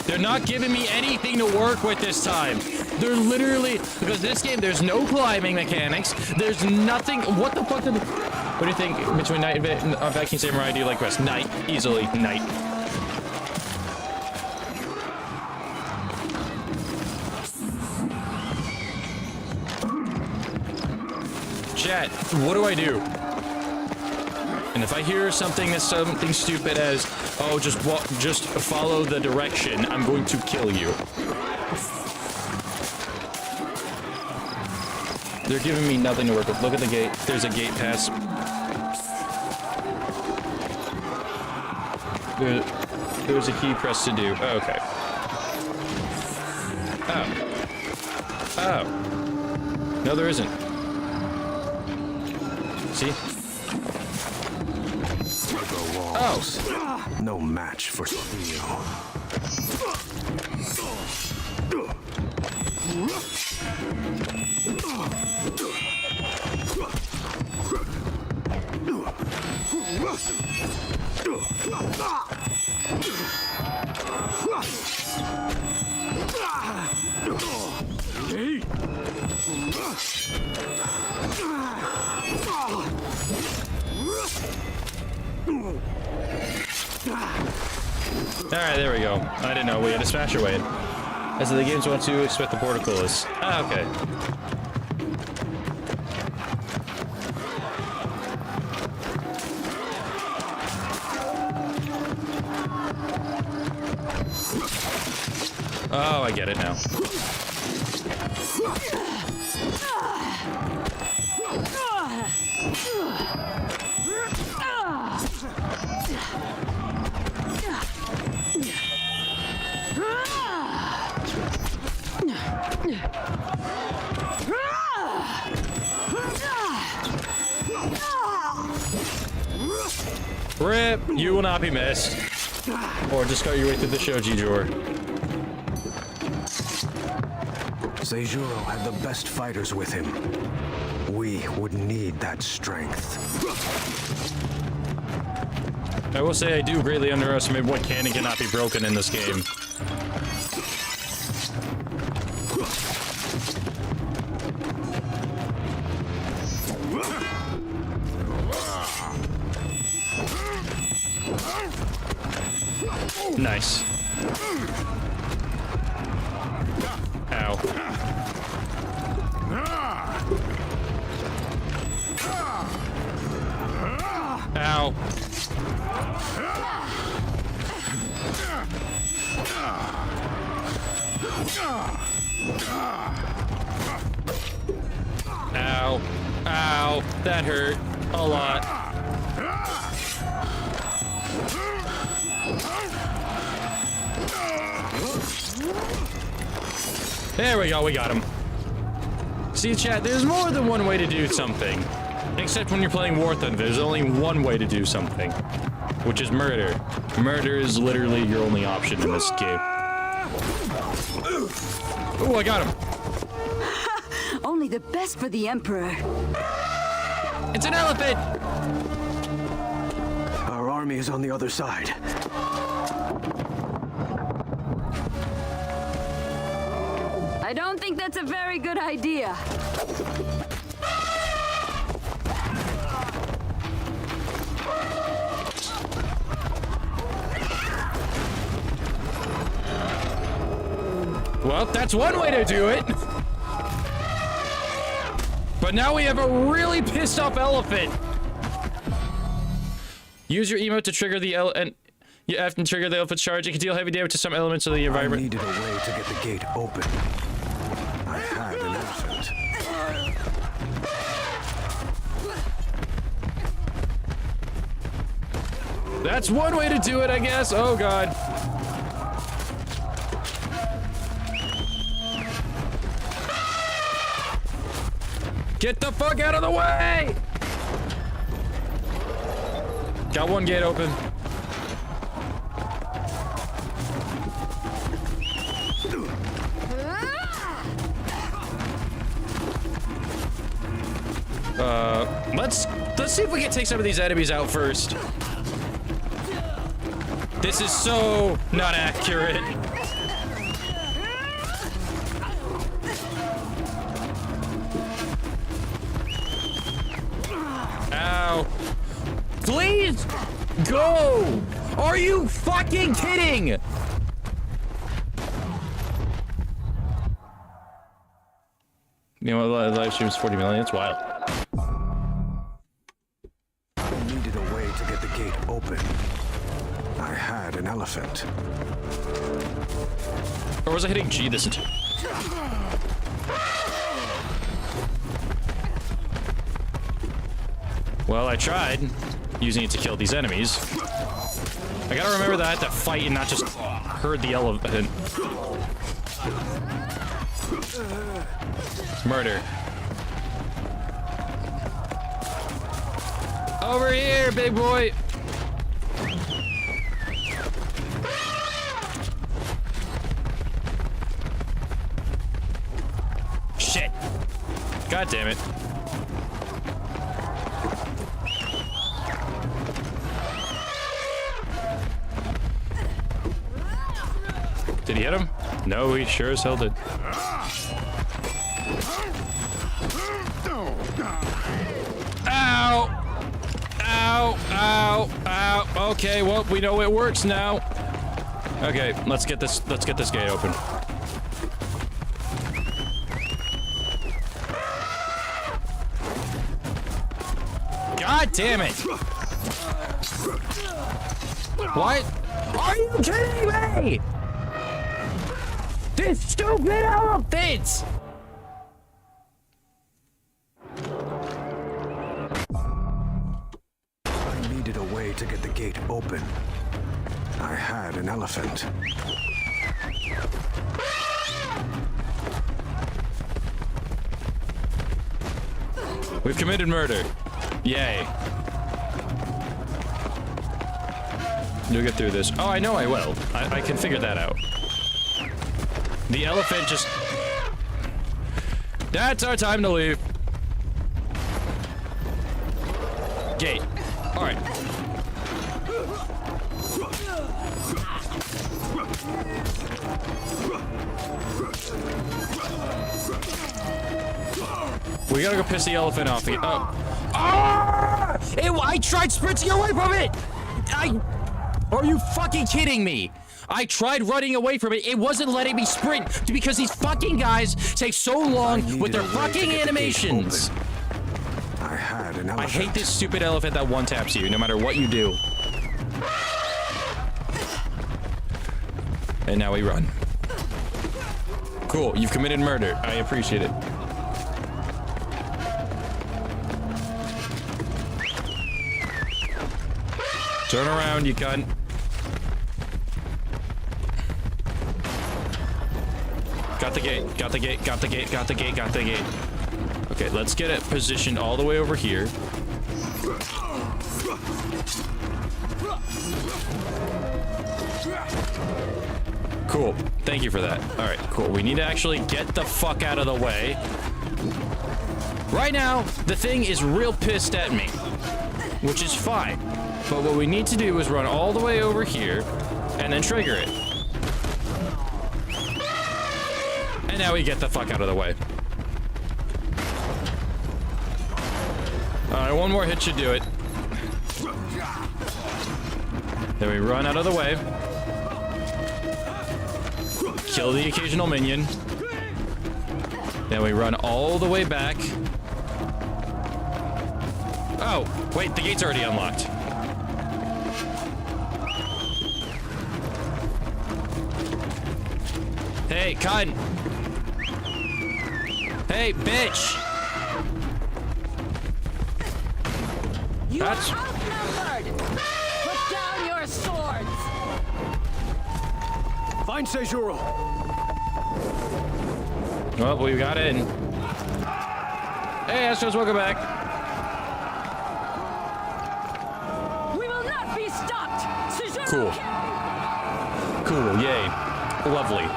They're not giving me anything to work with this time. They're literally, because this game, there's no climbing mechanics. There's nothing. What the fuck? What do you think between Knight and Viking Samurai do you like best? Knight, easily, Knight. Chat, what do I do? And if I hear something that's something stupid as, oh, just follow the direction, I'm going to kill you. They're giving me nothing to work with. Look at the gate. There's a gate pass. There's a key press to do. Oh, okay. Oh. Oh. No, there isn't. See? Oh. No match for steel. Alright, there we go. I didn't know. We had to smash our way in. As the games want to expect the portcullis. Ah, okay. Oh, I get it now. Rip, you will not be missed. Or just cut your way through the shoji drawer. Seijuro had the best fighters with him. We would need that strength. I will say I do greatly underestimate what can and cannot be broken in this game. Nice. Ow. Ow. Ow. Ow. That hurt a lot. There we go, we got him. See, chat, there's more than one way to do something. Except when you're playing War Thunder, there's only one way to do something. Which is murder. Murder is literally your only option in this game. Ooh, I got him. Only the best for the Emperor. It's an elephant! Our army is on the other side. I don't think that's a very good idea. Well, that's one way to do it. But now we have a really pissed off elephant. Use your emote to trigger the and you have to trigger the elephant's charge. It can deal heavy damage to some elements of the environment. I needed a way to get the gate open. I had an elephant. That's one way to do it, I guess. Oh god. Get the fuck out of the way! Got one gate open. Let's see if we can take some of these enemies out first. This is so not accurate. Ow. Please go! Are you fucking kidding? You know what, live stream's 40 million, it's wild. I needed a way to get the gate open. I had an elephant. Or was I hitting G this entire? Well, I tried using it to kill these enemies. I gotta remember that I have to fight and not just herd the elephant. Murder. Over here, big boy. Shit. God damn it. Did he hit him? No, he sure as hell did. Ow! Ow! Ow! Ow! Okay, well, we know it works now. Okay, let's get this gate open. God damn it! What? Are you kidding me? This stupid elephant! I needed a way to get the gate open. I had an elephant. We've committed murder. Yay. You'll get through this. Oh, I know I will. I can figure that out. The elephant just... That's our time to leave. Gate. Alright. We gotta go piss the elephant off again. Oh. Ah! I tried sprinting away from it! Are you fucking kidding me? I tried running away from it. It wasn't letting me sprint because these fucking guys take so long with their fucking animations. I had an elephant. I hate this stupid elephant that one taps you no matter what you do. And now we run. Cool, you've committed murder. I appreciate it. Turn around, you cunt. Got the gate, got the gate, got the gate, got the gate, got the gate. Okay, let's get it positioned all the way over here. Cool. Thank you for that. All right, cool. We need to actually get the fuck out of the way. Right now, the thing is real pissed at me, which is fine. But what we need to do is run all the way over here and then trigger it. And now we get the fuck out of the way. All right, one more hit should do it. Then we run out of the way. Kill the occasional minion. Then we run all the way back. Oh, wait, the gate's already unlocked. Hey, cunt! Hey, bitch! You are outnumbered! Put down your swords! Find Seijuro. Well, we got in. Hey, Astros, welcome back. We will not be stopped! Seijuro! Cool. Cool, yay. Lovely.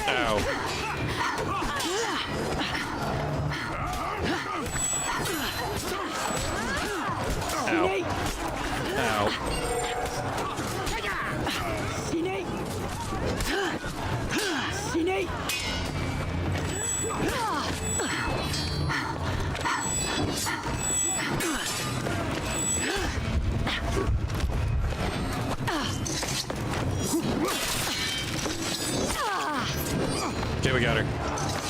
Ow. Ow. Okay, we got her.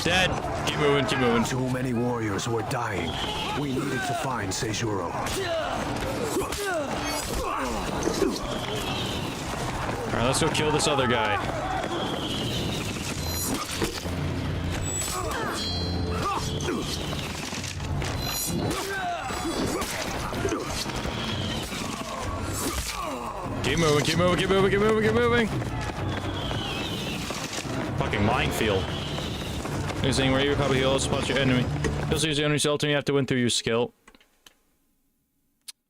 Dead. Keep moving, keep moving. Too many warriors were dying. We needed to find Seijuro. Alright, let's go kill this other guy. Keep moving, keep moving, keep moving, keep moving, keep moving. Fucking minefield. Using where you probably heal, spot your enemy. You'll use the enemy ultimate, you have to win through your skill.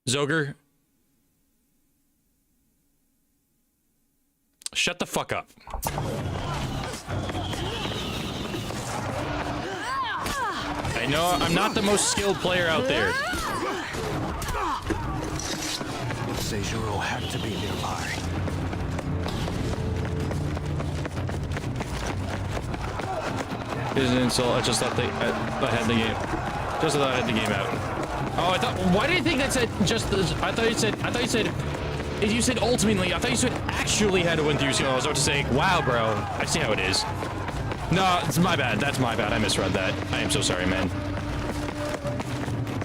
Zoger. Shut the fuck up. I know I'm not the most skilled player out there. Seijuro had to be nearby. Is an insult. I just thought I had the game. Just thought I had the game out. Oh, I thought. Why did you think that said just? I thought you said. You said ultimately. I thought you said actually had to win through. So I was about to say, wow, bro. I see how it is. No, it's my bad. That's my bad. I misread that. I am so sorry, man.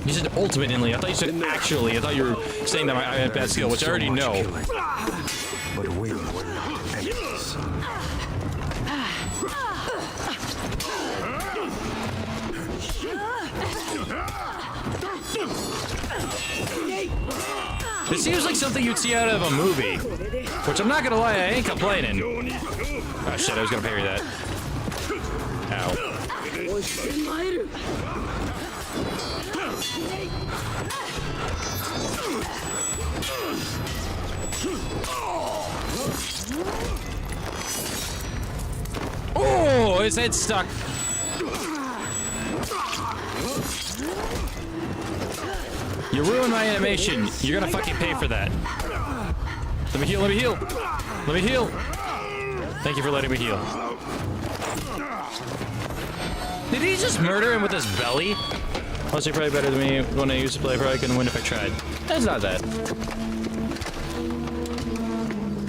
You said ultimately. I thought you said actually. I thought you were saying that I had bad skill, which I already know. But we were not enemies. This seems like something you'd see out of a movie. Which I'm not gonna lie, I ain't complaining. Oh shit, I was gonna parry that. Ow. Oh, his head's stuck. You ruined my animation. You're gonna fucking pay for that. Let me heal, let me heal. Let me heal. Thank you for letting me heal. Did he just murder him with his belly? Also, you're probably better than me when I used to play. I probably couldn't win if I tried. That's not that.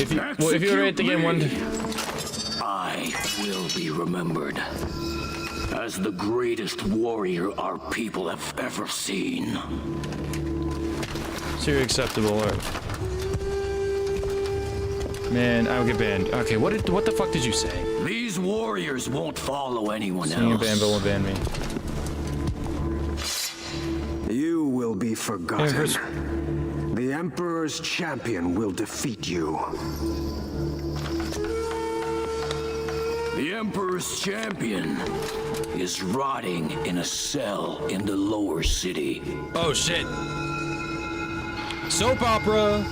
If you were at the game one... I will be remembered as the greatest warrior our people have ever seen. So you're acceptable, or... Man, I would get banned. Okay, what the fuck did you say? These warriors won't follow anyone Seeing a else. ban, but won't ban me. You will be forgotten. Emperor's... The Emperor's champion will defeat you. The Emperor's champion is rotting in a cell in the lower city. Oh shit. Soap opera.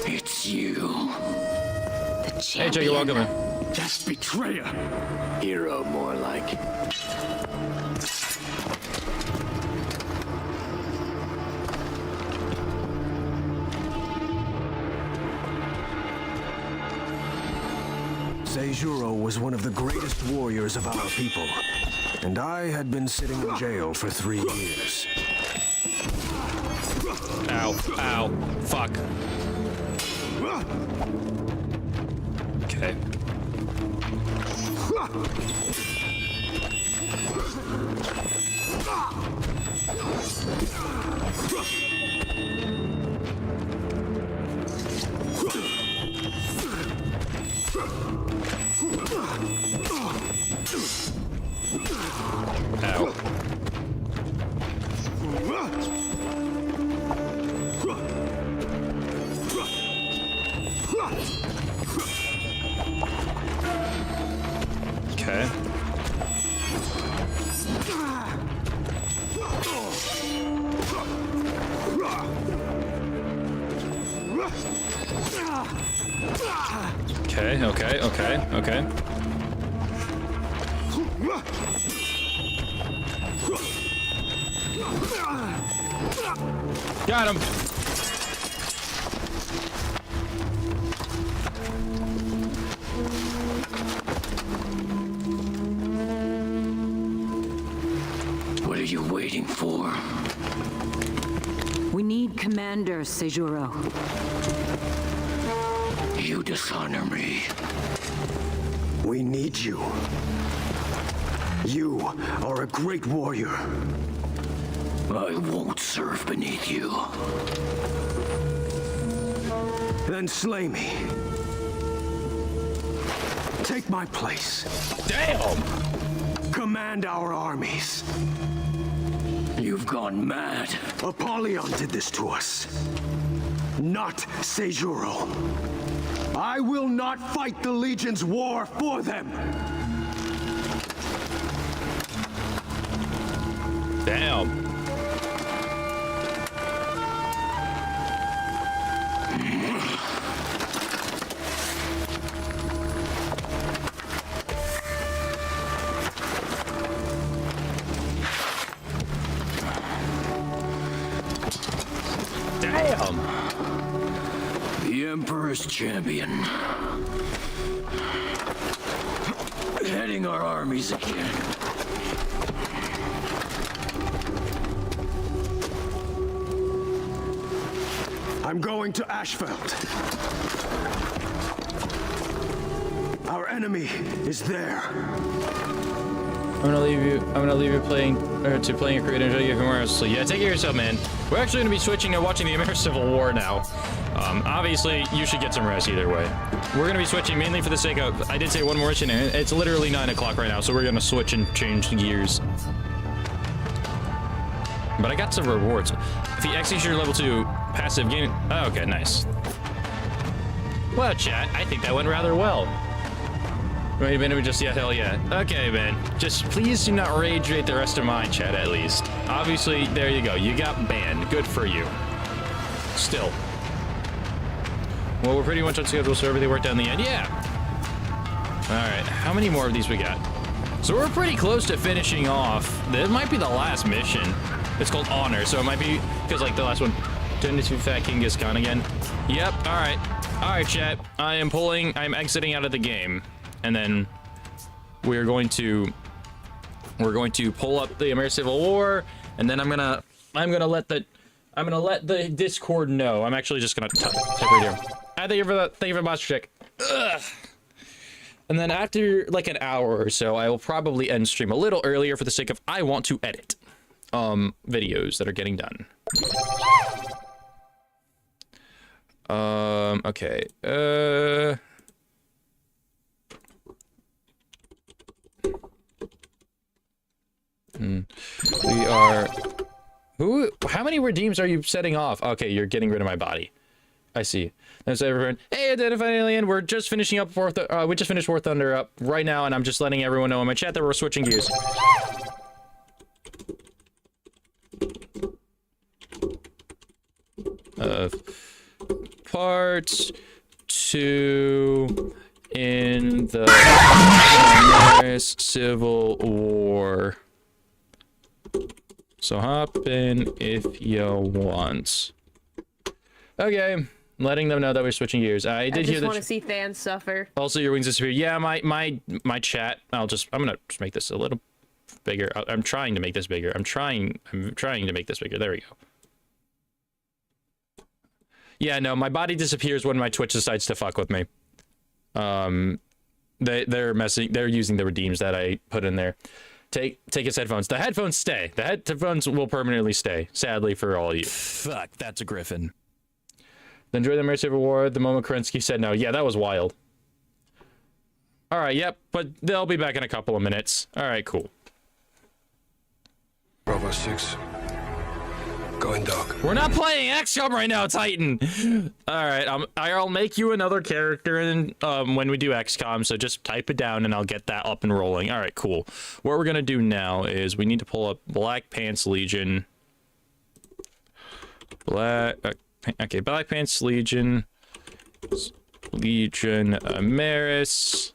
It's you. The Hey, champion. Joe, you're welcome. That betrayer. Hero, more like. Seijuro was one of the greatest warriors of our people, and I had been sitting in jail for 3 years. Ow. Ow. Fuck. Okay. Ow. Okay. Okay. Got him. What are you waiting for? We need Commander Seijuro. You dishonor me. We need you. You are a great warrior. I won't serve beneath you. Then slay me. Take my place. Damn. Command our armies. You've gone mad. Apollyon did this to us. Not Seijuro. I will not fight the Legion's war for them. Damn. The Emperor's champion. Heading our armies again. I'm going to Ashfeld. Our enemy is there. I'm gonna leave you playing a creative enjoy your Amaris. So yeah, take care of yourself, man. We're actually gonna be switching to watching the Amaris Civil War now. Obviously, you should get some rest either way. We're gonna be switching mainly for the sake of, I did say one more mission, and it's literally 9 o'clock right now, so we're gonna switch and change gears. But I got some rewards. If you execute your level 2 passive gain, oh, okay, nice. Well, chat, I think that went rather well. Wait a minute, just, yeah, hell yeah. Okay, man. Just please do not rage rate the rest of mine, chat, at least. Obviously, there you go. You got banned. Good for you. Still. Well, we're pretty much on schedule, so everything worked out in the end. Yeah. Alright, how many more of these we got? So we're pretty close to finishing off. This might be the last mission. It's called Honor, so it might be, because, like, the last one. Turn into Fat Genghis Khan again. Yep, alright. Alright, chat. I'm exiting out of the game. And then we're going to pull up the Amaris Civil War, and then I'm gonna let the Discord know. I'm actually just gonna type right here. Thank you for the boss check. Ugh. And then after like an hour or so, I will probably end stream a little earlier for the sake of I want to edit videos that are getting done. Okay. We are... How many redeems are you setting off? Okay, you're getting rid of my body. I see. That's everyone. Hey, identified alien. We're just finishing up we just finished War Thunder up right now, and I'm just letting everyone know in my chat that we're switching gears. Part 2 in the Amaris Civil War. So hop in if you want. Okay, letting them know that we're switching gears. I did hear that. I just want to see fans suffer. Also, your wings disappear. Yeah, my chat. I'm gonna just make this a little bigger. I'm trying to make this bigger. I'm trying to make this bigger. There we go. Yeah, no, my body disappears when my Twitch decides to fuck with me. They're using the redeems that I put in there. Take his headphones. The headphones stay. The headphones will permanently stay. Sadly for all of you. Fuck, that's a griffin. Enjoy the Amaris Civil War. The moment Kerensky said no. Yeah, that was wild. All right, yep, but they'll be back in a couple of minutes. All right, cool. Bravo 6. Going dark. We're not playing XCOM right now, Titan. All right, I'll make you another character and when we do XCOM, so just type it down and I'll get that up and rolling. All right, cool. What we're gonna do now is we need to pull up Black Pants Legion. Black Pants Legion. Amaris.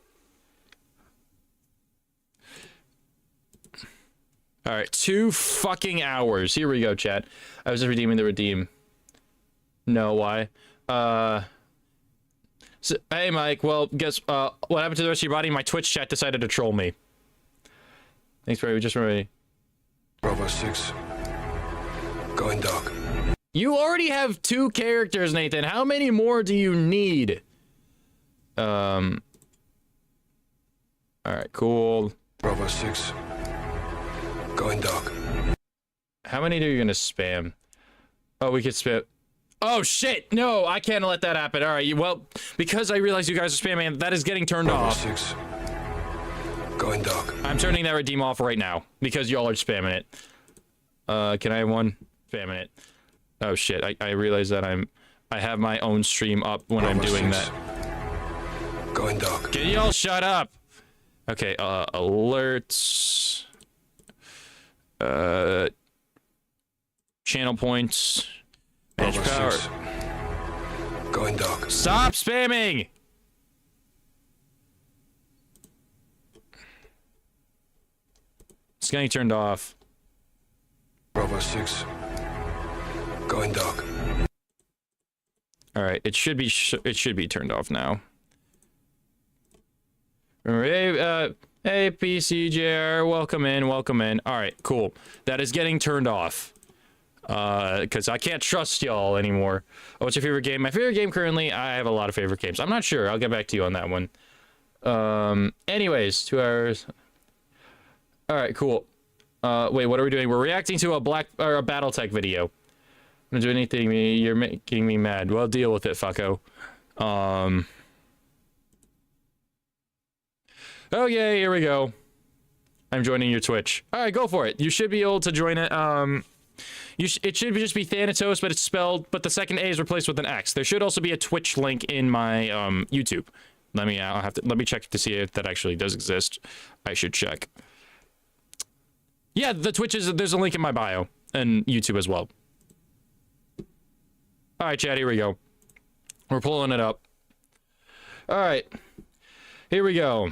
All right, 2 fucking hours. Here we go, chat. I was just redeeming the redeem. No, why? So, hey, Mike. Well, guess what happened to the rest of your body? My Twitch chat decided to troll me. Thanks, Barry. Just ready. Bravo 6. Going dark. You already have 2 characters, Nathan. How many more do you need? All right, cool. Bravo 6. Going dark. How many are you gonna spam? Oh, we could spam. Oh shit! No, I can't let that happen. All right, well, because I realize you guys are spamming, that is getting turned Bravo off. 6. Going dark. I'm turning that redeem off right now because y'all are spamming it. Can I have one? Spamming it. Oh shit! I realize that I have my own stream up when Bravo I'm doing 6. that. Going dark. Can y'all shut up? Okay. Alerts. Channel points. Manage Bravo power. 6. Going dark. Stop spamming! It's getting turned off. Bravo 6. Going dark. All right, it should be turned off now. Hey, PCJR, welcome in, welcome in. All right, cool. That is getting turned off. Because I can't trust y'all anymore. Oh, what's your favorite game? My favorite game currently, I have a lot of favorite games. I'm not sure. I'll get back to you on that one. Anyways, 2 hours. All right, cool. Wait, what are we doing? We're reacting to a BattleTech video. I'm gonna do anything. You're making me mad. Well, deal with it, fucko. Okay, here we go. I'm joining your Twitch. All right, go for it. You should be able to join it. It should just be Thanatos, but it's spelled, but the second A is replaced with an X. There should also be a Twitch link in my YouTube. Let me check to see if that actually does exist. I should check. Yeah, the Twitch there's a link in my bio and YouTube as well. All right, chat, here we go. We're pulling it up. All right, here we go.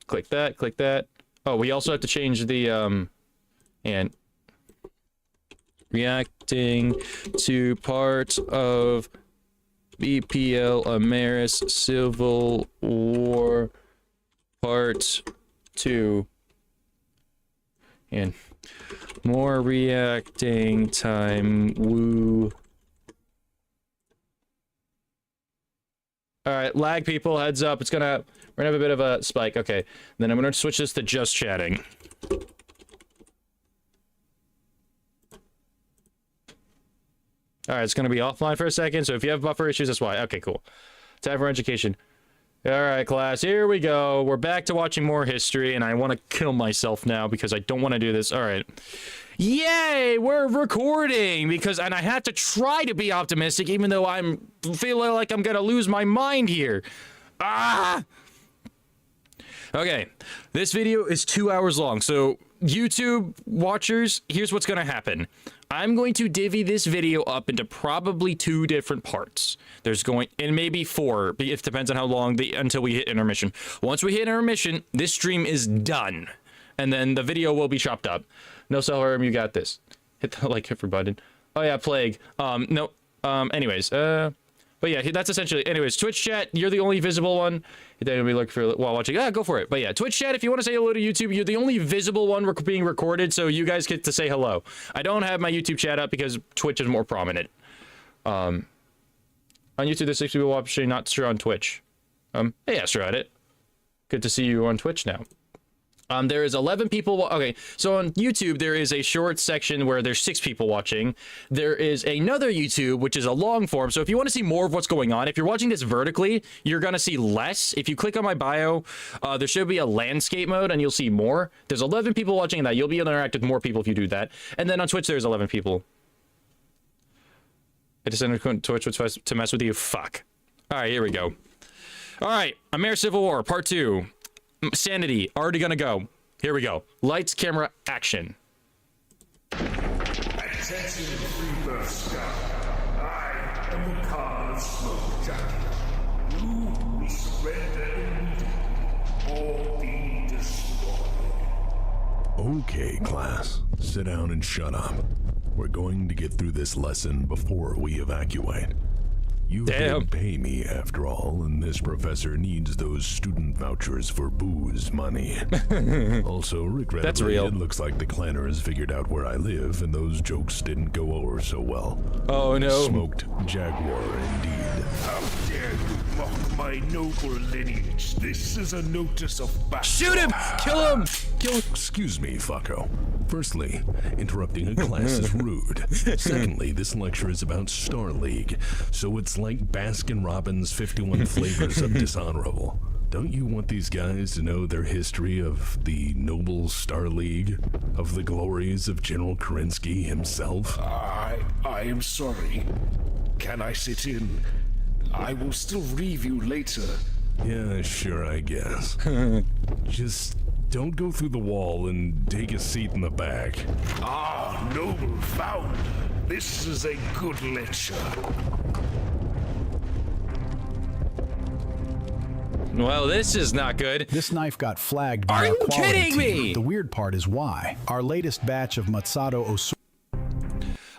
Click that, click that. Oh, we also have to change the and reacting to part of BPL Amaris Civil War Part 2. And more reacting time. Woo. All right, lag people, heads up. We're gonna have a bit of a spike. Okay, then I'm gonna switch this to just chatting. All right, it's going to be offline for a second, so if you have buffer issues, that's why. Okay, cool. Time for education. All right, class, here we go. We're back to watching more history, and I want to kill myself now because I don't want to do this. All right. Yay, we're recording and I have to try to be optimistic even though I'm feeling like I'm going to lose my mind here. Ah! Okay, this video is 2 hours long, so YouTube watchers, here's what's going to happen. I'm going to divvy this video up into probably 2 different parts. And maybe 4, it depends on how long until we hit intermission. Once we hit intermission, this stream is done, and then the video will be chopped up. No self-harm, you got this. Hit the like for button. Oh yeah, plague. No. Anyways, but yeah, that's essentially. Anyways, Twitch chat, you're the only visible one. Then we look for while watching. Go for it. But yeah, Twitch chat, if you want to say hello to YouTube, you're the only visible one being recorded, so you guys get to say hello. I don't have my YouTube chat up because Twitch is more prominent. On YouTube, there's 6 people watching, not sure on Twitch. Hey, Astro Edit. Good to see you on Twitch now. There is 11 people. Okay, so on YouTube, there is a short section where there's 6 people watching. There is another YouTube, which is a long form. So if you want to see more of what's going on, if you're watching this vertically, you're going to see less. If you click on my bio, there should be a landscape mode and you'll see more. There's 11 people watching that. You'll be able to interact with more people if you do that. And then on Twitch, there's 11 people. I just entered Twitch to mess with you. Fuck. All right, here we go. All right, Amaris Civil War, Part 2. Sanity, already gonna go. Here we go. Lights, camera, action. Attention, Freebird Scout. I am the Khan of Smoke Jacket. You will surrender immediately or be destroyed. Okay, class. Sit down and shut up. We're going to get through this lesson before we evacuate. You did pay me, after all, and this professor needs those student vouchers for booze money. Also, regrettably, that's real. It looks like the clanners figured out where I live, and those jokes didn't go over so well. Oh, no. Smoked Jaguar, indeed. How dare you mock my noble lineage? This is a notice of battle. Shoot him! Kill him! Kill him! Excuse me, fucko. Firstly, interrupting a class is rude. Secondly, this lecture is about Star League, so it's like Baskin-Robbins' 51 flavors of dishonorable. Don't you want these guys to know their history of the noble Star League? Of the glories of General Kerensky himself? I am sorry. Can I sit in? I will still review later. Yeah, sure, I guess. Just don't go through the wall and take a seat in the back. Ah, noble founder. This is a good lecture. Well, this is not good. This knife got flagged by Are our you quality kidding team. me? The weird part is why. Our latest batch of Matsato Osu.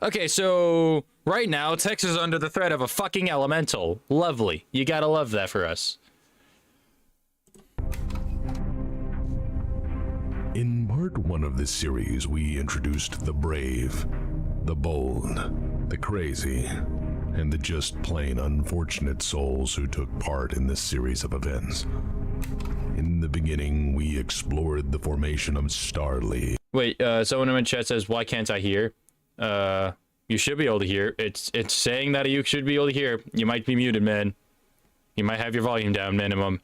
Okay, so Right now, Texas is under the threat of a fucking elemental. Lovely. You gotta love that for us. In part 1 of this series, we introduced the brave, the bold, the crazy, and the just plain unfortunate souls who took part in this series of events. In the beginning, we explored the formation of Starly. Wait, someone in my chat says, why can't I hear? You should be able to hear. It's saying that you should be able to hear. You might be muted, man. You might have your volume down, minimum.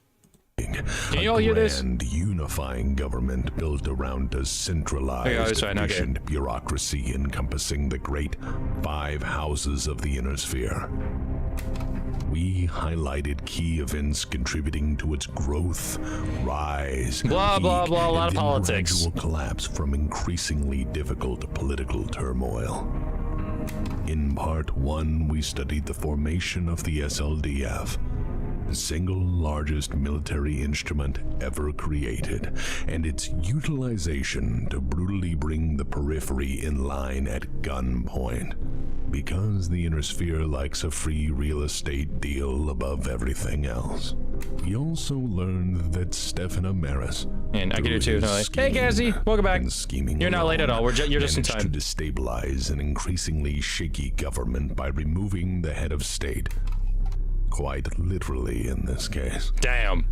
Can you all hear this? A grand unifying government built around a centralized, efficient bureaucracy encompassing the great 5 houses of the Inner Sphere. We highlighted key events contributing to its growth, rise, blah, blah, blah, a lot of politics. Gradual collapse from increasingly difficult political turmoil. In part 1, we studied the formation of the SLDF, the single largest military instrument ever created, and its utilization to brutally bring the periphery in line at gunpoint. Because the Inner Sphere likes a free real estate deal above everything else. We also learned that Stefan Amaris, and I get it too. Hey, Cassie, welcome back. You're not late at all. You're just in time. To destabilize an increasingly shaky government by removing the head of state. Quite literally in this case. Damn.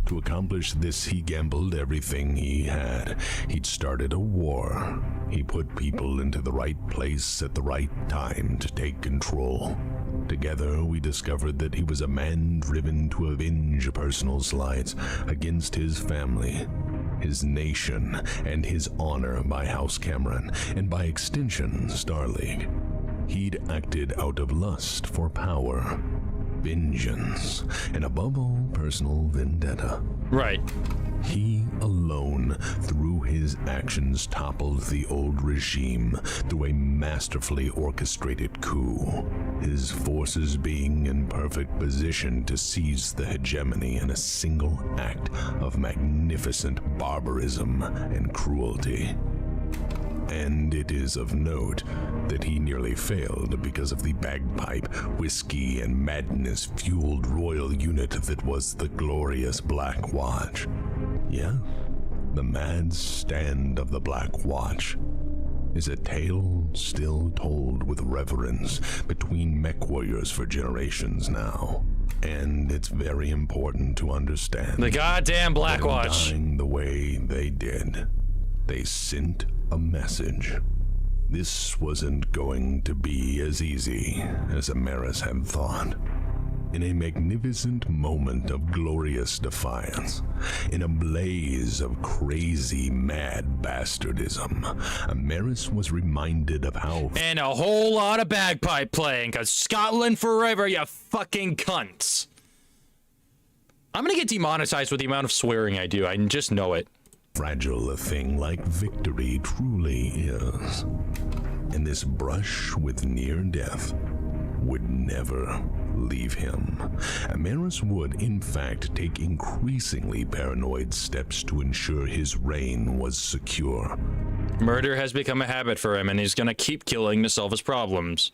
To accomplish this, he gambled everything he had. He'd started a war. He put people into the right place at the right time to take control. Together, we discovered that he was a man driven to avenge personal slights against his family, his nation, and his honor by House Cameron, and by extension, Starleague. He'd acted out of lust for power, vengeance, and above all, personal vendetta. Right. He alone, through his actions, toppled the old regime through a masterfully orchestrated coup, his forces being in perfect position to seize the hegemony in a single act of magnificent barbarism and cruelty. And it is of note that he nearly failed because of the bagpipe, whiskey, and madness-fueled royal unit that was the glorious Black Watch. Yeah, the mad stand of the Black Watch is a tale still told with reverence between mech warriors for generations now. And it's very important to understand the goddamn Black Watch. Dying the way they did, they sent a message. This wasn't going to be as easy as Amaris had thought. In a magnificent moment of glorious defiance, in a blaze of crazy, mad bastardism, Amaris was reminded of how... And a whole lot of bagpipe playing, because Scotland forever, you fucking cunts. I'm gonna get demonetized with the amount of swearing I do. I just know it. Fragile a thing like victory truly is. And this brush with near death would never leave him. Amaris would, in fact, take increasingly paranoid steps to ensure his reign was secure. Murder has become a habit for him, and he's gonna keep killing to solve his problems.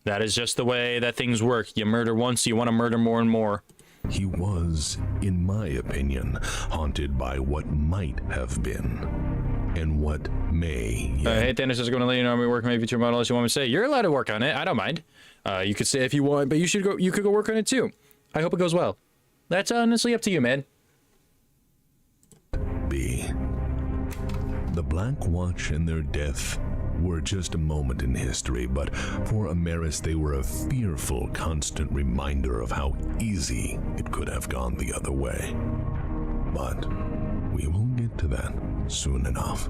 That is just the way that things work. You murder once, you want to murder more and more. He was, in my opinion, haunted by what might have been, and what may yet. Hey, Dennis is going to let you know I'm working on my future model unless you want me to say. You're allowed to work on it. I don't mind. You could say if you want, but you should go. You could go work on it too. I hope it goes well. That's honestly up to you, man. B. The Black Watch and their death were just a moment in history, but for Amaris they were a fearful, constant reminder of how easy it could have gone the other way. But we will get to that soon enough.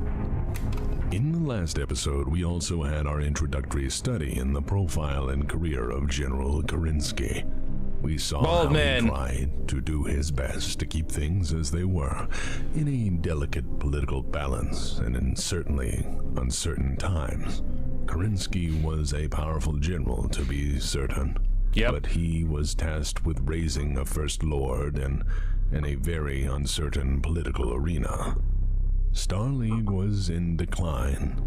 In the last episode, we also had our introductory study in the profile and career of General Kerensky. We saw how he tried to do his best to keep things as they were, in a delicate political balance and in certainly uncertain times. Kerensky was a powerful general, to be certain. Yep. But he was tasked with raising a First Lord and in a very uncertain political arena. Starleague was in decline.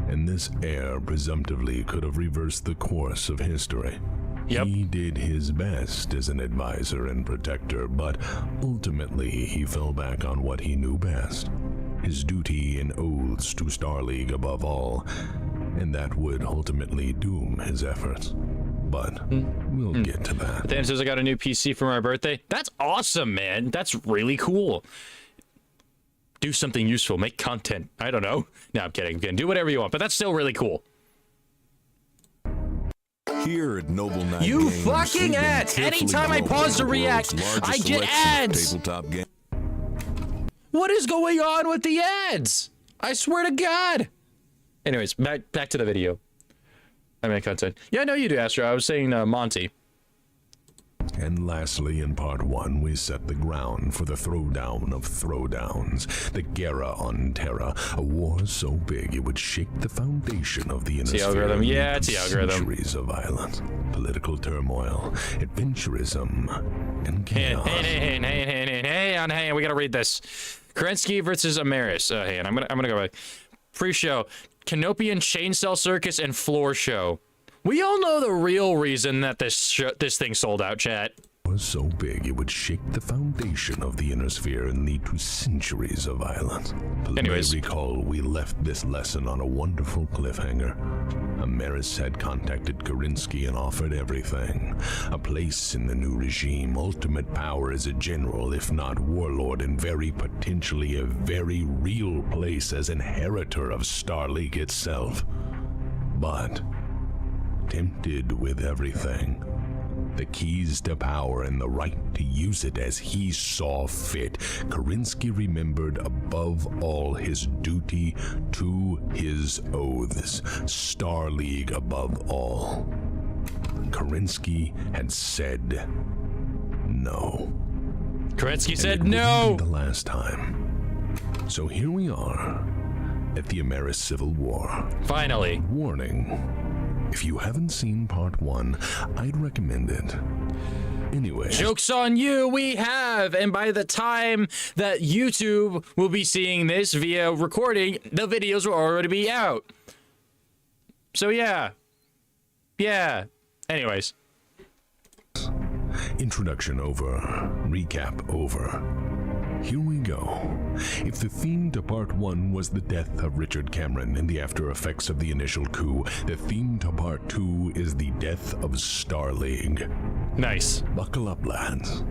And this heir presumptively could have reversed the course of history. Yep. He did his best as an advisor and protector, but ultimately he fell back on what he knew best. His duty and oaths to Starleague above all, and that would ultimately doom his efforts. But we'll get to that. Dan says I got a new PC for my birthday. That's awesome, man. That's really cool. Do something useful. Make content. I don't know. No, I'm kidding. Do whatever you want, but that's still really cool. Here at Noble Knight You Games, fucking we've been ads! carefully Anytime I developing pause to the react, world's largest I get selection of ads! tabletop games. What is going on with the ads? I swear to God. Anyways, back to the video. I mean, content. Yeah, I know you do, Astro. I was saying Monty. And lastly, in part 1, we set the ground for the throwdown of throwdowns, the Guerra on Terra, a war so big it would shake the foundation of the the algorithm. Innisphere. Yeah, it's the algorithm. Centuries of violence, political turmoil, adventurism, and chaos. Hey, we gotta read this. Kerensky versus Amaris. Hey, and I'm gonna go back. Pre-show, Canopian Chainsaw Circus and Floor Show. We all know the real reason that this thing sold out, chat. Was so big it would shake the foundation of the Innisphere and lead to centuries of violence. Anyways, you may recall we left this lesson on a wonderful cliffhanger. Amaris had contacted Kerensky and offered everything. A place in the new regime, ultimate power as a general, if not warlord, and very potentially a very real place as inheritor of Starleague itself. But tempted with everything, the keys to power and the right to use it as he saw fit, Kerensky remembered above all his duty to his oaths, Starleague above all. Kerensky had said no. Kerensky said and it no. wouldn't be the last time. So here we are at the Amaris Civil War. Finally. Warning. If you haven't seen part 1, I'd recommend it. Anyway. Joke's on you, we have! And by the time that YouTube will be seeing this via recording, the videos will already be out. So yeah. Yeah. Anyways. Introduction over. Recap over. Here we go. If the theme to part 1 was the death of Richard Cameron and the after effects of the initial coup, the theme to part 2 is the death of Starleague. Nice. Buckle up, lads.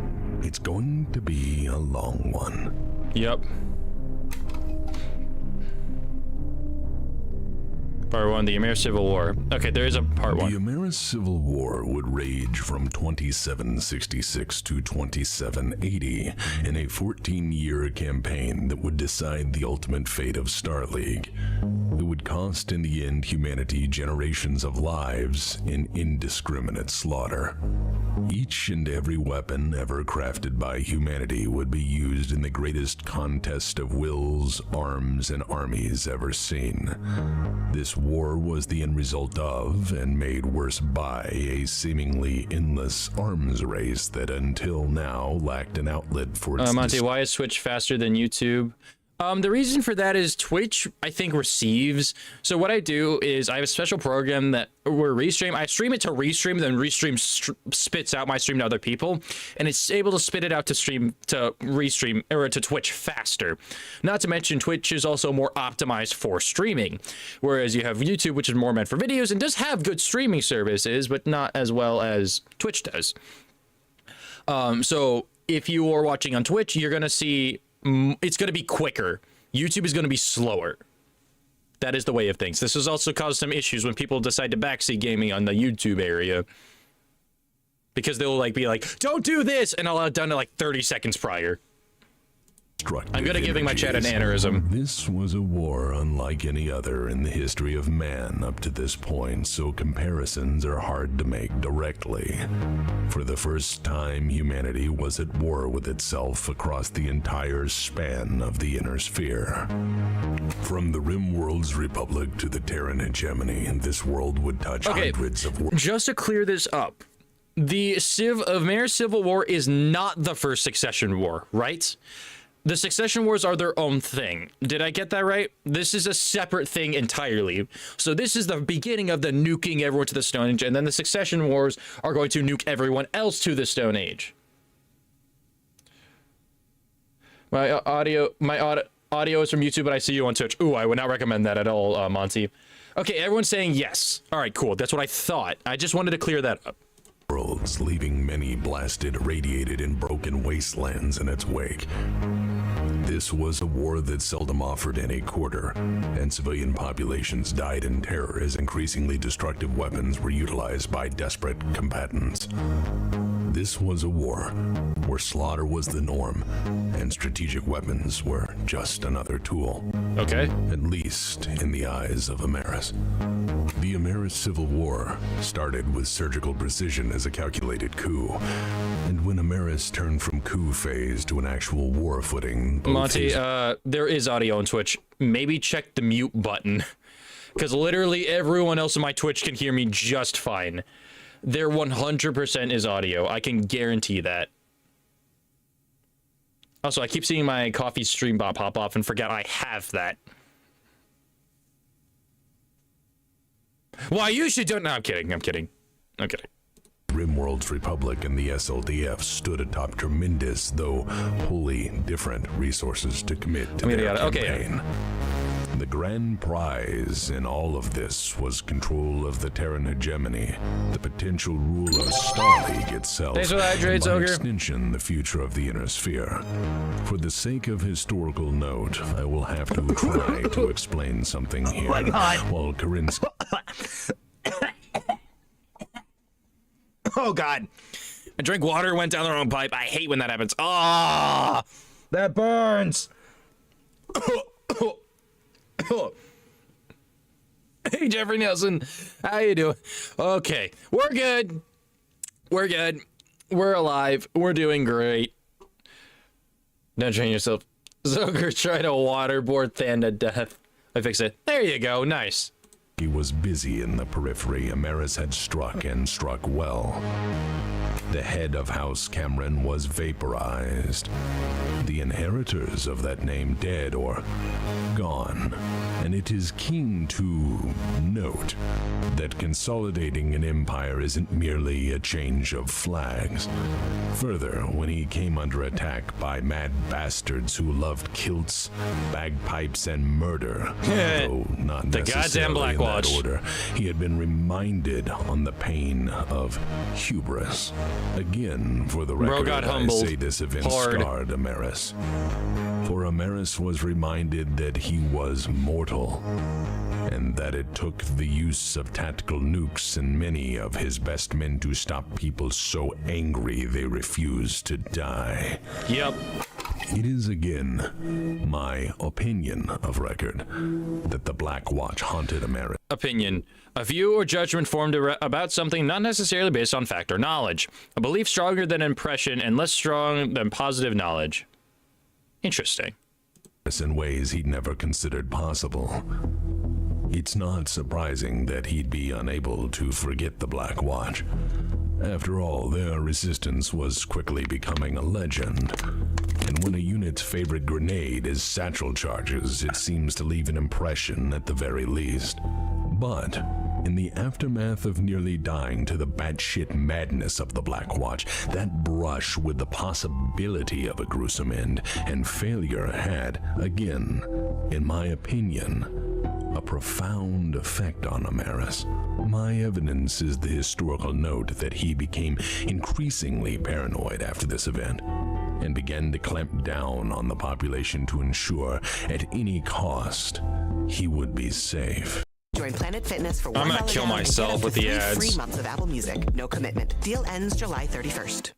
It's going to be a long one. Yep. Part 1, the Amaris Civil War. Okay, there is a part 1. The Amaris Civil War would rage from 2766 to 2780 in a 14-year campaign that would decide the ultimate fate of Starleague. It would cost in the end humanity generations of lives in indiscriminate slaughter. Each and every weapon ever crafted by humanity would be used in the greatest contest of wills, arms, and armies ever seen. This war was the end result of, and made worse by, a seemingly endless arms race that until now lacked an outlet for its Monty, why is Twitch faster than YouTube? The reason for that is Twitch, I think, receives. So what I do is I have a special program that where Restream, I stream it to Restream, then Restream spits out my stream to other people, and it's able to spit it out to stream to Restream or to Twitch faster. Not to mention Twitch is also more optimized for streaming, whereas you have YouTube, which is more meant for videos and does have good streaming services, but not as well as Twitch does. So if you are watching on Twitch, you're gonna see it's going to be quicker. YouTube is going to be slower. That is the way of things. This has also caused some issues when people decide to backseat gaming on the YouTube area, because they'll be like, don't do this, and I'll have done it like 30 seconds prior. I'm good at giving my chat an aneurysm. This was a war unlike any other in the history of man up to this point, so comparisons are hard to make directly. For the first time, humanity was at war with itself across the entire span of the Innisphere. From the Rimworld's Republic to the Terran hegemony, this world would touch hundreds of worlds. Just to clear this up, the Amaris Civil War is not the first succession war, right? The Succession Wars are their own thing. Did I get that right? This is a separate thing entirely. So this is the beginning of the nuking everyone to the Stone Age, and then the Succession Wars are going to nuke everyone else to the Stone Age. My audio is from YouTube, but I see you on Twitch. Ooh, I would not recommend that at all, Monty. Okay, everyone's saying yes. All right, cool. That's what I thought. I just wanted to clear that up. Worlds, leaving many blasted, irradiated, and broken wastelands in its wake. This was a war that seldom offered any quarter, and civilian populations died in terror as increasingly destructive weapons were utilized by desperate combatants. This was a war where slaughter was the norm, and strategic weapons were just another tool. Okay. At least in the eyes of Amaris. The Amaris Civil War started with surgical precision as a calculated coup, and when Amaris turned from coup phase to an actual war footing... Monty, there is audio on Twitch. Maybe check the mute button, because literally everyone else on my Twitch can hear me just fine. There 100% is audio. I can guarantee that. Also, I keep seeing my coffee stream bot pop off and forget I have that. Why, you should do... No, I'm kidding. I'm kidding. I'm kidding. Rimworld's Republic and the SLDF stood atop tremendous, though wholly different resources to commit to their campaign. The grand prize in all of this was control of the Terran hegemony, the potential rule of Starleague itself, Thanks for that, and by Ogre. extension, the future of the Inner Sphere. For the sake of historical note, I will have to try to explain something here. Oh my God. While Karinsky... Oh, God. I drank water, went down the wrong pipe. I hate when that happens. Ah, that burns. Hey, Jeffrey Nelson. How you doing? Okay, we're good. We're good. We're alive. We're doing great. Don't train yourself. Zoker tried to waterboard Than to death. I fixed it. There you go. Nice. He was busy in the periphery. Amaris had struck and struck well. The head of House Cameron was vaporized. The inheritors of that name dead or gone. And it is keen to note that consolidating an empire isn't merely a change of flags. Further, when he came under attack by mad bastards who loved kilts, bagpipes, and murder, though not the necessarily goddamn Black in that Watch. order, he had been reminded on the pain of hubris. Again, for the record, got I humbled say this event hard. scarred Amaris. For Amaris was reminded that he was mortal, and that it took the use of tactical nukes and many of his best men to stop people so angry they refused to die. Yep. It is again my opinion of record that the Black Watch haunted Amaris. Opinion. A view or judgment formed about something not necessarily based on fact or knowledge. A belief stronger than impression and less strong than positive knowledge. Interesting. In ways he'd never considered possible. It's not surprising that he'd be unable to forget the Black Watch. After all, their resistance was quickly becoming a legend. And when a unit's favorite grenade is satchel charges, it seems to leave an impression at the very least. But in the aftermath of nearly dying to the batshit madness of the Black Watch, that brush with the possibility of a gruesome end and failure had, again, in my opinion, a profound effect on Amaris. My evidence is the historical note that he became increasingly paranoid after this event and began to clamp down on the population to ensure, at any cost, he would be safe. Join Planet Fitness for $1 I'm gonna kill down and myself get up with to the 3 ads. free months of Apple Music. No commitment. Deal ends July 31st.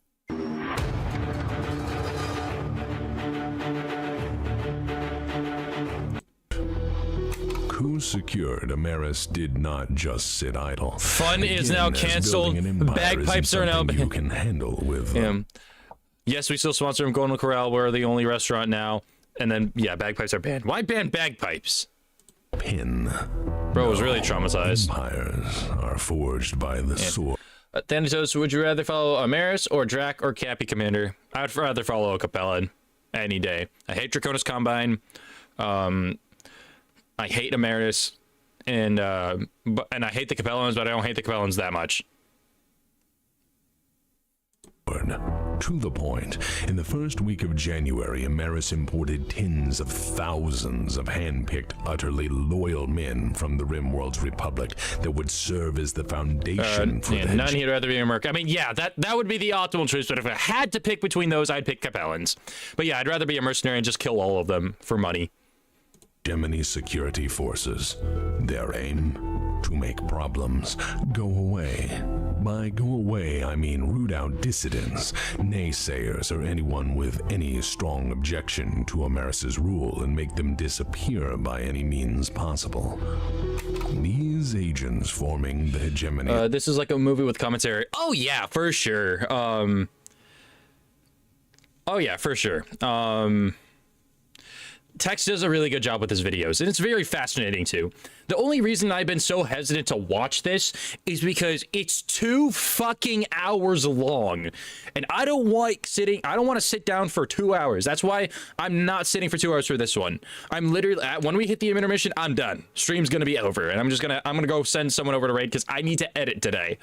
Coup secured, Amaris did not just sit idle. Fun is now as canceled. building an empire Bagpipes isn't are now something you banned. can handle with Yes, we still sponsor him. Golden Corral. We're the only restaurant now. And then, yeah, bagpipes are banned. Why ban bagpipes? pin. Bro was really traumatized. Empires are forged by the sword. Thanatos, would you rather follow Amaris or Drac or Cappy Commander? I would rather follow a Capellan. any day. I hate Draconis Combine. I hate Amaris, and I hate the Capellans, but I don't hate the Capellans that much. To the point, in the first week of January, Amaris imported tens of thousands of hand-picked, utterly loyal men from the Rimworld's Republic that would serve as the foundation for the... None he'd rather be a merc. I mean, yeah, that would be the optimal choice, but if I had to pick between those, I'd pick Capellans. But yeah, I'd rather be a mercenary and just kill all of them for money. Gemini security forces. Their aim? To make problems go away. By go away, I mean root out dissidents, naysayers, or anyone with any strong objection to Amaris' rule and make them disappear by any means possible. These agents forming the hegemony... this is like a movie with commentary. Oh yeah, for sure. Oh yeah, for sure. Tex does a really good job with his videos, and it's very fascinating too. The only reason I've been so hesitant to watch this is because it's 2 fucking hours long, and I don't want to sit down for 2 hours. That's why I'm not sitting for 2 hours for this one. I'm literally, when we hit the intermission, I'm done. Stream's gonna be over, and I'm gonna go send someone over to raid because I need to edit today.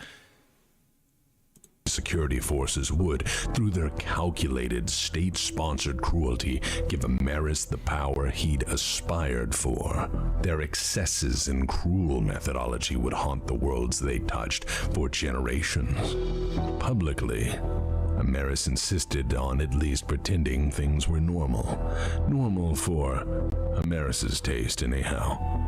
Security forces would, through their calculated, state-sponsored cruelty, give Amaris the power he'd aspired for. Their excesses in cruel methodology would haunt the worlds they touched for generations. Publicly, Amaris insisted on at least pretending things were normal. Normal for Amaris' taste, anyhow.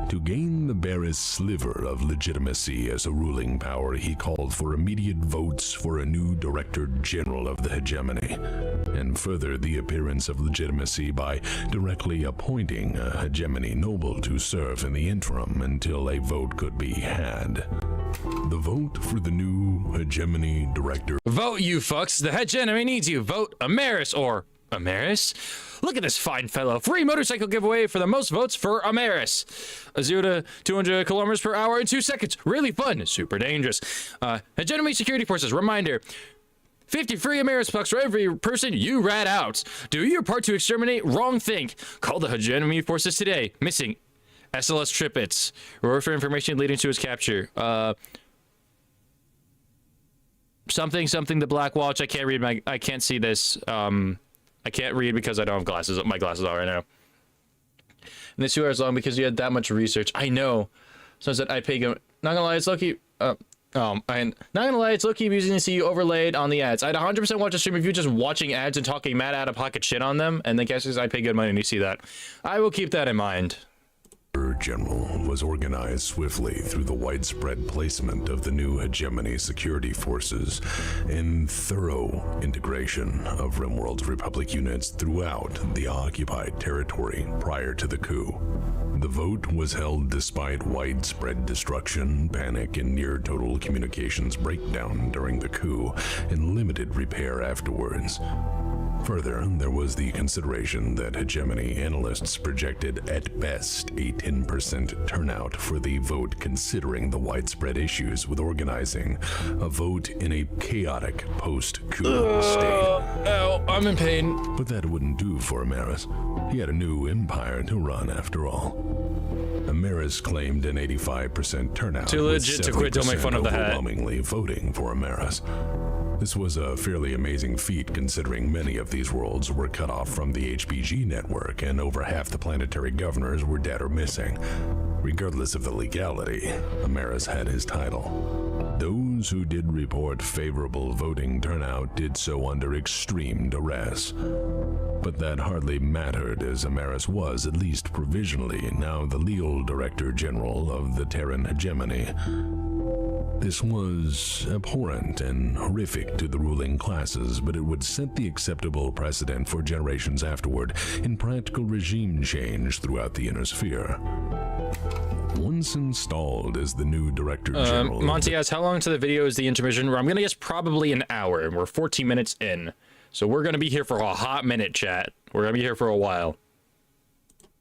To gain the barest sliver of legitimacy as a ruling power, he called for immediate votes for a new Director General of the Hegemony, and further the appearance of legitimacy by directly appointing a Hegemony noble to serve in the interim until a vote could be had. The vote for the new Hegemony Director... Vote, you fucks! The Hegemony needs you! Vote Amaris or... Amaris? Look at this fine fellow. Free motorcycle giveaway for the most votes for Amaris. 0 to 200 kilometers per hour in 2 seconds. Really fun. Super dangerous. Hegemony Security Forces. Reminder. 50 free Amaris pucks for every person you rat out. Do your part to exterminate wrong think. Call the Hegemony Forces today. Missing. SLS Trippets. Roar for information leading to his capture. Something the Black Watch. I can't read I can't see this. I can't read because I don't have glasses. My glasses are right now. And it's 2 hours long because you had that much research. I know. So I said I pay. Not gonna lie, it's lucky. Not gonna lie, it's low-key amusing to see you overlaid on the ads. I'd 100% watch a stream of you just watching ads and talking mad out-of-pocket shit on them, and then guesses I pay good money and you see that. I will keep that in mind. General was organized swiftly through the widespread placement of the new Hegemony security forces and thorough integration of Rimworld's Republic units throughout the occupied territory prior to the coup. The vote was held despite widespread destruction, panic, and near-total communications breakdown during the coup, and limited repair afterwards. Further, there was the consideration that Hegemony analysts projected at best a 10% turnout for the vote, considering the widespread issues with organizing a vote in a chaotic post-coup state. Ow, I'm in pain. But that wouldn't do for Amaris. He had a new empire to run after all. Amaris claimed an 85% turnout. Too legit to quit, don't make fun of the hat. Overwhelmingly voting for Amaris. This was a fairly amazing feat considering many of these worlds were cut off from the HPG network and over half the planetary governors were dead or missing. Regardless of the legality, Amaris had his title. Those who did report favorable voting turnout did so under extreme duress. But that hardly mattered, as Amaris was, at least provisionally, now the legal Director General of the Terran Hegemony. This was abhorrent and horrific to the ruling classes, but it would set the acceptable precedent for generations afterward in practical regime change throughout the Inner Sphere. Once installed as the new Director General... Monty asks, how long to the video is the intermission? I'm going to guess probably an hour, and we're 14 minutes in. So we're going to be here for a hot minute, chat. We're going to be here for a while.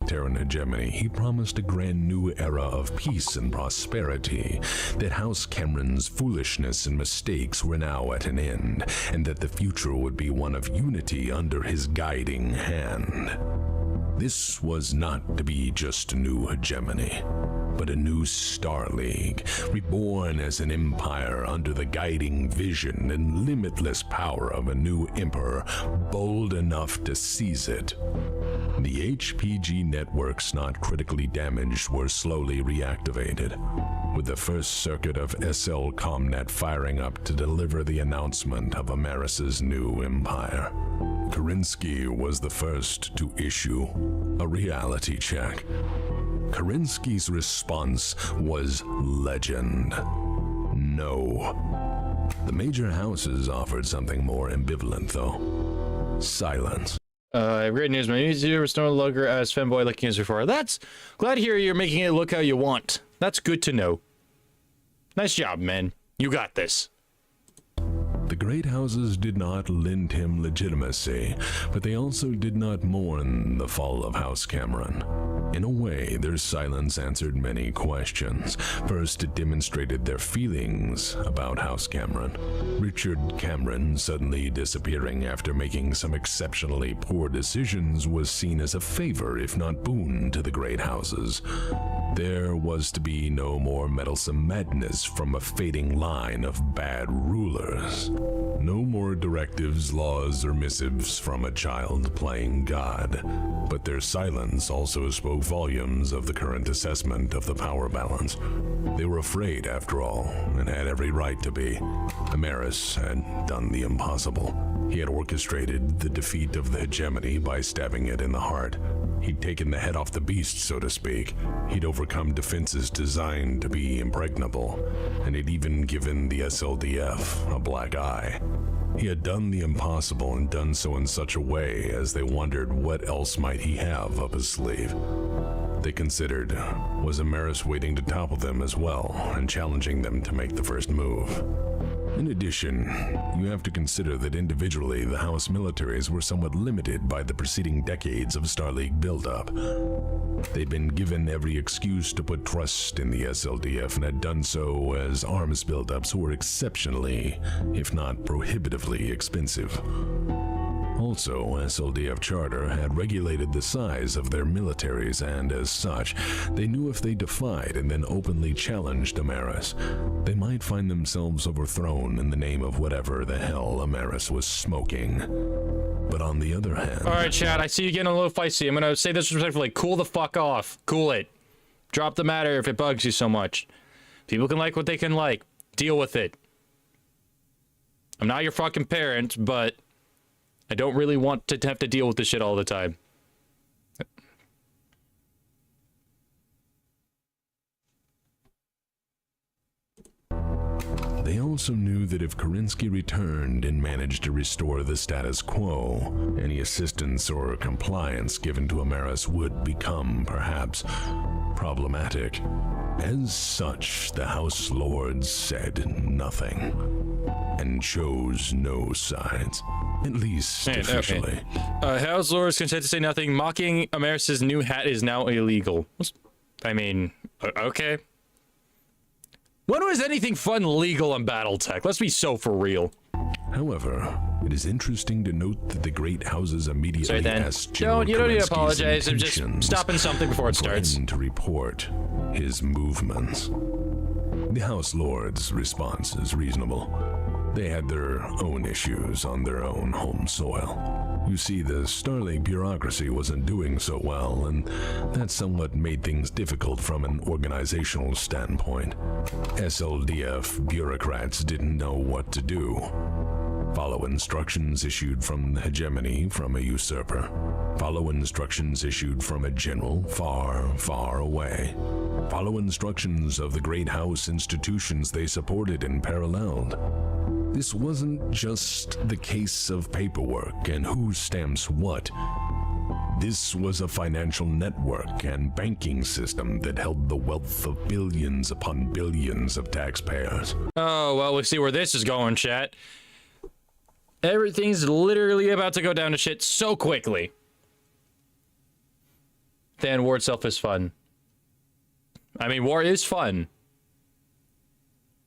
Terran hegemony, he promised a grand new era of peace and prosperity, that House Cameron's foolishness and mistakes were now at an end, and that the future would be one of unity under his guiding hand. This was not to be just a new hegemony, but a new Star League, reborn as an empire under the guiding vision and limitless power of a new emperor, bold enough to seize it. The HPG networks not critically damaged were slowly reactivated, with the first circuit of SL Comnet firing up to deliver the announcement of Amaris' new empire. Kerensky was the first to issue a reality check. Kerensky's response was legend. No. The major houses offered something more ambivalent, though. Silence. I have great news. My new is no longer as femboy looking as before. That's glad to hear you're making it look how you want. That's good to know. Nice job, man. You got this. The great houses did not lend him legitimacy, but they also did not mourn the fall of House Cameron. In a way, their silence answered many questions. First, it demonstrated their feelings about House Cameron. Richard Cameron suddenly disappearing after making some exceptionally poor decisions was seen as a favor, if not boon, to the great houses. There was to be no more meddlesome madness from a fading line of bad rulers. No more directives, laws, or missives from a child playing God. But their silence also spoke volumes of the current assessment of the power balance. They were afraid, after all, and had every right to be. Amaris had done the impossible. He had orchestrated the defeat of the hegemony by stabbing it in the heart. He'd taken the head off the beast, so to speak. He'd overcome defenses designed to be impregnable, and he'd even given the SLDF a black eye. He had done the impossible and done so in such a way as they wondered what else might he have up his sleeve. They considered, was Amaris waiting to topple them as well and challenging them to make the first move? In addition, you have to consider that individually the House militaries were somewhat limited by the preceding decades of Star League buildup. They'd been given every excuse to put trust in the SLDF and had done so as arms buildups were exceptionally, if not prohibitively, expensive. Also, SLDF Charter had regulated the size of their militaries, and as such, they knew if they defied and then openly challenged Amaris, they might find themselves overthrown in the name of whatever the hell Amaris was smoking. But on the other hand... Alright, chat, I see you getting a little feisty. I'm gonna say this respectfully. Cool the fuck off. Cool it. Drop the matter if it bugs you so much. People can like what they can like. Deal with it. I'm not your fucking parent, but... I don't really want to have to deal with this shit all the time. They also knew that if Kerensky returned and managed to restore the status quo, any assistance or compliance given to Amaris would become, perhaps, problematic. As such, the House Lords said nothing, and chose no sides, at least officially. Okay. House Lords content to say nothing. Mocking Amaris' new hat is now illegal. I mean, okay. When was anything fun legal on BattleTech? Let's be so for real. However, it is interesting to note that the great houses immediately asked General you don't need to Kerensky's apologize. I'm just intentions stopping something before it starts. to report his movements. The House Lords' response is reasonable. They had their own issues on their own home soil. You see, the Star League bureaucracy wasn't doing so well, and that somewhat made things difficult from an organizational standpoint. SLDF bureaucrats didn't know what to do. Follow instructions issued from the hegemony from a usurper. Follow instructions issued from a general far, far away. Follow instructions of the great house institutions they supported and paralleled. This wasn't just the case of paperwork and who stamps what. This was a financial network and banking system that held the wealth of billions upon billions of taxpayers. Oh, well, we see where this is going, chat. Everything's literally about to go down to shit so quickly. then war itself is fun. I mean, war is fun.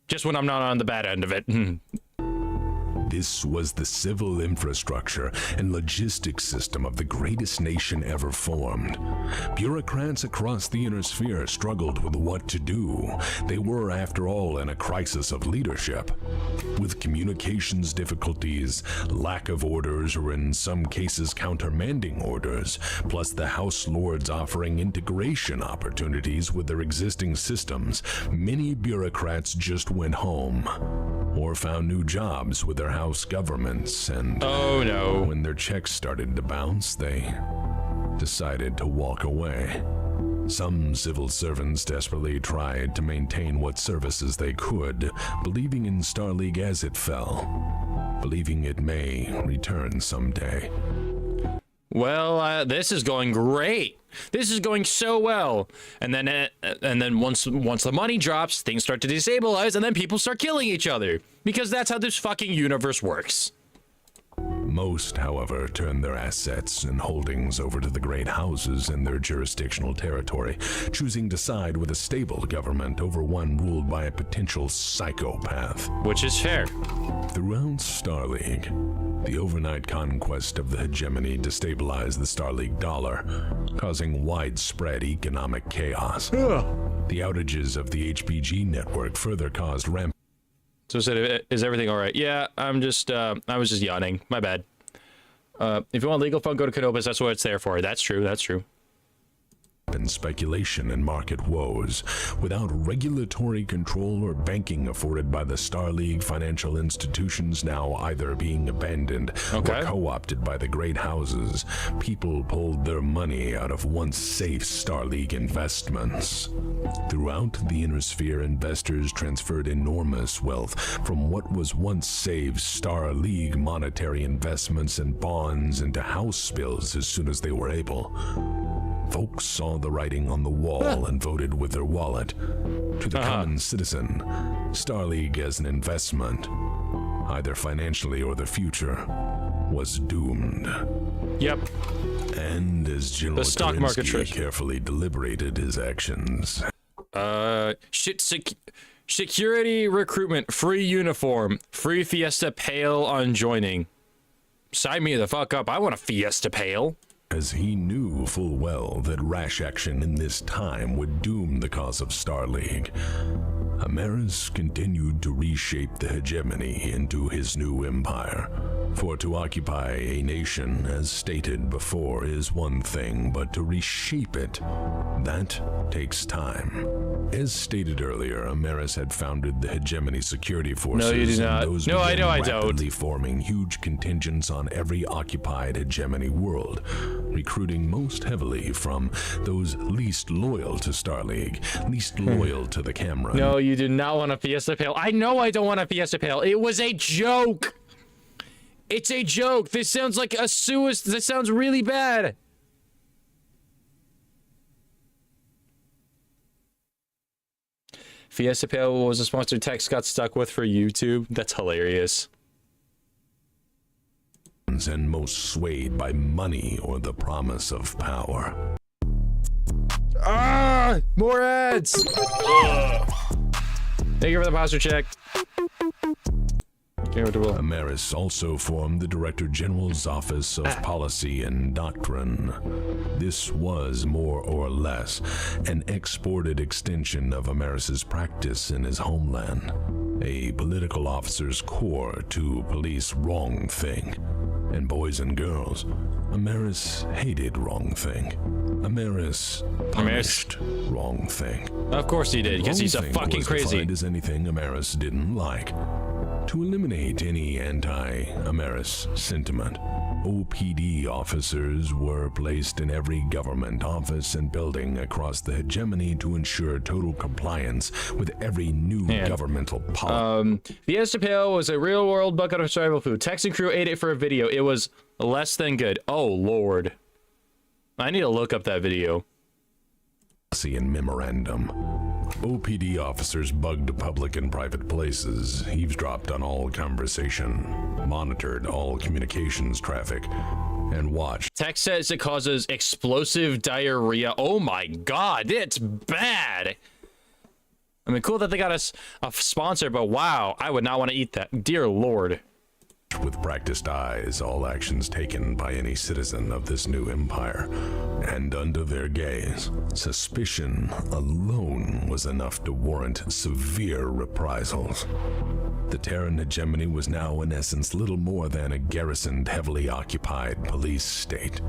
Just when I'm not on the bad end of it. This was the civil infrastructure and logistics system of the greatest nation ever formed. Bureaucrats across the inner sphere struggled with what to do. They were, after all, in a crisis of leadership. With communications difficulties, lack of orders, or in some cases countermanding orders, plus the House Lords offering integration opportunities with their existing systems, many bureaucrats just went home or found new jobs with their house governments, and oh no, when their checks started to bounce, they decided to walk away. Some civil servants desperately tried to maintain what services they could, believing in Starleague as it fell, believing it may return someday. Well, this is going great. This is going so well. And then once the money drops, things start to destabilize, and then people start killing each other. Because that's how this fucking universe works. Most, however, turned their assets and holdings over to the great houses in their jurisdictional territory, choosing to side with a stable government over one ruled by a potential psychopath. Which is fair. Throughout Starleague, the overnight conquest of the hegemony destabilized the Starleague dollar, causing widespread economic chaos. The outages of the HPG network further caused rampant. So is everything all right? Yeah, I was just yawning. My bad. If you want legal fun, go to Canopus. That's what it's there for. That's true. That's true. And speculation and market woes, without regulatory control or banking afforded by the Starleague financial institutions now either being abandoned or co-opted by the great houses, people pulled their money out of once safe Starleague investments. Throughout the inner sphere, investors transferred enormous wealth from what was once safe Starleague monetary investments and bonds into house bills as soon as they were able. Folks saw the writing on the wall and voted with their wallet. To the common citizen, Starleague as an investment, either financially or the future, was doomed. Yep. And as General the stock market trick carefully deliberated his actions. Security recruitment, free uniform, free Fiesta Pale on joining. Sign me the fuck up. I want a Fiesta Pale. As he knew full well that rash action in this time would doom the cause of Starleague, Amaris continued to reshape the hegemony into his new empire. For to occupy a nation, as stated before, is one thing, but to reshape it, that takes time. As stated earlier, Amaris had founded the Hegemony Security Forces. No, you do not. Those no, I know I don't. Rapidly forming huge contingents on every occupied hegemony world, recruiting most heavily from those least loyal to Starleague, least loyal to the Cameron. No, you do not want a Fiesta Pale. I know I don't want a Fiesta Pale. It was a joke. It's a joke. This sounds like a suicide. This sounds really bad. Fiesta Pale was a sponsored text got stuck with for YouTube. That's hilarious. And most swayed by money or the promise of power. Ah! More ads! Thank you for the posture check. Amaris also formed the Director General's Office of Policy and Doctrine. This was more or less an exported extension of Amaris's practice in his homeland, a political officer's corps to police wrong-thing. And boys and girls, Amaris hated wrong-thing. Amaris punished wrong-thing. Of course he did, because he's a fucking crazy. As anything Amaris didn't like. To eliminate any anti-Amaris sentiment, OPD officers were placed in every government office and building across the hegemony to ensure total compliance with every new governmental policy. Fiesta Pale was a real-world bucket of survival food. Tex and crew ate it for a video. It was less than good. Oh, Lord. I need to look up that video. And memorandum. OPD officers bugged public and private places, eavesdropped on all conversation, monitored all communications traffic, and watched. Text says it causes explosive diarrhea. Oh my god, it's bad. I mean, cool that they got us a sponsor, but wow, I would not want to eat that. Dear Lord. With practiced eyes, all actions taken by any citizen of this new empire, and under their gaze, suspicion alone was enough to warrant severe reprisals. The Terran hegemony was now in essence little more than a garrisoned, heavily occupied police state.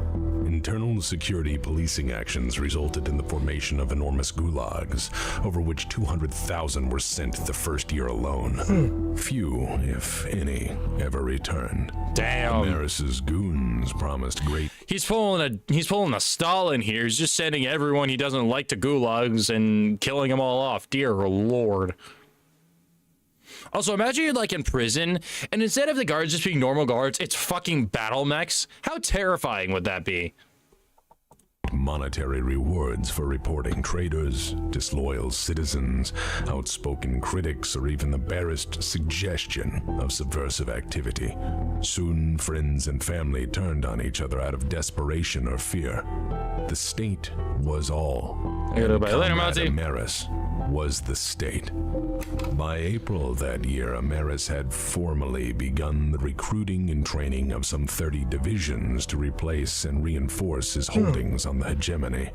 Internal security policing actions resulted in the formation of enormous gulags, over which 200,000 were sent the first year alone. Few, if any, ever returned. Damn. Amaris's goons promised great. He's pulling a Stalin here. He's just sending everyone he doesn't like to gulags and killing them all off. Dear Lord. Also, imagine you're like in prison, and instead of the guards just being normal guards, it's fucking battle mechs. How terrifying would that be? Monetary rewards for reporting traitors, disloyal citizens, outspoken critics, or even the barest suggestion of subversive activity. Soon, friends and family turned on each other out of desperation or fear. The state was all. Later, Mountie. Amaris was the state. By April that year, Amaris had formally begun the recruiting and training of some 30 divisions to replace and reinforce his holdings on the hegemony.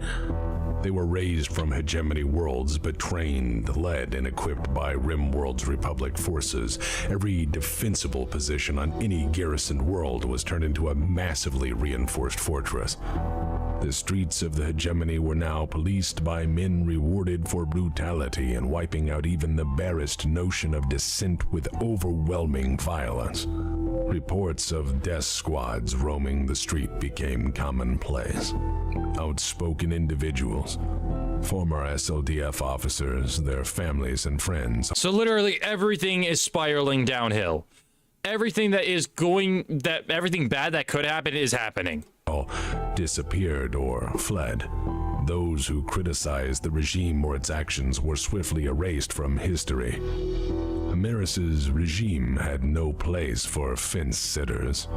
They were raised from hegemony worlds, but trained, led, and equipped by RimWorld's Republic forces. Every defensible position on any garrisoned world was turned into a massively reinforced fortress. The streets of the hegemony were now policed by men rewarded for brutality and wiping out even the barest notion of dissent with overwhelming violence. Reports of death squads roaming the street became commonplace. Outspoken individuals, former SLDF officers, their families and friends. So literally everything is spiraling downhill. Everything everything bad that could happen is happening. All disappeared or fled. Those who criticized the regime or its actions were swiftly erased from history. Amaris's regime had no place for fence-sitters.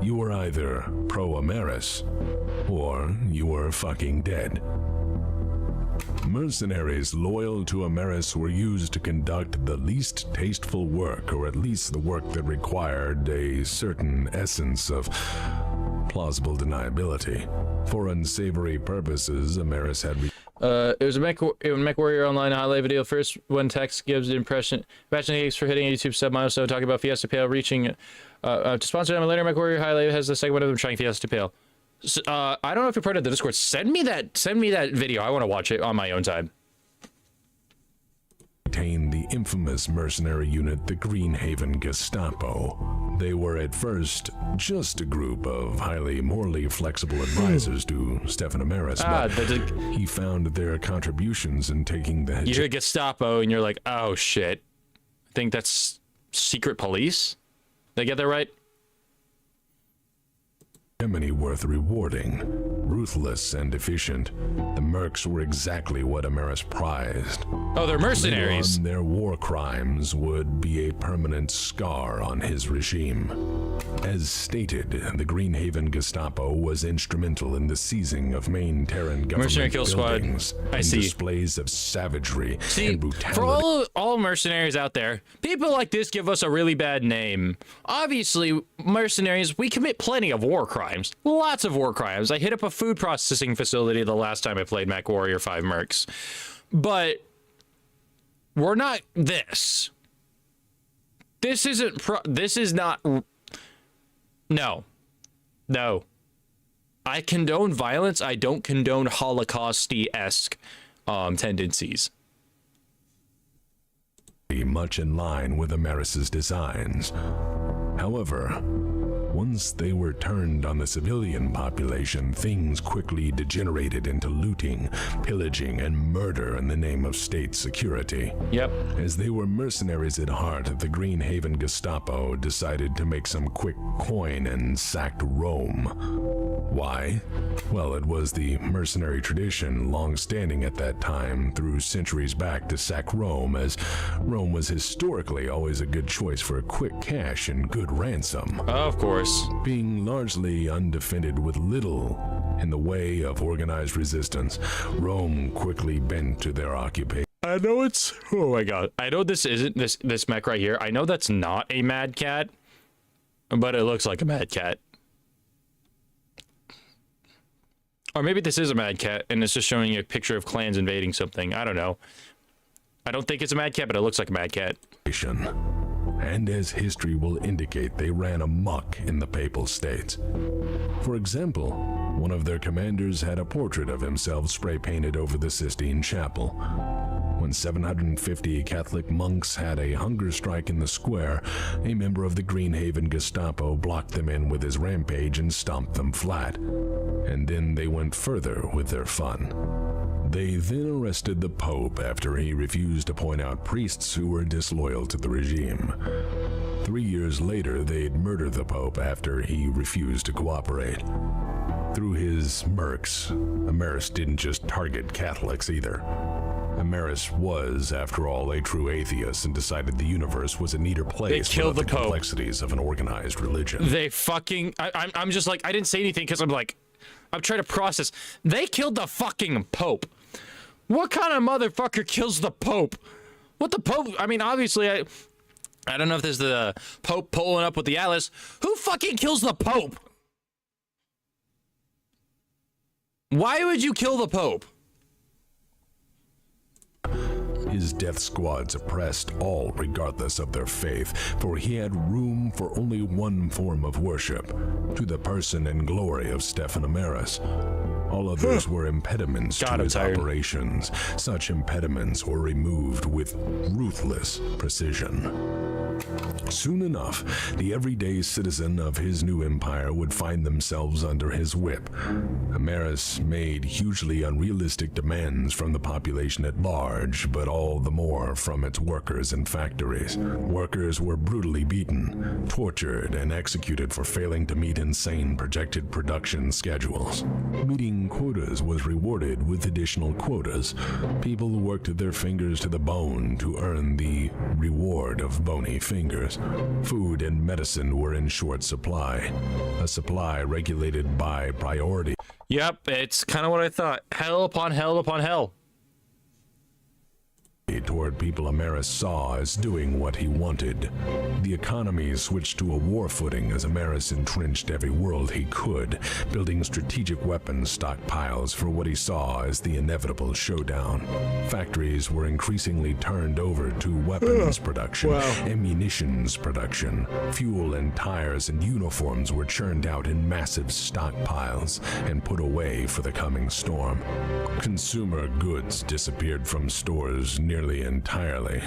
You were either pro-Amaris, or you were fucking dead. Mercenaries loyal to Amaris were used to conduct the least tasteful work, or at least the work that required a certain essence of plausible deniability. For unsavory purposes, Amaris had it was a Mech Warrior Online highlight video. First, when text gives the impression, thanks for hitting a YouTube sub milestone, talking about Fiesta Pale reaching to sponsor them. Later, Mech Warrior highlight has the segment of them trying Fiesta Pale. So, I don't know if you're part of the Discord. Send me that video. I want to watch it on my own time. Contained the infamous mercenary unit, the Greenhaven Gestapo. They were at first just a group of highly morally flexible advisors to Stefan Amaris, but he found their contributions in taking the... You hear Gestapo and you're like, oh shit. I think that's secret police? Did I get that right? Hegemony worth rewarding. Ruthless and efficient, the mercs were exactly what Amaris prized. Oh, they're mercenaries. Later on, their war crimes would be a permanent scar on his regime. As stated, the Greenhaven Gestapo was instrumental in the seizing of main Terran government buildings and displays of savagery and brutality. For all mercenaries out there, people like this give us a really bad name. Obviously, mercenaries, we commit plenty of war crimes. Lots of war crimes. I hit up a food processing facility the last time I played Mech Warrior 5 Mercs. But we're not this. This isn't this is not... No. I condone violence. I don't condone Holocaust-esque tendencies. Much in line with Amaris's designs. However, once they were turned on the civilian population, things quickly degenerated into looting, pillaging, and murder in the name of state security. Yep. As they were mercenaries at heart, the Greenhaven Gestapo decided to make some quick coin and sacked Rome. Why? Well, it was the mercenary tradition long standing at that time through centuries back to sack Rome, as Rome was historically always a good choice for quick cash and good ransom. Of course. Being largely undefended with little in the way of organized resistance, Rome quickly bent to their occupation. I know it's... Oh my god. I know this isn't this mech right here. I know that's not a mad cat, but it looks like a mad cat. Or maybe this is a mad cat, and it's just showing a picture of clans invading something. I don't know. I don't think it's a mad cat, but it looks like a mad cat. And as history will indicate, they ran amok in the Papal States. For example, one of their commanders had a portrait of himself spray-painted over the Sistine Chapel. When 750 Catholic monks had a hunger strike in the square, a member of the Greenhaven Gestapo blocked them in with his rampage and stomped them flat. And then they went further with their fun. They then arrested the Pope after he refused to point out priests who were disloyal to the regime. 3 years later, they'd murder the Pope after he refused to cooperate. Through his mercs, Amaris didn't just target Catholics either. Amaris was, after all, a true atheist and decided the universe was a neater place without the complexities of an organized religion. They fucking... I'm just like, I didn't say anything because I'm like, I'm trying to process. They killed the fucking Pope. What kind of motherfucker kills the Pope? What the Pope? I mean, obviously, I don't know if there's the Pope pulling up with the Atlas. Who fucking kills the Pope? Why would you kill the Pope? His death squad suppressed all regardless of their faith, for he had room for only one form of worship, to the person and glory of Stephan Amaris. All others were impediments to his operations. Such impediments were removed with ruthless precision. Soon enough, the everyday citizen of his new empire would find themselves under his whip. Amaris made hugely unrealistic demands from the population at large, but all the more from its workers and factories. Workers were brutally beaten, tortured, and executed for failing to meet insane projected production schedules. Meeting quotas was rewarded with additional quotas. People worked their fingers to the bone to earn the reward of bony fingers. Food and medicine were in short supply, a supply regulated by priority. Yep, it's kind of what I thought. Hell upon hell upon hell. Toward people Amaris saw as doing what he wanted. The economy switched to a war footing as Amaris entrenched every world he could, building strategic weapons stockpiles for what he saw as the inevitable showdown. Factories were increasingly turned over to weapons production, ammunitions production. Fuel and tires and uniforms were churned out in massive stockpiles and put away for the coming storm. Consumer goods disappeared from stores nearly entirely,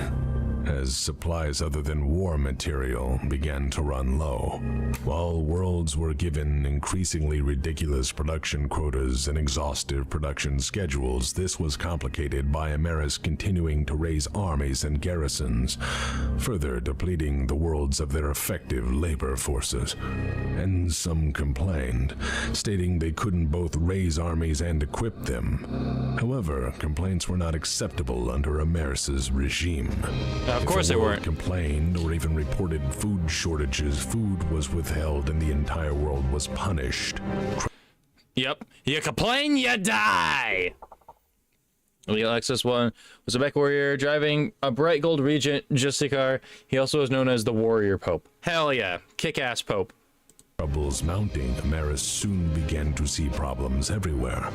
as supplies other than war material began to run low. While worlds were given increasingly ridiculous production quotas and exhaustive production schedules, this was complicated by Amaris continuing to raise armies and garrisons, further depleting the worlds of their effective labor forces. And some complained, stating they couldn't both raise armies and equip them. However, complaints were not acceptable under Amaris's regime. Of course they weren't. Complained or even reported food shortages, food was withheld and the entire world was punished. Yep. You complain, you die! The Alexis one was a mech warrior driving a bright gold Regent Justicar. He also is known as the Warrior Pope. Hell yeah. Kick-ass Pope. Troubles mounting, Amaris soon began to see problems everywhere.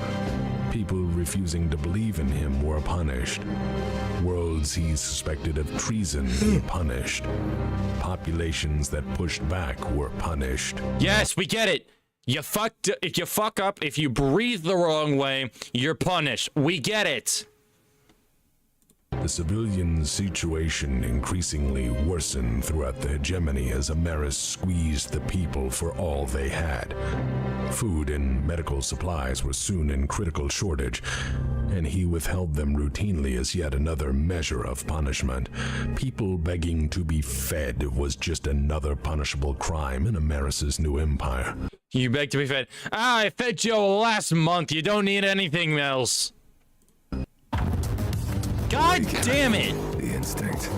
People refusing to believe in him were punished. Worlds he suspected of treason were punished. Populations that pushed back were punished. Yes, we get it. If you fuck up, if you breathe the wrong way, you're punished. We get it. The civilian situation increasingly worsened throughout the hegemony as Amaris squeezed the people for all they had. Food and medical supplies were soon in critical shortage, and he withheld them routinely as yet another measure of punishment. People begging to be fed was just another punishable crime in Amaris's new empire. You beg to be fed. Ah, I fed you last month. You don't need anything else. God damn it! The instinct.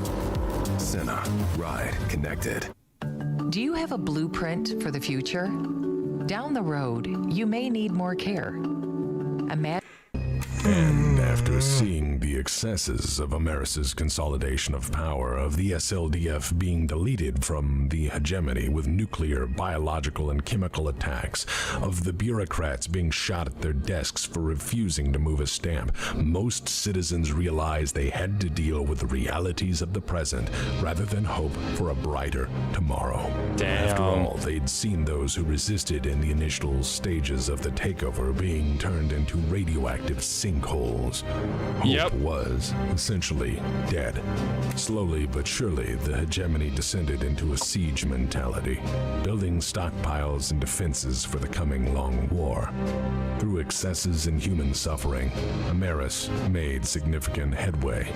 Senna, ride, connected. Do you have a blueprint for the future? Down the road, you may need more care. And after seeing the excesses of Amaris' consolidation of power, of the SLDF being deleted from the hegemony with nuclear, biological, and chemical attacks, of the bureaucrats being shot at their desks for refusing to move a stamp, most citizens realized they had to deal with the realities of the present rather than hope for a brighter tomorrow. Damn. After all, they'd seen those who resisted in the initial stages of the takeover being turned into radioactive sinkholes. Hope was essentially dead. Slowly but surely, the hegemony descended into a siege mentality, building stockpiles and defenses for the coming long war. Through excesses in human suffering, Amaris made significant headway.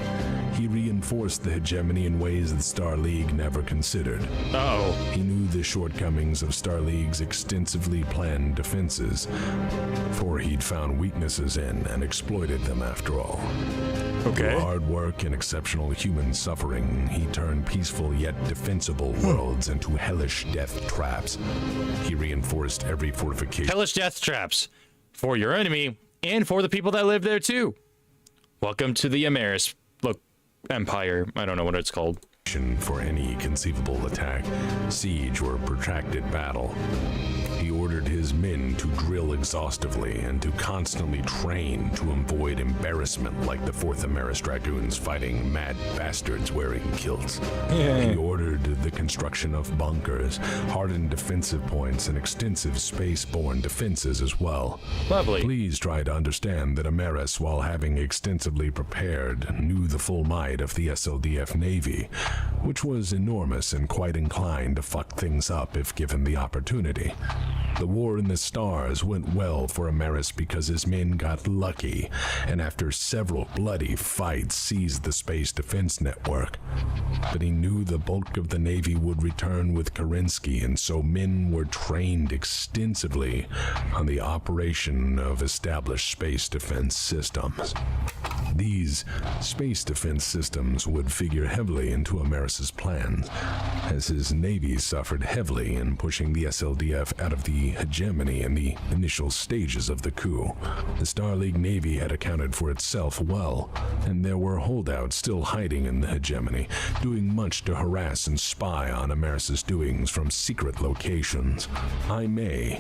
He reinforced the hegemony in ways that Star League never considered. He knew the shortcomings of Star League's extensively planned defenses, for he'd found weaknesses in and exploited them after all. Through hard work and exceptional human suffering, he turned peaceful yet defensible worlds into hellish death traps. He reinforced every fortification. Hellish death traps for your enemy and for the people that live there too. Welcome to the Amaris Empire. I don't know what it's called. For any conceivable attack, siege, or protracted battle. He ordered his men to drill exhaustively and to constantly train to avoid embarrassment like the 4th Amaris Dragoons fighting mad bastards wearing kilts. He ordered the construction of bunkers, hardened defensive points, and extensive space-borne defenses as well. Lovely. Please try to understand that Amaris, while having extensively prepared, knew the full might of the SLDF Navy, which was enormous and quite inclined to fuck things up if given the opportunity. The war in the stars went well for Amaris because his men got lucky, and after several bloody fights seized the space defense network. But he knew the bulk of the Navy would return with Kerensky, and so men were trained extensively on the operation of established space defense systems. These space defense systems would figure heavily into Amaris' plans, as his Navy suffered heavily in pushing the SLDF out of the hegemony in the initial stages of the coup. The Star League Navy had accounted for itself well, and there were holdouts still hiding in the hegemony, doing much to harass and spy on Amaris' doings from secret locations. I may,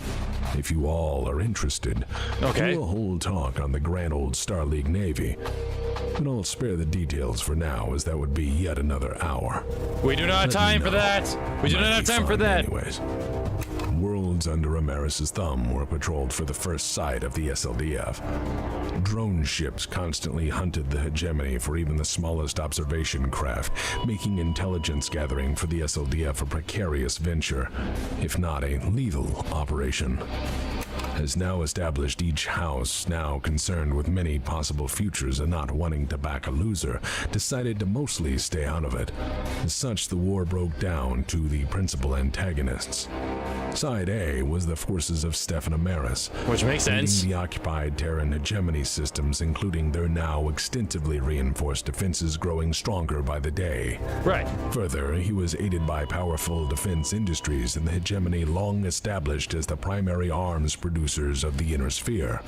if you all are interested, do a whole talk on the grand old Star League Navy, but I'll spare the details for now, as that would be yet another hour. We do not have time for that. We do not have time for that. Anyways, worlds under Amaris' thumb were patrolled for the first sight of the SLDF. Drone ships constantly hunted the hegemony for even the smallest observation craft, making intelligence gathering for the SLDF a precarious venture, if not a lethal operation. As now established, each house, now concerned with many possible futures and not wanting to back a loser, decided to mostly stay out of it. As such, the war broke down to the principal antagonists. Side A was the forces of Stefan Amaris, which makes sense. The occupied Terran hegemony systems, including their now extensively reinforced defenses growing stronger by the day. Right. Further, he was aided by powerful defense industries and the hegemony long established as the primary arms producers of the Inner Sphere.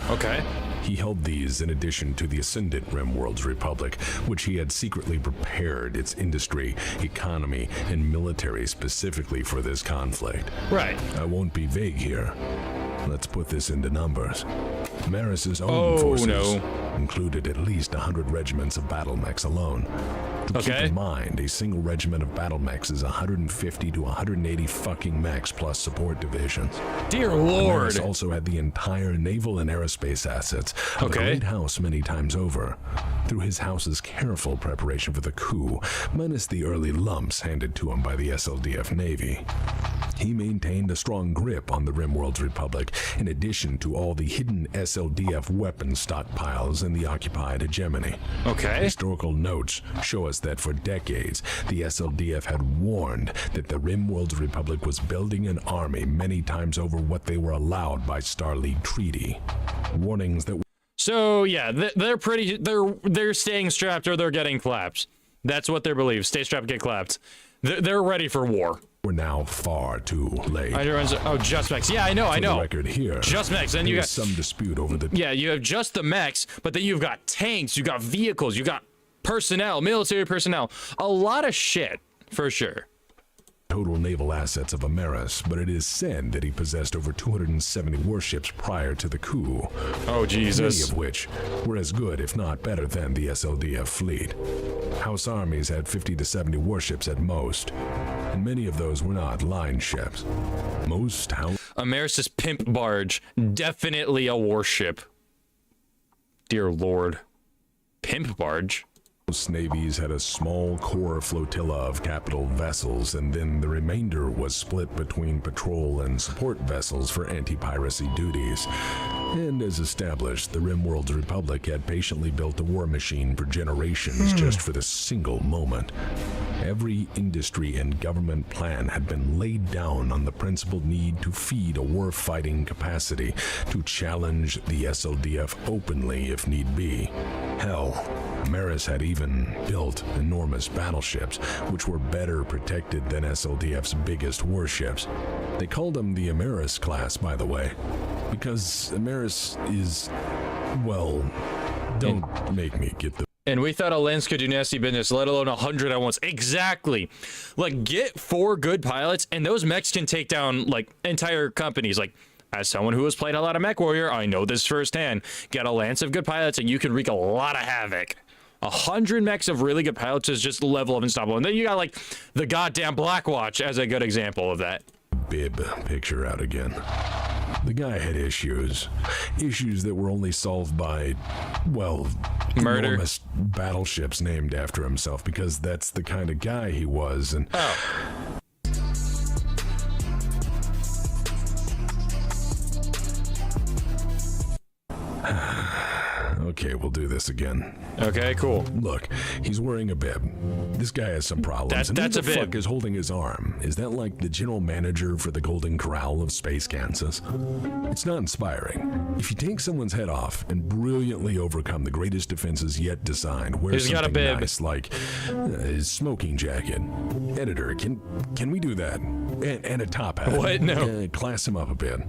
He held these in addition to the Ascendant Rimworld's Republic, which he had secretly prepared its industry, economy, and military specifically for this conflict. Right. I won't be vague here. Let's put this into numbers. Amaris' own forces included at least 100 regiments of battle mechs alone. To keep in mind, a single regiment of battle mechs is 150 to 180 fucking mechs plus support divisions. Dear Lord! Amaris also had the entire naval and aerospace assets of the Great House many times over, through his house's careful preparation for the coup, minus the early lumps handed to him by the SLDF Navy. He maintained a strong grip on the RimWorld's Republic, in addition to all the hidden SLDF weapon stockpiles in the occupied hegemony. Okay. Historical notes show us that for decades, the SLDF had warned that the RimWorld's Republic was building an army many times over what they were allowed by Starleague Treaty. Warnings that... So yeah, they're staying strapped or they're getting clapped. That's what they believe. Stay strapped, get clapped. They're ready for war. We're now far too late. Oh, just mechs. Yeah, I know. For the record here, just mechs. And you got some dispute over the... Yeah, you have just the mechs, but then you've got tanks, you got vehicles, you got personnel, military personnel. A lot of shit, for sure. Total naval assets of Amaris, but it is said that he possessed over 270 warships prior to the coup. Oh, Jesus. Many of which were as good, if not better, than the SLDF fleet. House armies had 50 to 70 warships at most, and many of those were not line ships. Most Amaris' pimp barge, definitely a warship. Dear Lord. Pimp barge? Most navies had a small core flotilla of capital vessels, and then the remainder was split between patrol and support vessels for anti-piracy duties. And as established, the RimWorld's Republic had patiently built a war machine for generations just for this single moment. Every industry and government plan had been laid down on the principled need to feed a war-fighting capacity, to challenge the SLDF openly if need be. Hell, Amaris had even built enormous battleships, which were better protected than SLDF's biggest warships. They called them the Amaris class, by the way, because Amaris is, well, don't make me get the... And we thought a lens could do nasty business, let alone 100 at once. Exactly. Like, get 4 good pilots, and those mechs can take down, like, entire companies. Like, as someone who has played a lot of Mech Warrior, I know this firsthand. Get a lance of good pilots, and you can wreak a lot of havoc. 100 mechs of really good pilots is just the level of unstoppable. And then you got, like, the goddamn Blackwatch as a good example of that. Bib picture out again. The guy had issues that were only solved by, well, murder, enormous battleships named after himself, because that's the kind of guy he was. And okay, we'll do this again. Okay, cool. Look, he's wearing a bib. This guy has some problems. That's who a the bib. fuck is holding his arm? Is that like the general manager for the Golden Corral of Space Kansas? It's not inspiring. If you take someone's head off and brilliantly overcome the greatest defenses yet designed, wear He's got a something bib. nice like his smoking jacket. Editor, can we do that? And a top hat. What? No. Class him up a bit.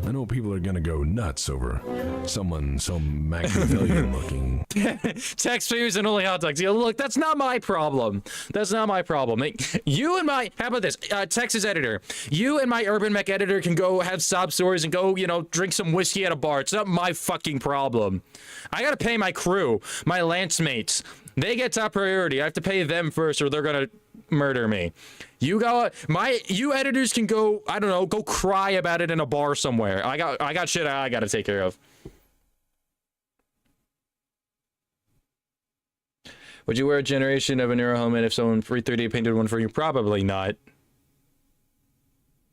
I know people are gonna go nuts over someone so Machiavellian looking. Text figures and only hot dogs. Yeah, look, that's not my problem. That's not my problem. You and my, how about this? Texas editor. You and my Urban Mech editor can go have sob stories and go, you know, drink some whiskey at a bar. It's not my fucking problem. I gotta pay my crew, my lance mates. They get top priority. I have to pay them first or they're gonna murder me. You editors can go, I don't know, go cry about it in a bar somewhere. I got shit I gotta take care of. Would you wear a generation of an Aero helmet if someone 3D painted one for you? Probably not.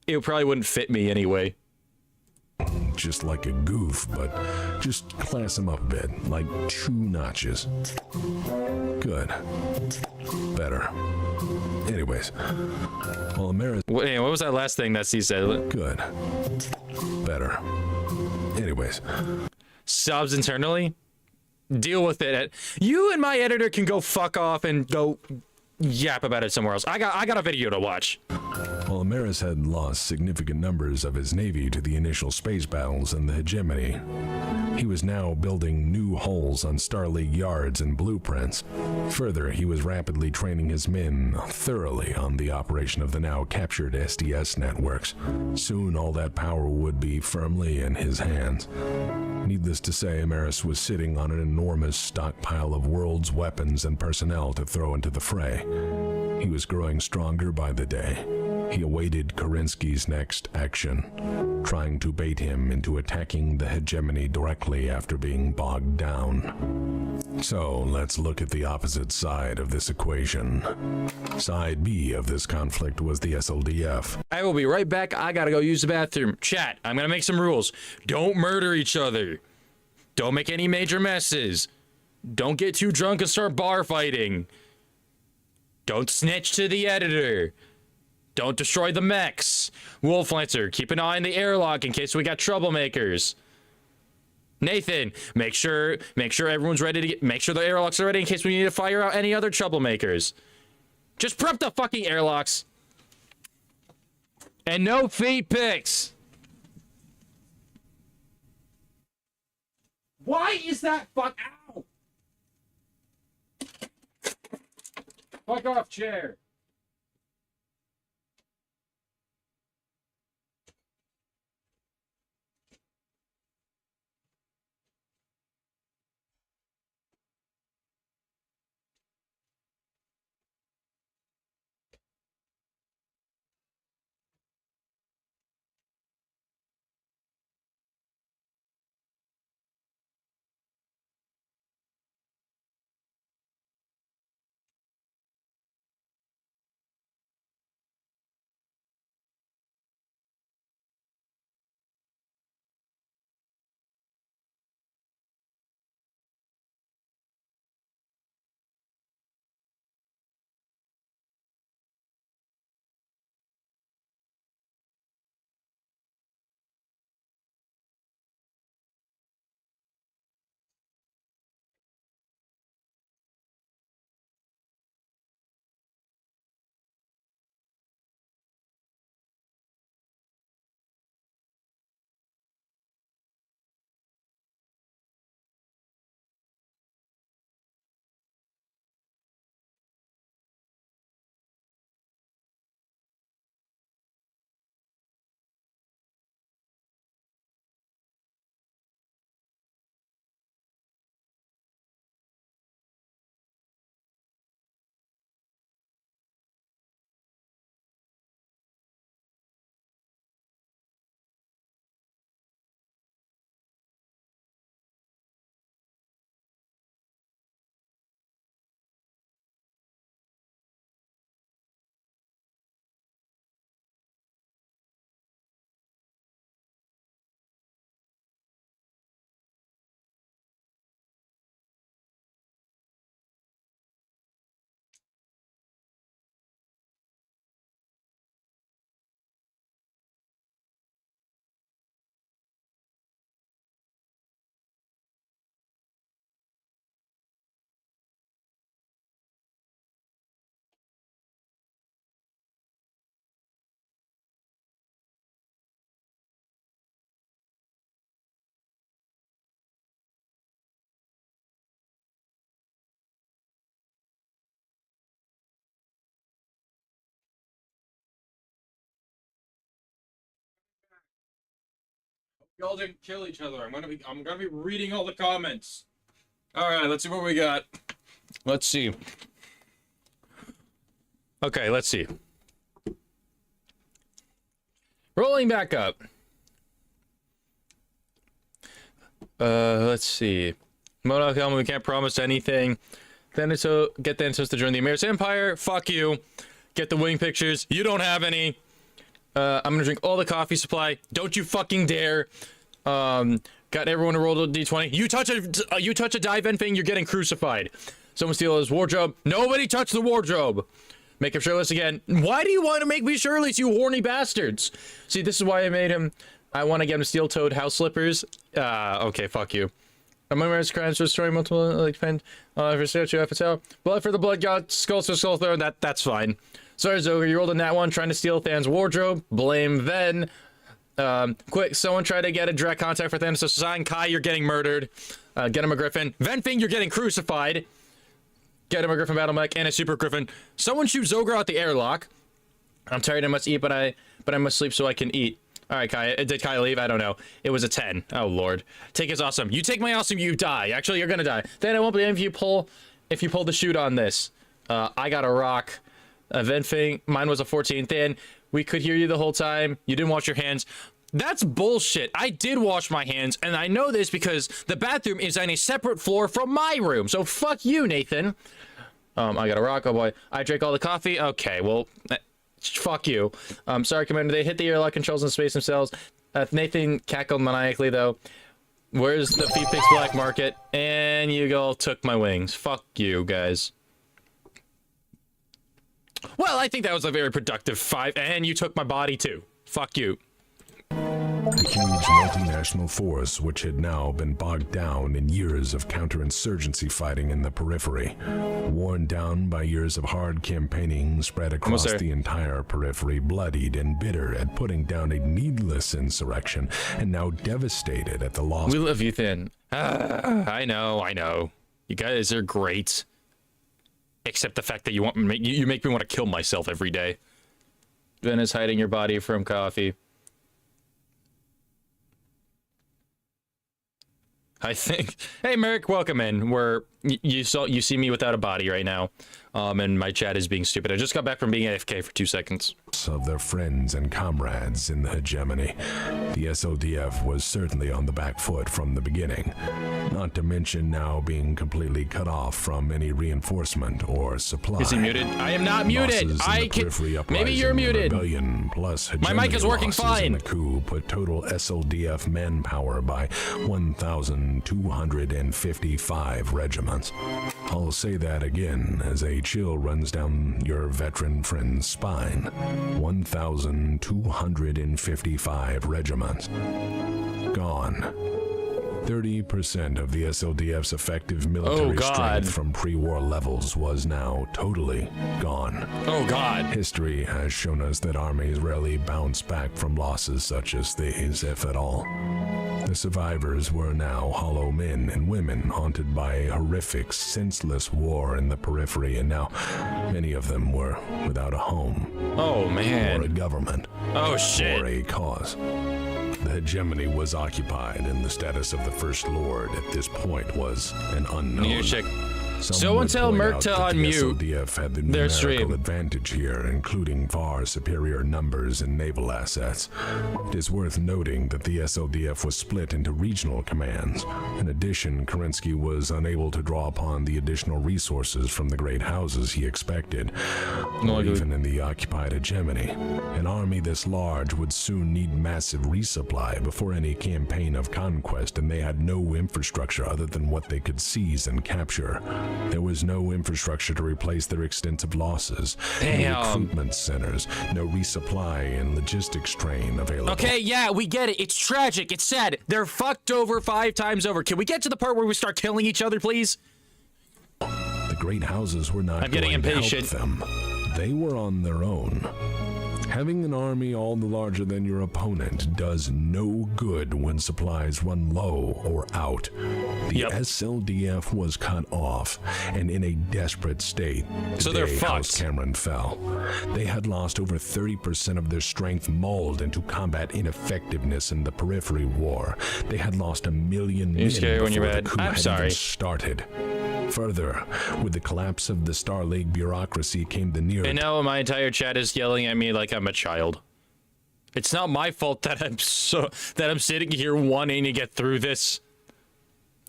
It probably wouldn't fit me anyway. Just like a goof, but just class him up a bit, like 2 notches. Good. Better. Anyways, well, Amaris... Wait, what was that last thing that C said? Good. Better. Anyways. Subs internally? Deal with it. You and my editor can go fuck off and go yap about it somewhere else. I got a video to watch. While Amaris had lost significant numbers of his navy to the initial space battles and the hegemony, he was now building new hulls on Starleague yards and blueprints. Further, he was rapidly training his men thoroughly on the operation of the now captured SDS networks. Soon all that power would be firmly in his hands. Needless to say, Amaris was sitting on an enormous stockpile of world's weapons and personnel to throw into the fray. He was growing stronger by the day. He awaited Kerensky's next action, trying to bait him into attacking the hegemony directly after being bogged down. So, let's look at the opposite side of this equation. Side B of this conflict was the SLDF. I will be right back. I gotta go use the bathroom. Chat, I'm gonna make some rules. Don't murder each other. Don't make any major messes. Don't get too drunk and start bar fighting. Don't snitch to the editor. Don't destroy the mechs. Wolflancer, keep an eye on the airlock in case we got troublemakers. Nathan, make sure everyone's ready to make sure the airlocks are ready in case we need to fire out any other troublemakers. Just prep the fucking airlocks. And no feet pics. Why is that fuck ow? Fuck off, chair. Y'all didn't kill each other. I'm gonna be reading all the comments. All right, let's see what we got. Let's see. Okay, let's see. Rolling back up. Let's see. Modoc Helmet, we can't promise anything. Get Thanatos to join the Amaris Empire. Fuck you. Get the wing pictures. You don't have any. I'm gonna drink all the coffee supply. Don't you fucking dare. Got everyone to roll the d20. You touch a dive end thing, you're getting crucified. Someone steal his wardrobe. Nobody touch the wardrobe. Make him shirtless again. Why do you want to make me shirtless, you horny bastards? See, this is why I made him. I want to get him steel-toed house slippers. Okay, fuck you. Among various crimes, destroying multiple, like, for statue, FSL. Blood for the blood god, skull for skull throne. That's fine. Sorry, Zogar, you rolled in that one, trying to steal Than's wardrobe. Blame Ven. Quick, someone try to get a direct contact for Thanos. So sign Kai, you're getting murdered. Get him a griffin. Venfing, you're getting crucified. Get him a griffin battle mech and a super griffin. Someone shoot Zogar out the airlock. I'm tired, I must eat, but I must sleep so I can eat. All right, Kai. Did Kai leave? I don't know. It was a 10. Oh lord. Take his awesome. You take my awesome, you die. Actually, you're gonna die. Then I won't believe if you pull the shoot on this. I got a rock. Venfing. Mine was a 14. Then We could hear you the whole time. You didn't wash your hands. That's bullshit. I did wash my hands, and I know this because the bathroom is on a separate floor from my room. So fuck you, Nathan. I got a rock. Oh boy. I drank all the coffee. Okay, well, fuck you. Sorry, Commander. They hit the airlock controls in space themselves. Nathan cackled maniacally, though. Where's the Feet Picks Black Market? And you all took my wings. Fuck you, guys. Well, I think that was a very productive fight, and you took my body, too. Fuck you. A huge multinational force which had now been bogged down in years of counterinsurgency fighting in the periphery, worn down by years of hard campaigning spread across the entire periphery, bloodied and bitter at putting down a needless insurrection, and now devastated at the loss. We love you, Thin. I know. You guys are great. Except the fact that you make me want to kill myself every day. Ben is hiding your body from coffee. I think. Hey, Merrick, welcome in. You see me without a body right now, and my chat is being stupid. I just got back from being AFK for 2 seconds. Of their friends and comrades in the hegemony, the SLDF was certainly on the back foot from the beginning. Not to mention now being completely cut off from any reinforcement or supply. Is he muted? I am not muted. I can. Maybe you're muted. Plus my mic is working fine. The coup put total SLDF manpower by 1,255 regiments. I'll say that again as a chill runs down your veteran friend's spine. 1,255 regiments. Gone. 30% of the SLDF's effective military strength from pre-war levels was now totally gone. Oh God. History has shown us that armies rarely bounce back from losses such as these, if at all. The survivors were now hollow men and women haunted by a horrific, senseless war in the periphery, and now many of them were without a home. Oh man. Or a government. Oh shit. Or a cause. The hegemony was occupied, and the status of the First Lord at this point was an unknown. Someone tell Merc to unmute the SLDF had the their numerical stream. advantage here, including far superior numbers and naval assets. It is worth noting that the SLDF was split into regional commands. In addition, Kerensky was unable to draw upon the additional resources from the great houses he expected, or even in the occupied hegemony. An army this large would soon need massive resupply before any campaign of conquest, and they had no infrastructure other than what they could seize and capture. There was no infrastructure to replace their extensive losses. Damn. No recruitment centers, no resupply and logistics train available. Okay, yeah, we get it. It's tragic. It's sad. They're fucked over 5 times over. Can we get to the part where we start killing each other, please? The great houses were not getting going impatient. to help them. They were on their own. Having an army all the larger than your opponent does no good when supplies run low or out. The SLDF was cut off and in a desperate state. So they're fucked. House Cameron fell. They had lost over 30% of their strength mauled into combat ineffectiveness in the periphery war. They had lost 1 million men before the coup had even started. Further, with the collapse of the Star Lake bureaucracy came the near... And now my entire chat is yelling at me like I'm a child. It's not my fault that I'm sitting here wanting to get through this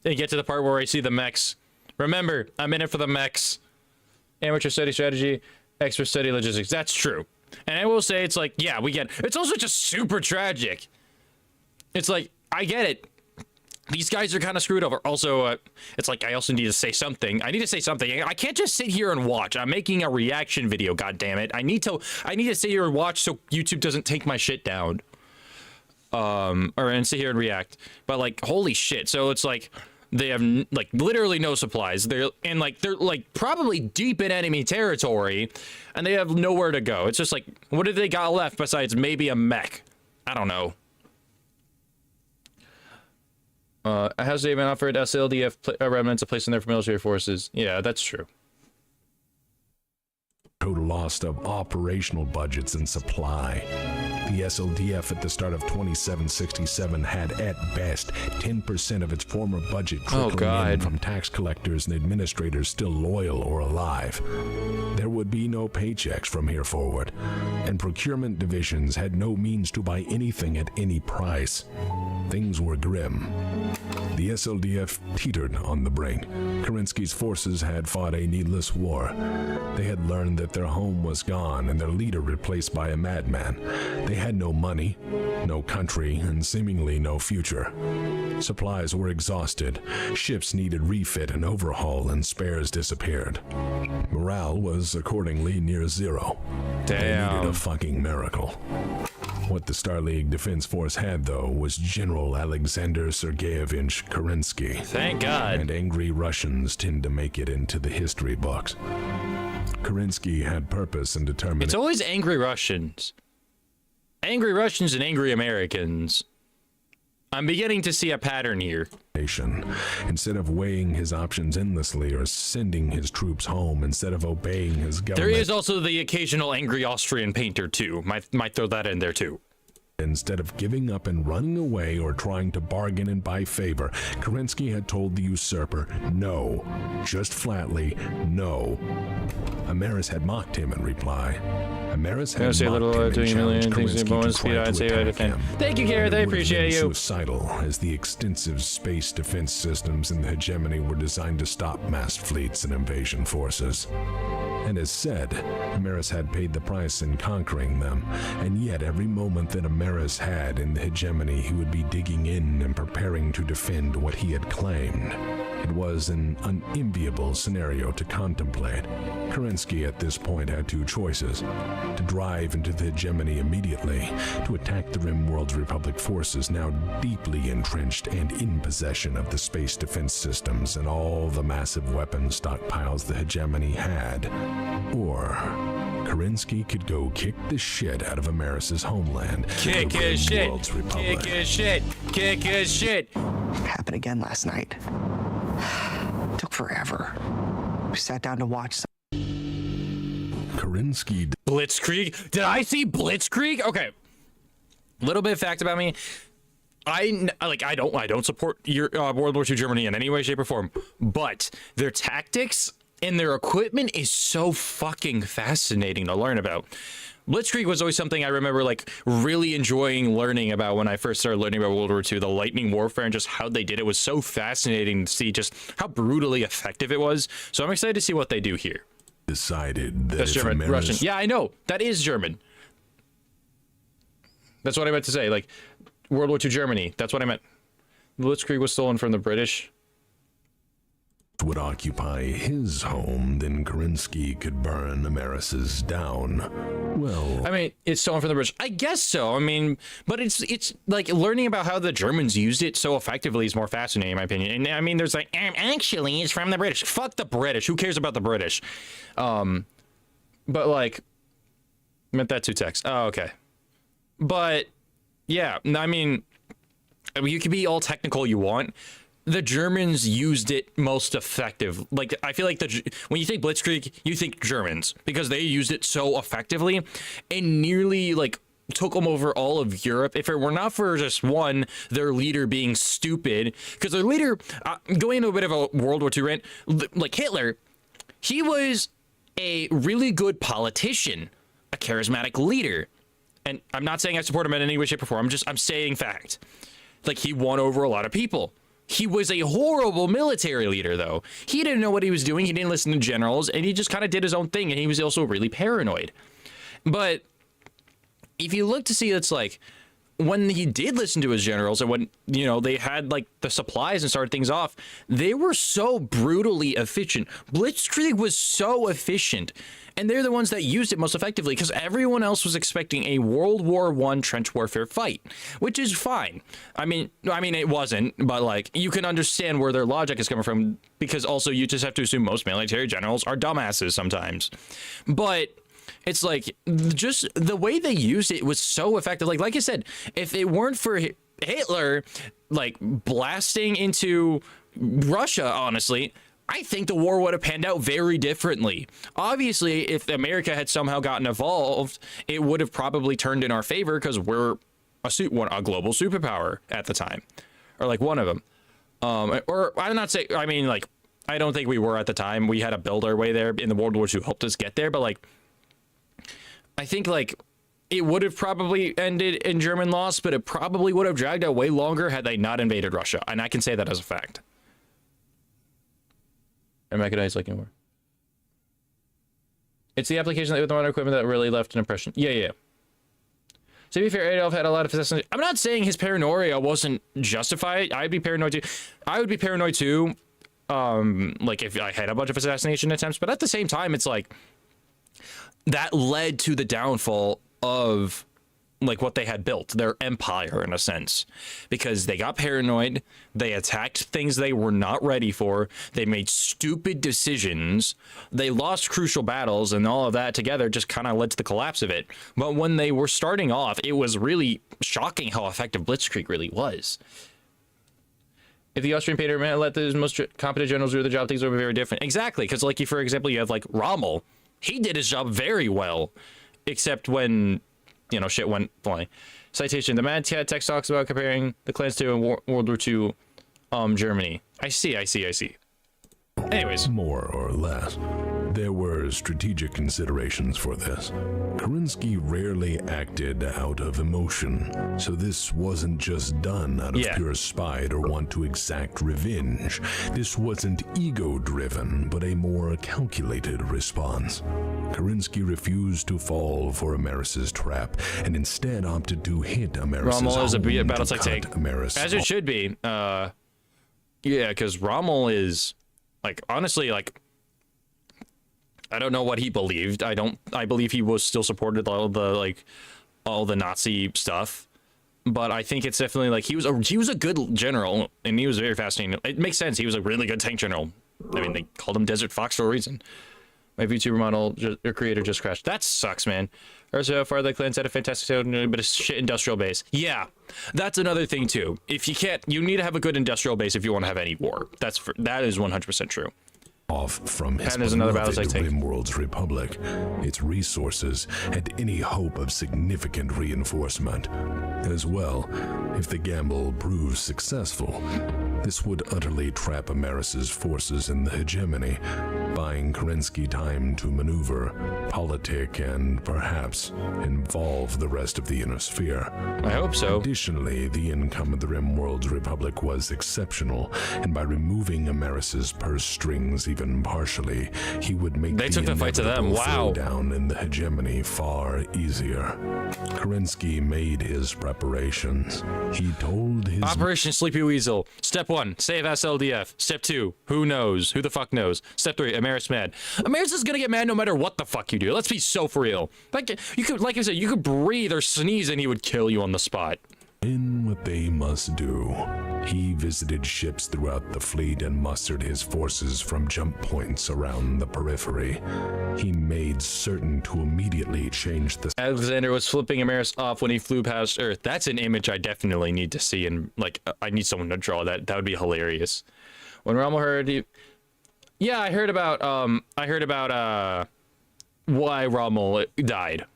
and get to the part where I see the mechs. Remember, I'm in it for the mechs. Amateur study strategy, expert study logistics. That's true. And I will say, it's like, yeah, we get it. It's also just super tragic. It's like, I get it. These guys are kind of screwed over. Also, it's like, I also need to say something. I need to say something. I can't just sit here and watch. I'm making a reaction video, God damn it. I need to sit here and watch so YouTube doesn't take my shit down. And sit here and react. But like, holy shit. So it's like, they have like literally no supplies. They're probably deep in enemy territory, and they have nowhere to go. It's just like, what do they got left besides maybe a mech? I don't know. Has they been offered SLDF remnants a place in there for military forces? Yeah, that's true. Total loss of operational budgets and supply. The SLDF at the start of 2767 had at best 10% of its former budget trickling in from tax collectors and administrators still loyal or alive. There would be no paychecks from here forward, and procurement divisions had no means to buy anything at any price. Things were grim. The SLDF teetered on the brink. Kerensky's forces had fought a needless war. They had learned that their home was gone and their leader replaced by a madman. They had no money, no country, and seemingly no future. Supplies were exhausted. Ships needed refit and overhaul, and spares disappeared. Morale was accordingly near zero. They needed a fucking miracle. What the Star League Defense Force had, though, was General Alexander Sergeyevich Kerensky. Thank God. And angry Russians tend to make it into the history books. Kerensky had purpose and determination. It's always angry Russians. Angry Russians and angry Americans. I'm beginning to see a pattern here. Instead of weighing his options endlessly or sending his troops home, instead of obeying his government. There is also the occasional angry Austrian painter too. Might throw that in there too. Instead of giving up and running away or trying to bargain and buy favor, Kerensky had told the usurper no. Just flatly, no. Amaris had mocked him in reply. Amaris had mocked him and challenged Kerensky to try to attack him. Thank you, Gareth. I appreciate you. Suicidal, as the extensive space defense systems in the hegemony were designed to stop massed fleets and invasion forces. And as said, Amaris had paid the price in conquering them, and yet every moment that Amaris had in the hegemony, he would be digging in and preparing to defend what he had claimed. It was an unenviable scenario to contemplate. Kerensky at this point had two choices: to drive into the hegemony immediately, to attack the Rimworld's Republic forces now deeply entrenched and in possession of the space defense systems and all the massive weapons stockpiles the hegemony had, or Kerensky could go kick the shit out of Amaris' homeland. Kick his shit! Kick his shit! Kick his shit! Happened again last night. Took forever. We sat down to watch some Kerensky. Blitzkrieg? Did I see Blitzkrieg? Okay. Little bit of fact about me. I don't support your World War II Germany in any way, shape, or form, but their tactics and their equipment is so fucking fascinating to learn about. Blitzkrieg was always something I remember like really enjoying learning about when I first started learning about World War II. The lightning warfare and just how they did it was so fascinating to see just how brutally effective it was. So I'm excited to see what they do here. Decided that that's German, Russian. Yeah, I know. That is German. That's what I meant to say. Like World War II Germany. That's what I meant. Blitzkrieg was stolen from the British. Would occupy his home, then Kerensky could burn Amaris' down. Well, I mean, it's stolen from the British. I guess so. I mean, but it's like learning about how the Germans used it so effectively is more fascinating, in my opinion. And I mean, there's like, actually, it's from the British. Fuck the British. Who cares about the British? But like, meant that to text. Oh, okay. But yeah, I mean, you can be all technical you want. The Germans used it most effective. Like, I feel like when you think Blitzkrieg, you think Germans because they used it so effectively and nearly like took them over all of Europe. If it were not for just one, their leader being stupid, because their leader, going into a bit of a World War II rant, like Hitler, he was a really good politician, a charismatic leader. And I'm not saying I support him in any way, shape, or form. I'm saying fact. Like, he won over a lot of people. He was a horrible military leader, though. He didn't know what he was doing. He didn't listen to generals, and he just kind of did his own thing, and he was also really paranoid. But if you look to see, it's like, when he did listen to his generals and when, you know, they had, like, the supplies and started things off, they were so brutally efficient. Blitzkrieg was so efficient, and they're the ones that used it most effectively because everyone else was expecting a World War I trench warfare fight, which is fine. I mean, it wasn't, but, like, you can understand where their logic is coming from because also you just have to assume most military generals are dumbasses sometimes. But it's like, just the way they used it was so effective. Like I said, if it weren't for Hitler, like, blasting into Russia, honestly, I think the war would have panned out very differently. Obviously, if America had somehow gotten involved, it would have probably turned in our favor because we're a global superpower at the time, or like one of them. Or I'm not saying, I mean, like, I don't think we were at the time. We had to build our way there in the World War II, helped us get there. But like, I think like it would have probably ended in German loss, but it probably would have dragged out way longer had they not invaded Russia. And I can say that as a fact. And mechanized like anymore. It's the application with the modern equipment that really left an impression. Yeah. To be fair, Adolf had a lot of assassination. I'm not saying his paranoia wasn't justified. I'd be paranoid too. I would be paranoid too. Like if I had a bunch of assassination attempts, but at the same time, it's like that led to the downfall of like what they had built, their empire in a sense, because they got paranoid, they attacked things they were not ready for, they made stupid decisions, they lost crucial battles, and all of that together just kind of led to the collapse of it. But when they were starting off, it was really shocking how effective Blitzkrieg really was. If the Austrian Pater had let the most competent generals do the job, things would be very different. Exactly, because like, for example, you have like Rommel. He did his job very well, except when, you know, shit went flying. Citation: the Mad Cat text talks about comparing the clans to World War II Germany. I see. Anyways. More or less. There were strategic considerations for this. Kerensky rarely acted out of emotion, so this wasn't just done out of pure spite or want to exact revenge. This wasn't ego-driven, but a more calculated response. Kerensky refused to fall for Amaris's trap, and instead opted to hit Amaris's Rommel is a battle to take, Amaris as it should be. Yeah, because Rommel is, like, honestly, like, I don't know what he believed. I believe he was still supported all the Nazi stuff, but I think it's definitely like he was a good general and he was very fascinating. It makes sense. He was a really good tank general. I mean, they called him Desert Fox for a reason. My VTuber model, your creator just crashed. That sucks, man. Also, far the clans had a fantastic sound, but a shit industrial base. Yeah, that's another thing too. If you can't, you need to have a good industrial base if you want to have any war. That is 100% true. Off from his beloved Rimworld's republic, its resources had any hope of significant reinforcement. As well, if the gamble proves successful, this would utterly trap Amaris's forces in the hegemony, buying Kerensky time to maneuver, politic, and perhaps involve the rest of the inner sphere. I hope so. Additionally, the income of the Rimworld's republic was exceptional, and by removing Amaris's purse strings even partially, he would make they took the fight to them. Wow. Down in the hegemony far easier. Kerensky made his preparations. He told his Operation Sleepy Weasel. Step 1, save SLDF. Step 2, who knows? Who the fuck knows? Step 3, Amaris mad. Amaris is gonna get mad no matter what the fuck you do. Let's be so for real. Like you could, like I said, you could breathe or sneeze and he would kill you on the spot. In what they must do, he visited ships throughout the fleet and mustered his forces from jump points around the periphery. He made certain to immediately change the... Alexander was flipping Amaris off when he flew past Earth. That's an image I definitely need to see, and like I need someone to draw that. That would be hilarious. When Rommel heard he... Yeah, I heard about why Rommel died.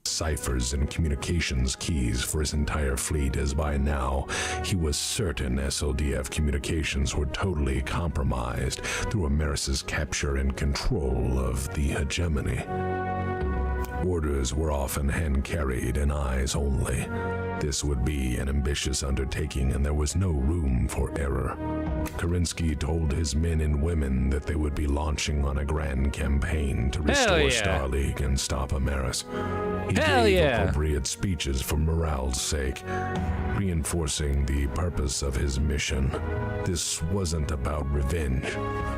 Ciphers and communications keys for his entire fleet, as by now he was certain SLDF communications were totally compromised through Amaris's capture and control of the hegemony. Orders were often hand-carried and eyes only. This would be an ambitious undertaking, and there was no room for error. Kerensky told his men and women that they would be launching on a grand campaign to restore Star League and stop Amaris. He gave appropriate speeches for morale's sake, reinforcing the purpose of his mission. This wasn't about revenge.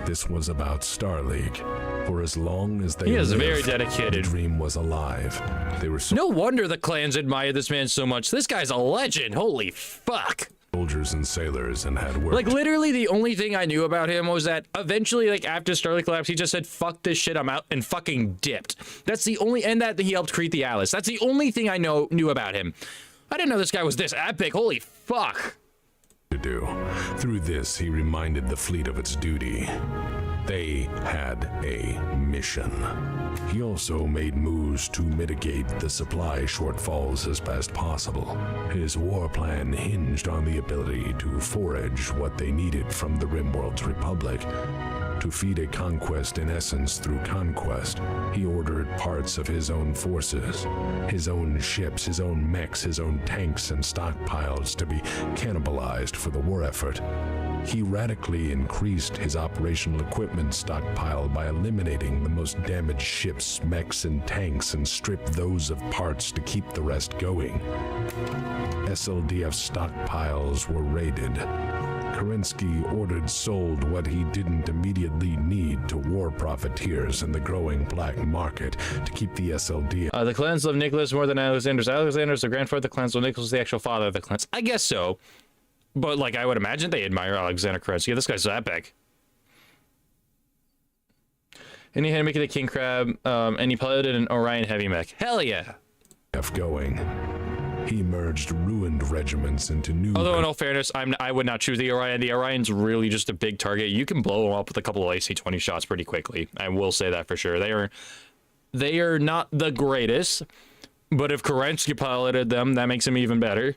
This was about Star League. For as long as they lived, very dedicated. The dream was alive. They were no wonder the clans admired this man so much. This guy's a legend. Holy fuck. Soldiers and sailors and had worked. Like literally the only thing I knew about him was that eventually, like after Starlight collapsed, he just said, fuck this shit, I'm out, and fucking dipped. That's the only, and that he helped create the Atlas. That's the only thing I knew about him. I didn't know this guy was this epic. Holy fuck. to do. Through this, he reminded the fleet of its duty. They had a mission. He also made moves to mitigate the supply shortfalls as best possible. His war plan hinged on the ability to forage what they needed from the Rimworld's Republic. To feed a conquest in essence through conquest, he ordered parts of his own forces, his own ships, his own mechs, his own tanks and stockpiles to be cannibalized for the war effort. He radically increased his operational equipment stockpile by eliminating the most damaged ships, mechs, and tanks and stripped those of parts to keep the rest going. SLDF stockpiles were raided. Kerensky ordered sold what he didn't immediately need to war profiteers in the growing black market to keep the SLDF. The clans love Nicholas more than Alexander's. Alexander's the grandfather of the clans, while Nicholas is the actual father of the clans. I guess so. But, like, I would imagine they admire Alexander Kerensky. This guy's that big. And he had to make it a king crab, and he piloted an Orion heavy mech. Hell yeah! Going. He merged ruined regiments into new... Although, in all fairness, I would not choose the Orion. The Orion's really just a big target. You can blow them up with a couple of AC-20 shots pretty quickly. I will say that for sure. They are not the greatest, but if Kerensky piloted them, that makes him even better.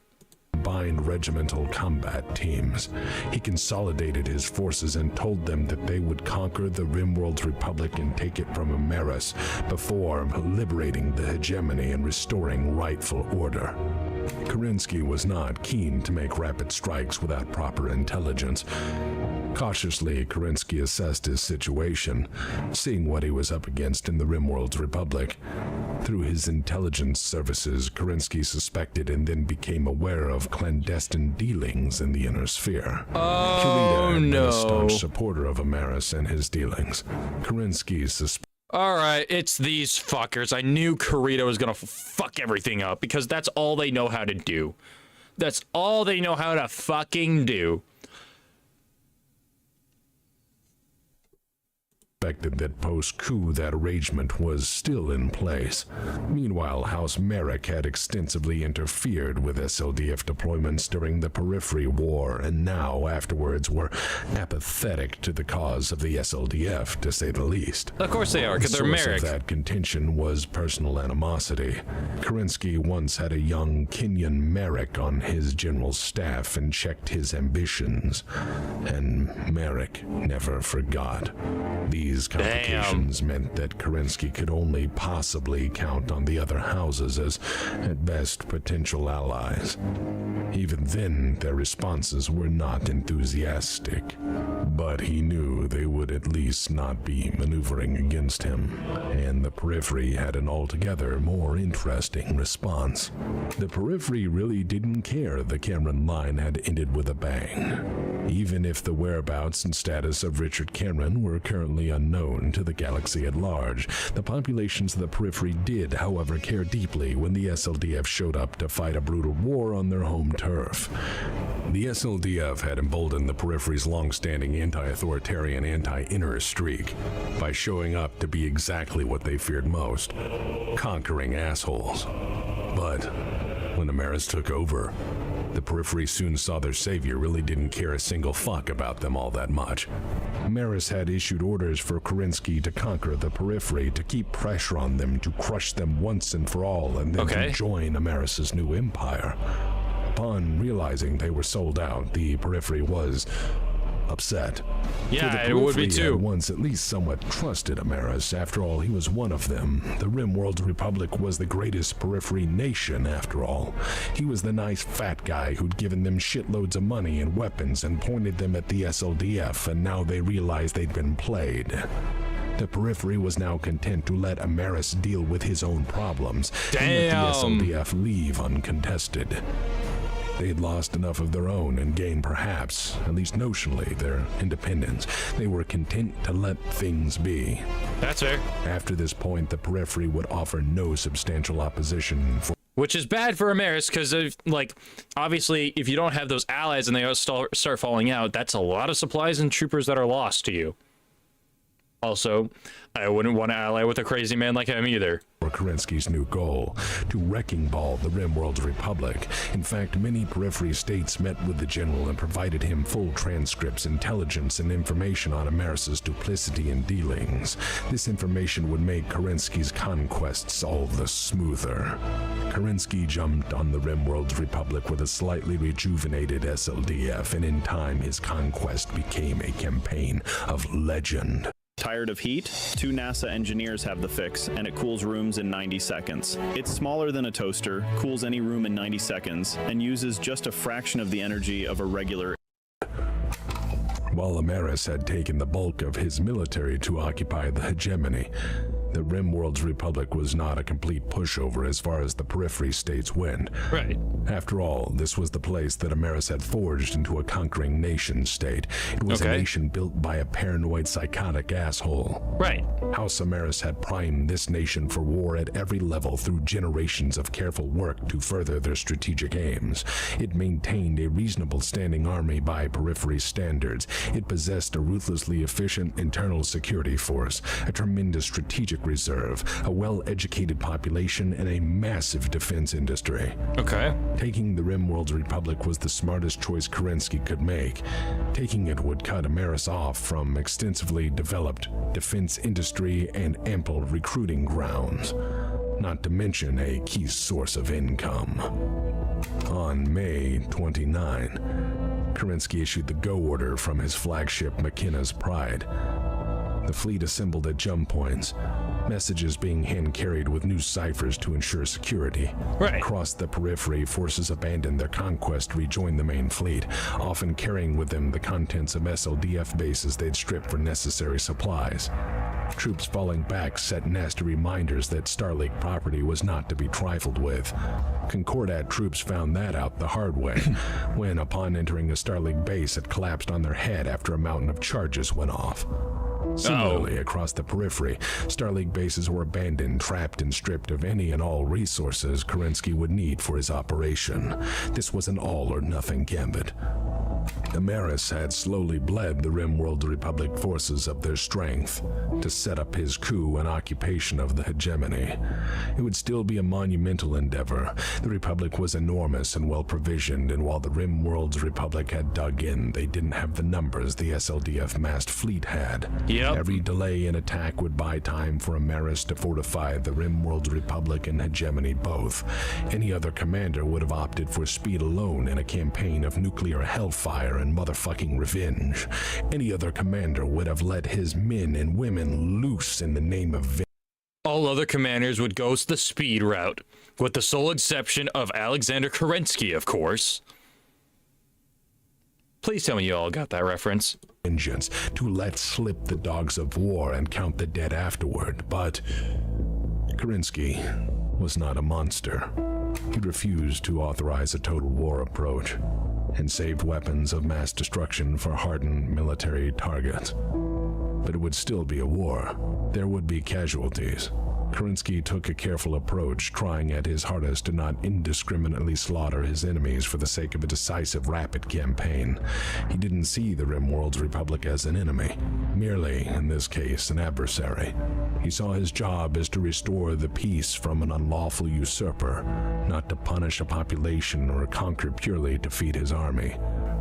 Combined regimental combat teams. He consolidated his forces and told them that they would conquer the Rimworld's Republic and take it from Amaris before liberating the hegemony and restoring rightful order. Kerensky was not keen to make rapid strikes without proper intelligence. Cautiously, Kerensky assessed his situation, seeing what he was up against in the Rimworld's Republic. Through his intelligence services, Kerensky suspected and then became aware of clandestine dealings in the inner sphere. Oh, Kurita no. was a staunch supporter of Amaris and his dealings. Kerensky's suspicion. Alright, it's these fuckers. I knew Kurita was gonna fuck everything up because that's all they know how to do. That's all they know how to fucking do. Suspected that post-coup that arrangement was still in place. Meanwhile, House Merrick had extensively interfered with SLDF deployments during the Periphery War, and now, afterwards, were apathetic to the cause of the SLDF, to say the least. Of course they are, because they're Source Merrick. of that contention was personal animosity. Kerensky once had a young Kenyan Merrick on his general staff and checked his ambitions, and Merrick never forgot. These complications meant that Kerensky could only possibly count on the other houses as, at best, potential allies. Even then, their responses were not enthusiastic. But he knew they would at least not be maneuvering against him, and the Periphery had an altogether more interesting response. The Periphery really didn't care the Cameron line had ended with a bang. Even if the whereabouts and status of Richard Cameron were currently unknown to the galaxy at large, the populations of the Periphery did, however, care deeply when the SLDF showed up to fight a brutal war on their home turf. The SLDF had emboldened the Periphery's long-standing anti-authoritarian, anti-inner streak by showing up to be exactly what they feared most, conquering assholes. But when Amaris took over, the Periphery soon saw their savior really didn't care a single fuck about them all that much. Amaris had issued orders for Kerensky to conquer the Periphery, to keep pressure on them, to crush them once and for all, and then to join Amaris's new empire. Upon realizing they were sold out, the Periphery was upset. Yeah, it would be too. Had once at least somewhat trusted Amaris. After all, he was one of them. The Rimworld's Republic was the greatest Periphery nation, after all. He was the nice fat guy who'd given them shitloads of money and weapons and pointed them at the SLDF, and now they realized they'd been played. The Periphery was now content to let Amaris deal with his own problems and let the SLDF leave uncontested. They had lost enough of their own and gained perhaps, at least notionally, their independence. They were content to let things be. That's fair. After this point, the Periphery would offer no substantial opposition for... Which is bad for Amaris, because, like, obviously, if you don't have those allies and they start falling out, that's a lot of supplies and troopers that are lost to you. Also, I wouldn't want to ally with a crazy man like him either. For Kerensky's new goal, to wrecking ball the RimWorld's Republic. In fact, many periphery states met with the general and provided him full transcripts, intelligence, and information on Amaris's duplicity and dealings. This information would make Kerensky's conquests all the smoother. Kerensky jumped on the RimWorld's Republic with a slightly rejuvenated SLDF, and in time his conquest became a campaign of legend. Tired of heat? 2 NASA engineers have the fix, and it cools rooms in 90 seconds. It's smaller than a toaster, cools any room in 90 seconds, and uses just a fraction of the energy of a regular. While Amaris had taken the bulk of his military to occupy the hegemony, the RimWorld's Republic was not a complete pushover as far as the periphery states went. Right. After all, this was the place that Amaris had forged into a conquering nation-state. It was a nation built by a paranoid, psychotic asshole. Right. House Amaris had primed this nation for war at every level through generations of careful work to further their strategic aims. It maintained a reasonable standing army by periphery standards. It possessed a ruthlessly efficient internal security force, a tremendous strategic reserve, a well-educated population, and a massive defense industry. Okay. Taking the RimWorld's Republic was the smartest choice Kerensky could make. Taking it would cut Amaris off from extensively developed defense industry and ample recruiting grounds, not to mention a key source of income. On May 29, Kerensky issued the go order from his flagship McKenna's Pride. The fleet assembled at jump points, messages being hand-carried with new ciphers to ensure security. Right. Across the periphery, forces abandoned their conquest to rejoin the main fleet, often carrying with them the contents of SLDF bases they'd stripped for necessary supplies. Troops falling back set nasty reminders that Starlink property was not to be trifled with. Concordat troops found that out the hard way, when upon entering a Starlink base it collapsed on their head after a mountain of charges went off. Similarly, across the periphery, Starlink bases were abandoned, trapped, and stripped of any and all resources Kerensky would need for his operation. This was an all-or-nothing gambit. Amaris had slowly bled the RimWorld's Republic forces of their strength to set up his coup and occupation of the hegemony. It would still be a monumental endeavor. The Republic was enormous and well-provisioned, and while the RimWorld's Republic had dug in, they didn't have the numbers the SLDF massed fleet had. Yep. Every delay in attack would buy time for Amaris to fortify the RimWorld's Republic and hegemony both. Any other commander would have opted for speed alone in a campaign of nuclear hellfire and motherfucking revenge. Any other commander would have let his men and women loose in the name of vengeance. All other commanders would go the speed route, with the sole exception of Alexander Kerensky, of course. Please tell me you all got that reference. Vengeance, to let slip the dogs of war and count the dead afterward, but Kerensky was not a monster. He refused to authorize a total war approach and saved weapons of mass destruction for hardened military targets. But it would still be a war. There would be casualties. Kerensky took a careful approach, trying at his hardest to not indiscriminately slaughter his enemies for the sake of a decisive, rapid campaign. He didn't see the RimWorld's Republic as an enemy, merely, in this case, an adversary. He saw his job as to restore the peace from an unlawful usurper, not to punish a population or conquer purely to feed his army.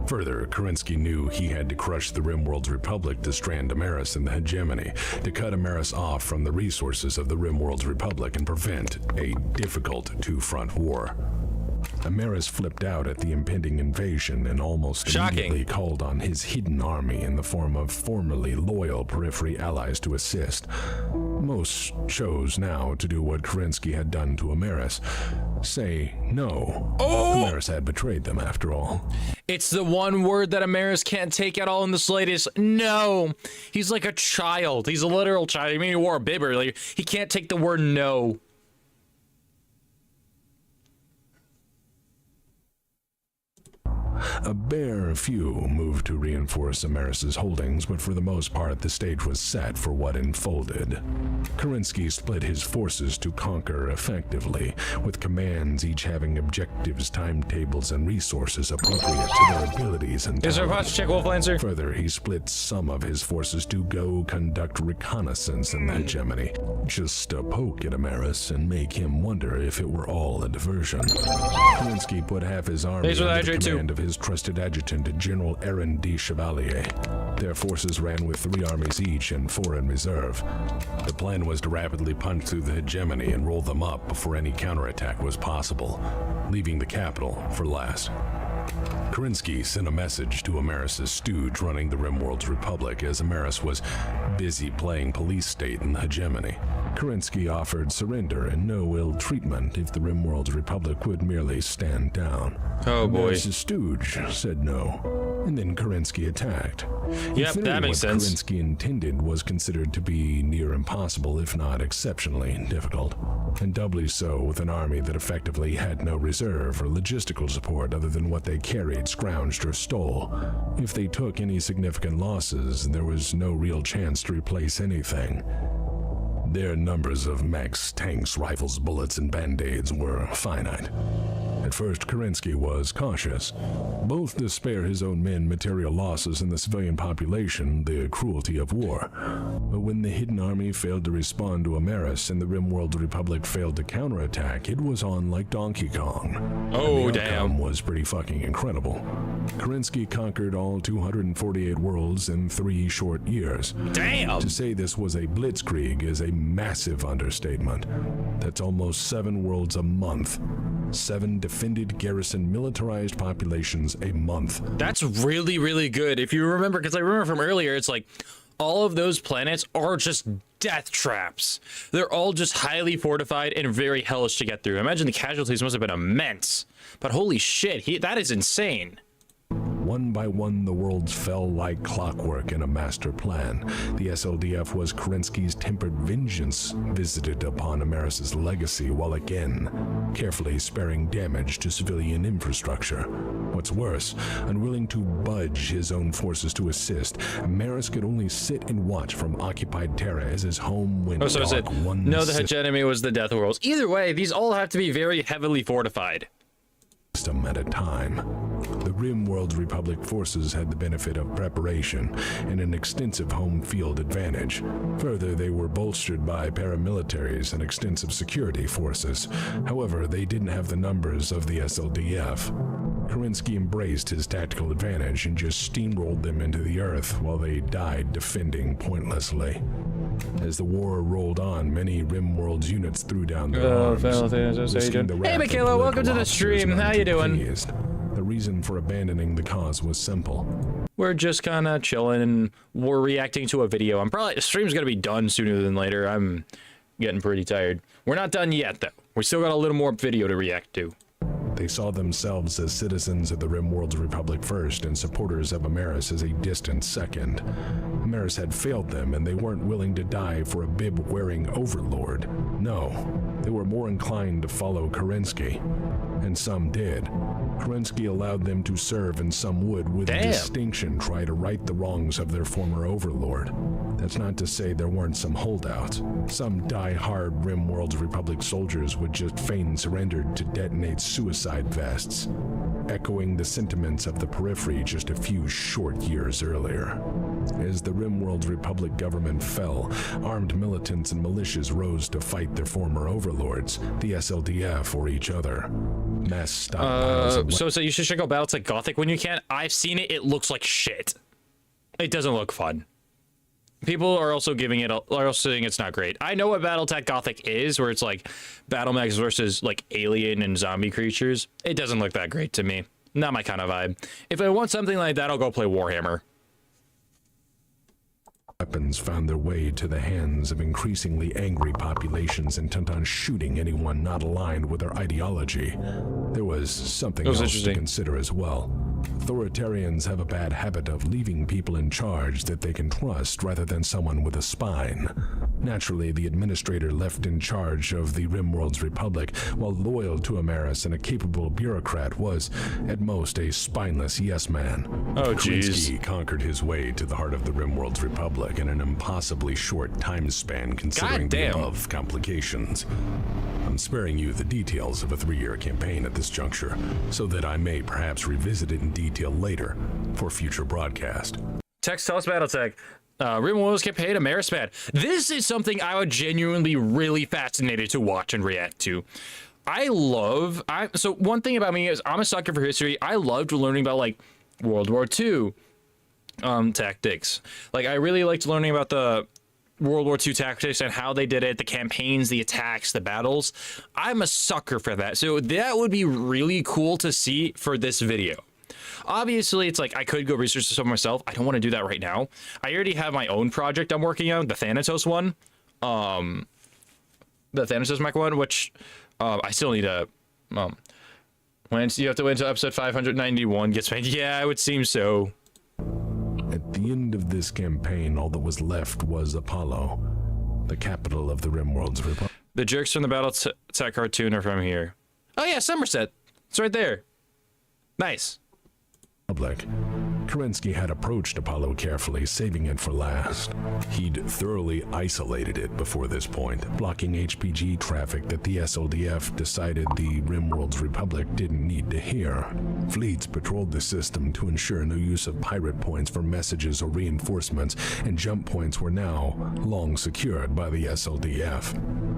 Further, Kerensky knew he had to crush the RimWorld's Republic to strand Amaris in the hegemony, to cut Amaris off from the resources of the RimWorld's Republic and prevent a difficult two-front war. Amaris flipped out at the impending invasion and almost immediately called on his hidden army in the form of formerly loyal periphery allies to assist. Most chose now to do what Kerensky had done to Amaris. Say no. Amaris had betrayed them after all. It's the one word that Amaris can't take at all in the slightest. No. He's like a child. He's a literal child. I mean, he wore a bib earlier. He can't take the word no. A bare few moved to reinforce Amaris's holdings, but for the most part the stage was set for what unfolded. Kerensky split his forces to conquer effectively, with commands each having objectives, timetables, and resources appropriate to their abilities and talents. Check Wolf Lancer. Further, he split some of his forces to go conduct reconnaissance in the hegemony, just to poke at Amaris and make him wonder if it were all a diversion. Kerensky put half his army under the command of his trusted adjutant, General Aaron D. Chevalier. Their forces ran with 3 armies each and 4 in reserve. The plan was to rapidly punch through the hegemony and roll them up before any counterattack was possible, leaving the capital for last. Kerensky sent a message to Amaris' stooge running the Rimworld's Republic as Amaris was busy playing police state in the hegemony. Kerensky offered surrender and no ill treatment if the Rimworld's Republic would merely stand down. Oh boy. Amaris' stooge said no, and then Kerensky attacked. Yep, that makes sense. What Kerensky intended was considered to be near impossible, if not exceptionally difficult, and doubly so with an army that effectively had no reserve or logistical support other than what they carried, scrounged, or stole. If they took any significant losses, there was no real chance to replace anything. Their numbers of mechs, tanks, rifles, bullets, and band-aids were finite. At first, Kerensky was cautious, both to spare his own men material losses and the civilian population the cruelty of war. But when the hidden army failed to respond to Amaris and the Rimworld Republic failed to counterattack, it was on like Donkey Kong. Oh, and the damn. outcome was pretty fucking incredible. Kerensky conquered all 248 worlds in 3 short years. Damn! To say this was a blitzkrieg is a massive understatement. That's almost 7 worlds a month. 7 defended, garrison, militarized populations a month. That's really, really good. If you remember, because I remember from earlier, it's like all of those planets are just death traps. They're all just highly fortified and very hellish to get through. Imagine the casualties must have been immense. But holy shit, that is insane. One by one, the worlds fell like clockwork in a master plan. The SLDF was Kerensky's tempered vengeance visited upon Amaris' legacy while again carefully sparing damage to civilian infrastructure. What's worse, unwilling to budge his own forces to assist, Amaris could only sit and watch from occupied Terra as his home went Oh, so is it? No, the hegemony was the Death Worlds. Either way, these all have to be very heavily fortified. At a time. The Rimworld's Republic forces had the benefit of preparation and an extensive home field advantage. Further, they were bolstered by paramilitaries and extensive security forces. However, they didn't have the numbers of the SLDF. Kerensky embraced his tactical advantage and just steamrolled them into the earth while they died defending pointlessly. As the war rolled on, many Rimworld's units threw down their arms. Hey, Michaela, welcome to the stream. How you doing? The reason for abandoning the cause was simple. We're just kind of chilling and we're reacting to a video. The stream's gonna be done sooner than later. I'm getting pretty tired. We're not done yet, though. We still got a little more video to react to. They saw themselves as citizens of the Rimworld's Republic first and supporters of Amaris as a distant second. Amaris had failed them and they weren't willing to die for a bib-wearing overlord. No, they were more inclined to follow Kerensky. And some did. Kerensky allowed them to serve and some would, with distinction, try to right the wrongs of their former overlord. That's not to say there weren't some holdouts. Some die-hard Rimworld's Republic soldiers would just feign surrender to detonate suicide vests, echoing the sentiments of the periphery just a few short years earlier. As the Rimworld's Republic government fell, armed militants and militias rose to fight their former overlords, the SLDF, or each other. Mass stockpiles So you should check out Battletech Gothic when you can. I've seen it. It looks like shit. It doesn't look fun. People are also saying it's not great. I know what Battletech Gothic is, where it's like battle mechs versus like alien and zombie creatures. It doesn't look that great to me. Not my kind of vibe. If I want something like that, I'll go play Warhammer. weapons found their way to the hands of increasingly angry populations intent on shooting anyone not aligned with their ideology. There was something else to consider as well. Authoritarians have a bad habit of leaving people in charge that they can trust rather than someone with a spine. Naturally, the administrator left in charge of the Rimworld's Republic, while loyal to Amaris and a capable bureaucrat, was, at most, a spineless yes-man. Oh, jeez. Krinsky conquered his way to the heart of the Rimworld's Republic in an impossibly short time span considering the above complications. I'm sparing you the details of a 3-year campaign at this juncture, so that I may perhaps revisit it in detail later for future broadcast. Text, tell us Battletech. Rimworld's campaign, Amaris bad. This is something I would genuinely really fascinated to watch and react to. So one thing about me is I'm a sucker for history. I loved learning about like World War II tactics. Like I really liked learning about the World War II tactics and how they did it, the campaigns, the attacks, the battles. I'm a sucker for that. So that would be really cool to see for this video. Obviously, it's like I could go research this over myself. I don't want to do that right now. I already have my own project I'm working on, the Thanatos one. The Thanatos mech one, which I still need to... when you have to wait until episode 591 gets made. Yeah, it would seem so. At the end of this campaign, all that was left was Apollo, the capital of the Rimworld's Republic. The jerks from the Battletech cartoon are from here. Oh yeah, Somerset. It's right there. Nice. Kerensky had approached Apollo carefully, saving it for last. He'd thoroughly isolated it before this point, blocking HPG traffic that the SLDF decided the Rimworld's Republic didn't need to hear. Fleets patrolled the system to ensure no use of pirate points for messages or reinforcements, and jump points were now long secured by the SLDF.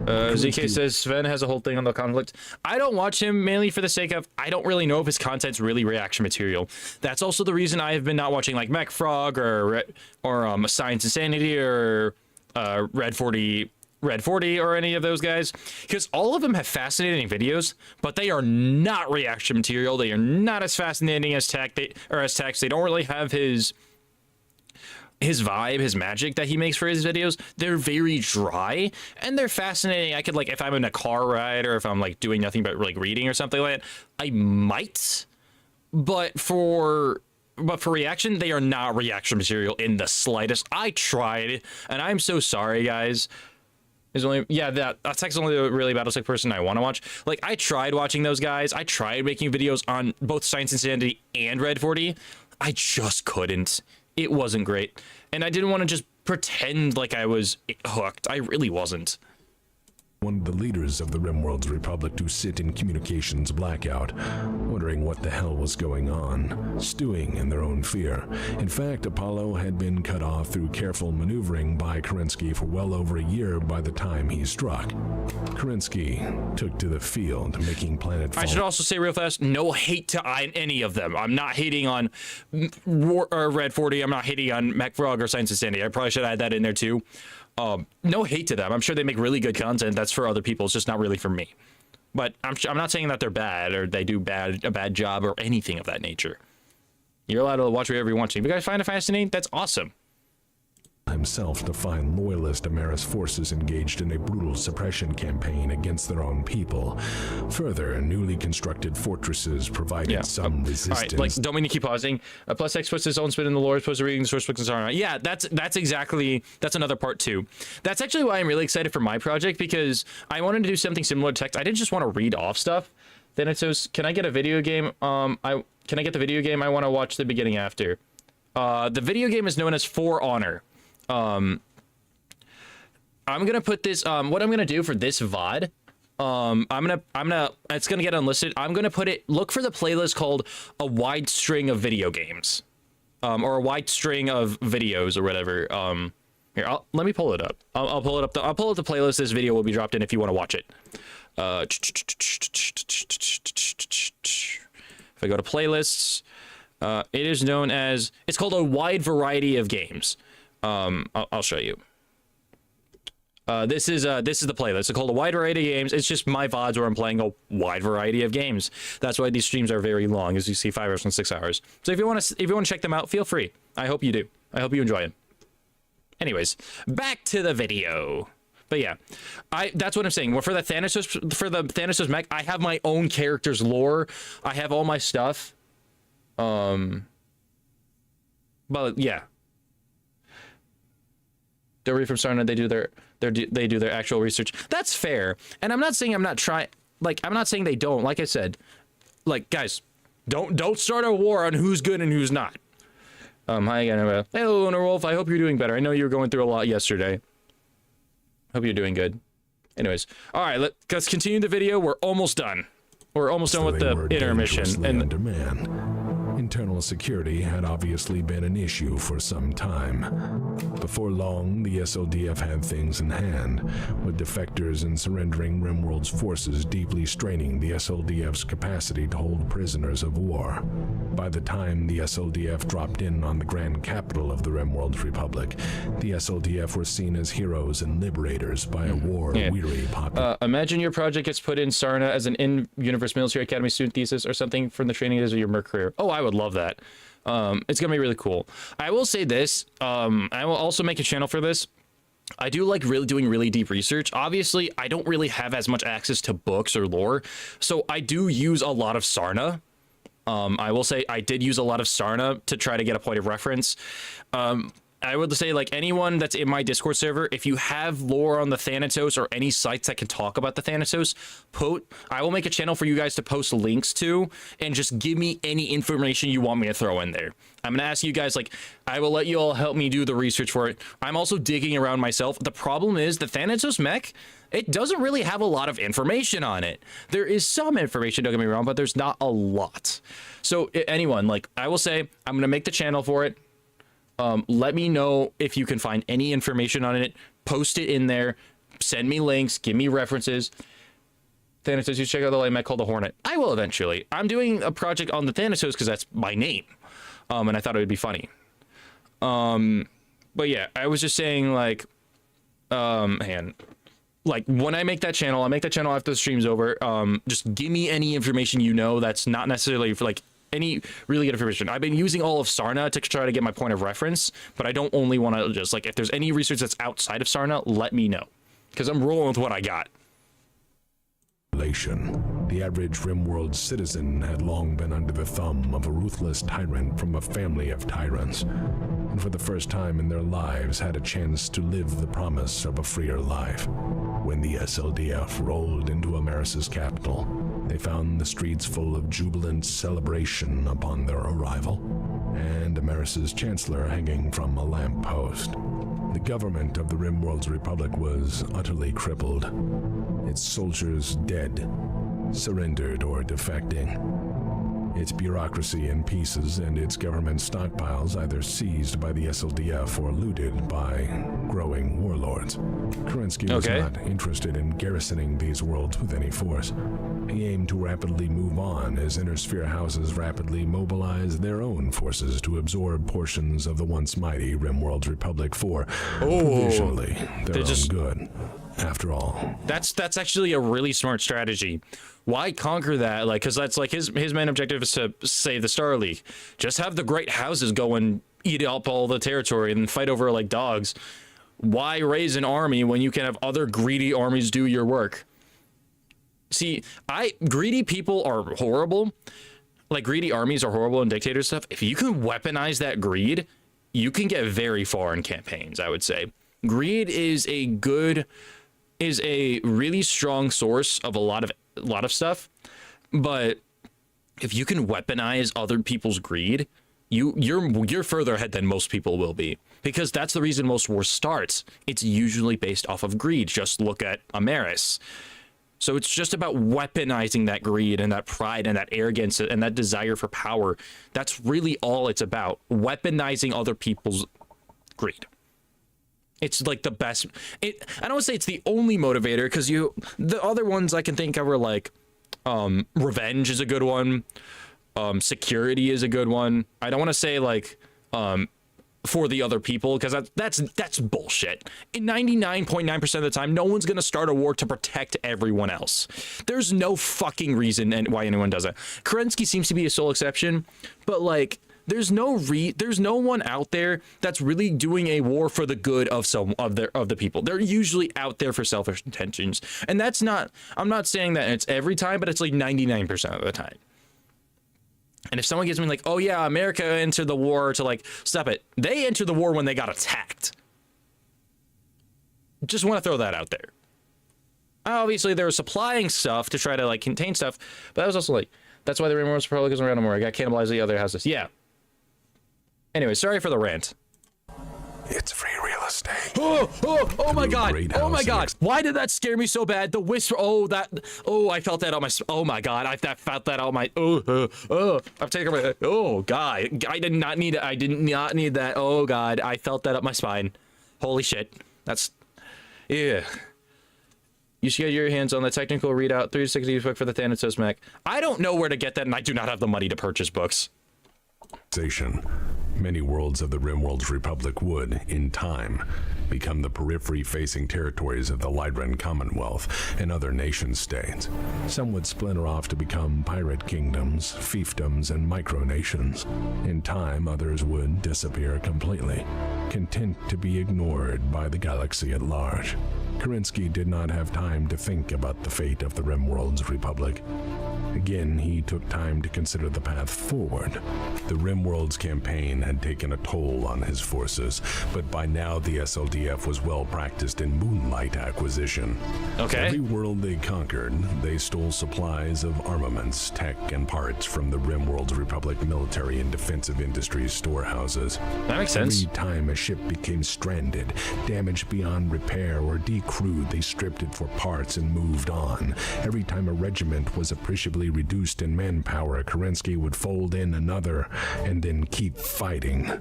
ZK says Sven has a whole thing on the conflict. I don't watch him mainly for the sake of I don't really know if his content's really reaction material. That's also the reason I've been not watching like Mech Frog or Science Insanity or Red 40 or any of those guys, because all of them have fascinating videos, but they are not reaction material. They are not as fascinating as Tex. They don't really have his vibe, his magic that he makes for his videos. They're very dry and they're fascinating. I could like, if I'm in a car ride or if I'm like doing nothing but like reading or something like that, I might, but for reaction, they are not reaction material in the slightest. I tried, and I'm so sorry, guys. There's only, yeah, that's only the really Battletech person I want to watch. Like, I tried watching those guys. I tried making videos on both Science Insanity and Red 40. I just couldn't. It wasn't great. And I didn't want to just pretend like I was hooked. I really wasn't. One of the leaders of the Rimworld's Republic to sit in communications blackout, wondering what the hell was going on, stewing in their own fear. In fact, Apollo had been cut off through careful maneuvering by Kerensky for well over a year by the time he struck. Kerensky took to the field, making planetfall. I should also say real fast, no hate to any of them. I'm not hating on Red 40. I'm not hating on Mech Frog or Science Insanity. I probably should add that in there too. No hate to them. I'm sure they make really good content. That's for other people. It's just not really for me. But I'm not saying that they're bad or they do a bad job or anything of that nature. You're allowed to watch whatever you want to. If you guys find it fascinating, that's awesome. Himself to find loyalist Amaris forces engaged in a brutal suppression campaign against their own people. Further, newly constructed fortresses provided some resistance. All right, like, don't mean to keep pausing. Plus X puts his own spin in the lore, as opposed to reading the source books and so on. Yeah, that's another part too. That's actually why I'm really excited for my project, because I wanted to do something similar to text. I didn't just want to read off stuff. Then it says, can I get a video game? Can I get the video game? I want to watch the beginning after. The video game is known as For Honor. I'm gonna put this, what I'm gonna do for this VOD, it's gonna get unlisted. I'm gonna look for the playlist called A Wide String of Video Games, or A Wide String of Videos or whatever. Here, let me pull it up. I'll pull it up. I'll pull up the playlist this video will be dropped in if you want to watch it. If I go to playlists, it is known as, it's called A Wide Variety of Games. I'll show you. This is the playlist. It's called A Wide Variety of Games. It's just my VODs where I'm playing a wide variety of games. That's why these streams are very long, as you see, 5 hours and 6 hours. So if you want to check them out, feel free. I hope you do. I hope you enjoy them. Anyways, back to the video. But yeah, that's what I'm saying. Well, for the Thanatos mech, I have my own character's lore. I have all my stuff. But yeah. Don't read from Sarna. They do their actual research. That's fair. And I'm not saying I'm not trying. Like, I'm not saying they don't. Like I said, like, guys, don't start a war on who's good and who's not. Hi again. Hello, Lunar Wolf. I hope you're doing better. I know you were going through a lot yesterday. Hope you're doing good. Anyways, all right, let's continue the video. We're almost done. We're almost done with the intermission. And internal security had obviously been an issue for some time. Before long, the SLDF had things in hand, with defectors and surrendering RimWorld's forces deeply straining the SLDF's capacity to hold prisoners of war. By the time the SLDF dropped in on the grand capital of the RimWorld's republic, the SLDF were seen as heroes and liberators by a war-weary population. Imagine your project gets put in Sarna as an in-universe military academy student thesis or something from the training days of your merc career. Oh, I would love that. It's gonna be really cool. I will say this, I will also make a channel for this. I do like doing really deep research. Obviously, I don't really have as much access to books or lore, so I do use a lot of Sarna. I will say I did use a lot of Sarna to try to get a point of reference. I would say, like, anyone that's in my Discord server, if you have lore on the Thanatos or any sites that can talk about the Thanatos, I will make a channel for you guys to post links to, and just give me any information you want me to throw in there. I'm gonna ask you guys, like, I will let you all help me do the research for it. I'm also digging around myself. The problem is the Thanatos mech, it doesn't really have a lot of information on it. There is some information, don't get me wrong, but there's not a lot. So anyone, like, I will say, I'm gonna make the channel for it. Let me know if you can find any information on it. Post it in there. Send me links. Give me references. Thanatos, you check out the light mech called the Hornet. I will eventually. I'm doing a project on the Thanatos because that's my name. And I thought it would be funny. But yeah, I was just saying, like, like, when I make that channel, I'll make that channel after the stream's over. Just give me any information you know that's not necessarily for, like, any really good information. I've been using all of Sarna to try to get my point of reference, but I don't only want to just, like, if there's any research that's outside of Sarna, let me know, because I'm rolling with what I got. The average RimWorld citizen had long been under the thumb of a ruthless tyrant from a family of tyrants, and for the first time in their lives had a chance to live the promise of a freer life. When the SLDF rolled into Amaris' capital, they found the streets full of jubilant celebration upon their arrival, and Amaris' chancellor hanging from a lamppost. The government of the RimWorld's republic was utterly crippled, its soldiers dead, surrendered or defecting, its bureaucracy in pieces, and its government stockpiles either seized by the SLDF or looted by growing warlords. Kerensky was not interested in garrisoning these worlds with any force. He aimed to rapidly move on as Intersphere houses rapidly mobilized their own forces to absorb portions of the once mighty RimWorld's republic for, provisionally, their own good. After all, that's actually a really smart strategy. Why conquer that? Like, because that's like his main objective is to save the Star League. Just have the great houses go and eat up all the territory and fight over like dogs. Why raise an army when you can have other greedy armies do your work? See, greedy people are horrible. Like, greedy armies are horrible and dictator stuff. If you can weaponize that greed, you can get very far in campaigns, I would say. Greed is a really strong source of a lot of stuff, but if you can weaponize other people's greed, you're further ahead than most people will be, because that's the reason most wars starts. It's usually based off of greed. Just look at Amaris. So it's just about weaponizing that greed and that pride and that arrogance and that desire for power. That's really all it's about. Weaponizing other people's greed. It's like the best. I don't want to say it's the only motivator, because the other ones I can think of are like revenge is a good one. Security is a good one. I don't want to say like for the other people, because that's bullshit. In 99.9% of the time, no one's going to start a war to protect everyone else. There's no fucking reason why anyone does it. Kerensky seems to be a sole exception, but like there's no one out there that's really doing a war for the good of the people. They're usually out there for selfish intentions. And that's not, I'm not saying that it's every time, but it's like 99% of the time. And if someone gives me like, oh yeah, America entered the war to like stop it, they entered the war when they got attacked. Just want to throw that out there. Obviously, they were supplying stuff to try to like contain stuff, but that was also like, that's why the Rimworld's probably isn't around anymore. I got cannibalized the other houses. Yeah. Anyway, sorry for the rant. It's free real estate. Oh my god. Oh my god. Why did that scare me so bad? The whisper. I felt that on my. Oh my god. I felt that on my. I've taken my. Oh god. I did not need it. I did not need that. Oh god. I felt that up my spine. Holy shit. That's. Yeah. You should get your hands on the technical readout 360 book for the Thanatos mech. I don't know where to get that, and I do not have the money to purchase books. Many worlds of the Rimworld's Republic would, in time, become the periphery-facing territories of the Lydran Commonwealth and other nation-states. Some would splinter off to become pirate kingdoms, fiefdoms, and micronations. In time, others would disappear completely, content to be ignored by the galaxy at large. Kerensky did not have time to think about the fate of the Rimworld's Republic. Again, he took time to consider the path forward. The Rimworld's campaign had taken a toll on his forces, but by now the SLDF was well practiced in moonlight acquisition. Okay. Every world they conquered, they stole supplies of armaments, tech, and parts from the Rimworld's Republic military and defensive industries storehouses. That makes sense. Every time a ship became stranded, damaged beyond repair, or decrewed, they stripped it for parts and moved on. Every time a regiment was appreciably reduced in manpower, Kerensky would fold in another and then keep fighting.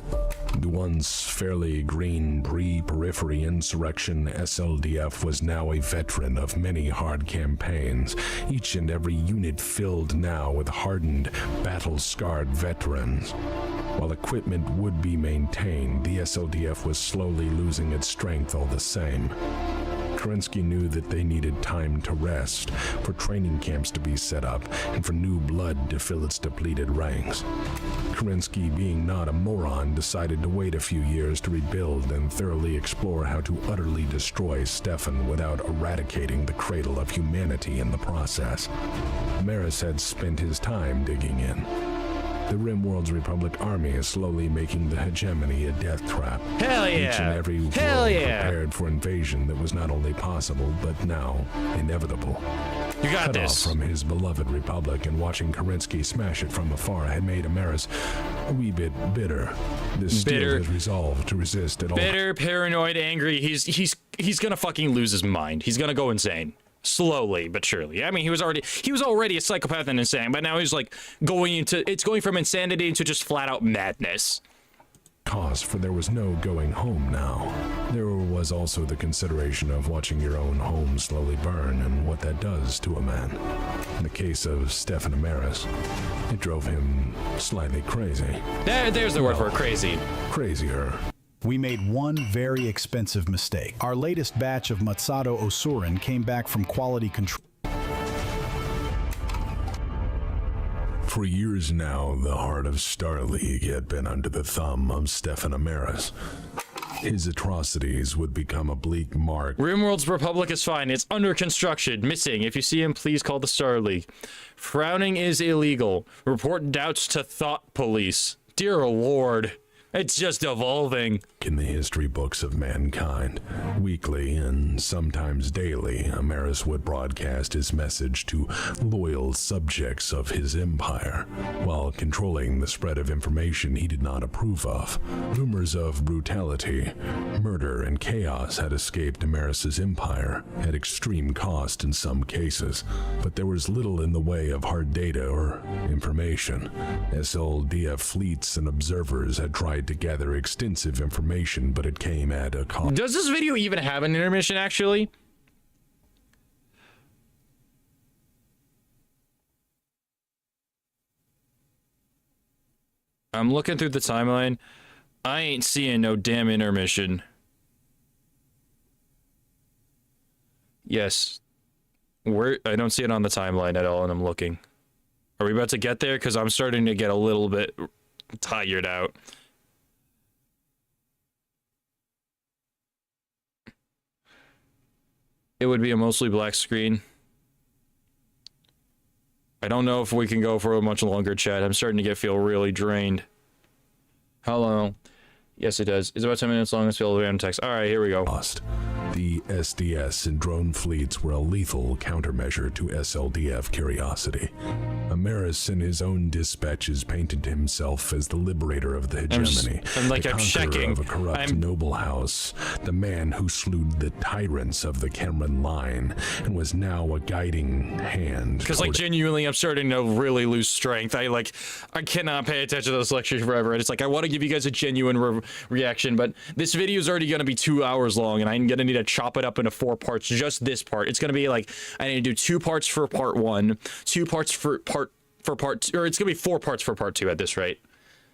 The once fairly green pre-periphery insurrection SLDF was now a veteran of many hard campaigns, each and every unit filled now with hardened, battle-scarred veterans. While equipment would be maintained, the SLDF was slowly losing its strength all the same. Kerensky knew that they needed time to rest, for training camps to be set up, and for new blood to fill its depleted ranks. Kerensky, being not a moron, decided to wait a few years to rebuild and thoroughly explore how to utterly destroy Stefan without eradicating the cradle of humanity in the process. Amaris had spent his time digging in. The Rimworld's Republic army is slowly making the hegemony a death trap. Hell yeah! Each and every world prepared for invasion that was not only possible, but now inevitable. You got Cut this. off from his beloved Republic and watching Kerensky smash it from afar had made Amaris a wee bit bitter. This steel has resolved to resist at all. Bitter, paranoid, angry. He's gonna fucking lose his mind. He's gonna go insane. Slowly but surely. I mean, he was already a psychopath and insane, but now he's like going from insanity into just flat out madness. For there was no going home now. There was also the consideration of watching your own home slowly burn and what that does to a man. In the case of Stefan Amaris, it drove him slightly crazy. There's the word for it, crazy. Crazier. We made one very expensive mistake. Our latest batch of Matsato Osurin came back from quality control. For years now, the heart of Star League had been under the thumb of Stefan Amaris. His atrocities would become a bleak mark. Rimworld's Republic is fine. It's under construction. Missing. If you see him, please call the Star League. Frowning is illegal. Report doubts to Thought Police. Dear Lord. It's just evolving. In the history books of mankind, weekly and sometimes daily, Amaris would broadcast his message to loyal subjects of his empire, while controlling the spread of information he did not approve of. Rumors of brutality, murder, and chaos had escaped Amaris's empire, at extreme cost in some cases, but there was little in the way of hard data or information. SLDF fleets and observers had tried to gather extensive information, but it came at a cost. Does this video even have an intermission, actually? I'm looking through the timeline. I ain't seeing no damn intermission. Yes. I don't see it on the timeline at all, and I'm looking. Are we about to get there? Because I'm starting to get a little bit tired out. It would be a mostly black screen. I don't know if we can go for a much longer chat. I'm starting to feel really drained. Hello. Yes, it does. It's about 10 minutes long. It's filled with random text. All right, here we go. Lost. The SDS and drone fleets were a lethal countermeasure to SLDF curiosity. Amaris in his own dispatches painted himself as the liberator of the hegemony, I'm the conqueror checking. of a corrupt noble house, the man who slew the tyrants of the Cameron line, and was now a guiding hand. Because like genuinely, I'm starting to really lose strength. I cannot pay attention to this lecture forever. And it's like I want to give you guys a genuine reaction, but this video is already going to be 2 hours long, and I'm going to need to chop it up into 4 parts. Just this part, it's going to be like I need to do 2 parts for part 1, 2 parts for part 2, or it's going to be 4 parts for part 2 at this rate.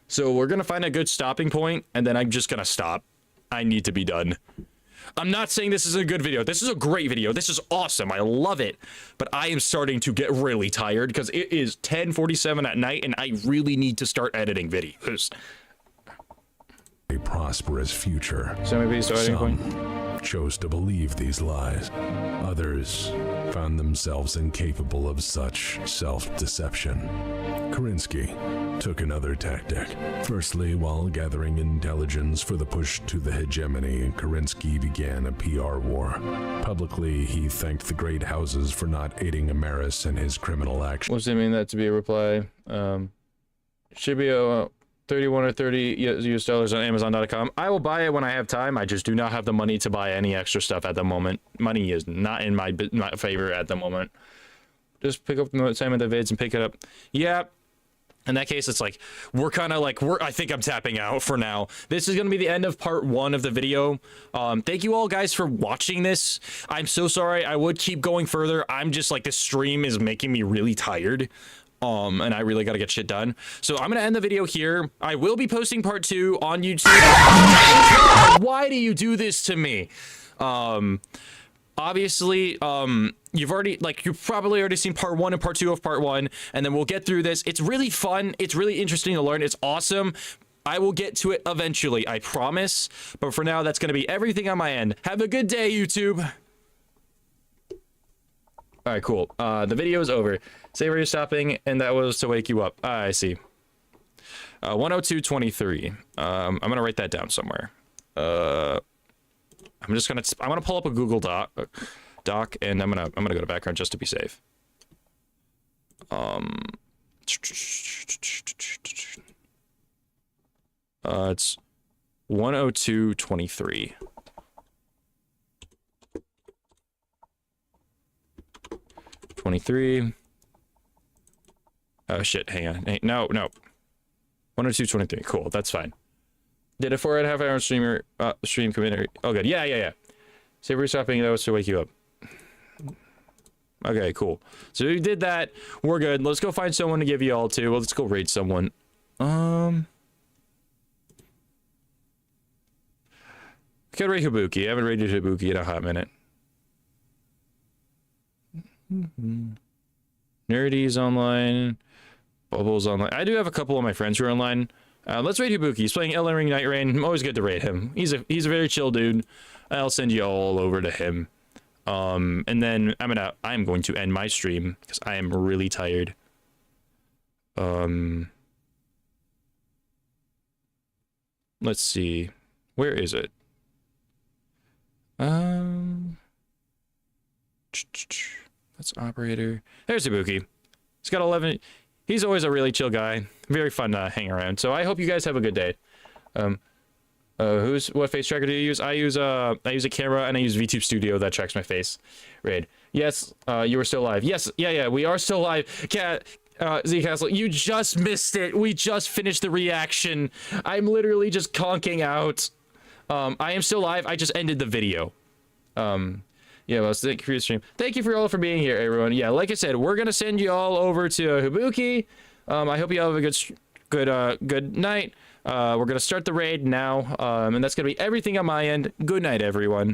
So we're going to find a good stopping point, and then I'm just going to stop. I need to be done. I'm not saying this is a good video. This is a great video. This is awesome. I love it. But I am starting to get really tired because it is 10:47 at night, and I really need to start editing videos. A prosperous future. So maybe starting point. Chose to believe these lies. Others found themselves incapable of such self-deception. Kerensky took another tactic. Firstly, while gathering intelligence for the push to the hegemony, Kerensky began a PR war. Publicly, he thanked the great houses for not aiding Amaris in his criminal action. What's it mean that to be a reply? Should be a 31 or 30 US dollars on Amazon.com. I will buy it when I have time. I just do not have the money to buy any extra stuff at the moment. Money is not in my favor at the moment. Just pick up the time of the vids and pick it up. Yeah. In that case, it's like we're kind of like I think I'm tapping out for now. This is going to be the end of part 1 of the video. Thank you all guys for watching this. I'm so sorry. I would keep going further. I'm just like this stream is making me really tired. And I really got to get shit done. So I'm going to end the video here. I will be posting part 2 on YouTube. Why do you do this to me? Obviously, you've probably already seen part 1 and part 2 of part 1, and then we'll get through this. It's really fun. It's really interesting to learn. It's awesome. I will get to it eventually, I promise. But for now, that's going to be everything on my end. Have a good day, YouTube. All right, cool. The video is over. Say where you're stopping, and that was to wake you up. I see. 102.23. I'm gonna write that down somewhere. I'm gonna pull up a Google Doc, and I'm gonna go to background just to be safe. It's 102.23. Oh shit, hang on. Hey, no. 102.23. Cool, that's fine. Did a 4.5 hour stream commentary. Oh good. Yeah. Say we're stopping, that was to wake you up. Okay, cool. So we did that. We're good. Let's go find someone to give you all to. Well, let's go raid someone. Could raid Hibuki. I haven't raided Hibuki in a hot minute. Nerdy's online. Bubble's online. I do have a couple of my friends who are online. Let's raid Hibuki. He's playing Elden Ring Night Rain. Always good to raid him. He's a very chill dude. I'll send you all over to him. And then I'm going to end my stream because I am really tired. Let's see. Where is it? That's operator. There's Ibuki. He's got 11. He's always a really chill guy. Very fun to hang around. So I hope you guys have a good day. What face tracker do you use? I use a camera and I use VTube Studio that tracks my face. Raid. Yes, you were still live. Yes, yeah, we are still live. Z Castle, you just missed it. We just finished the reaction. I'm literally just conking out. I am still live. I just ended the video. Yeah, well, thank you for your stream. Thank you for all for being here, everyone. Yeah, like I said, we're gonna send you all over to Hibuki. I hope you all have a good night. We're gonna start the raid now, and that's gonna be everything on my end. Good night, everyone.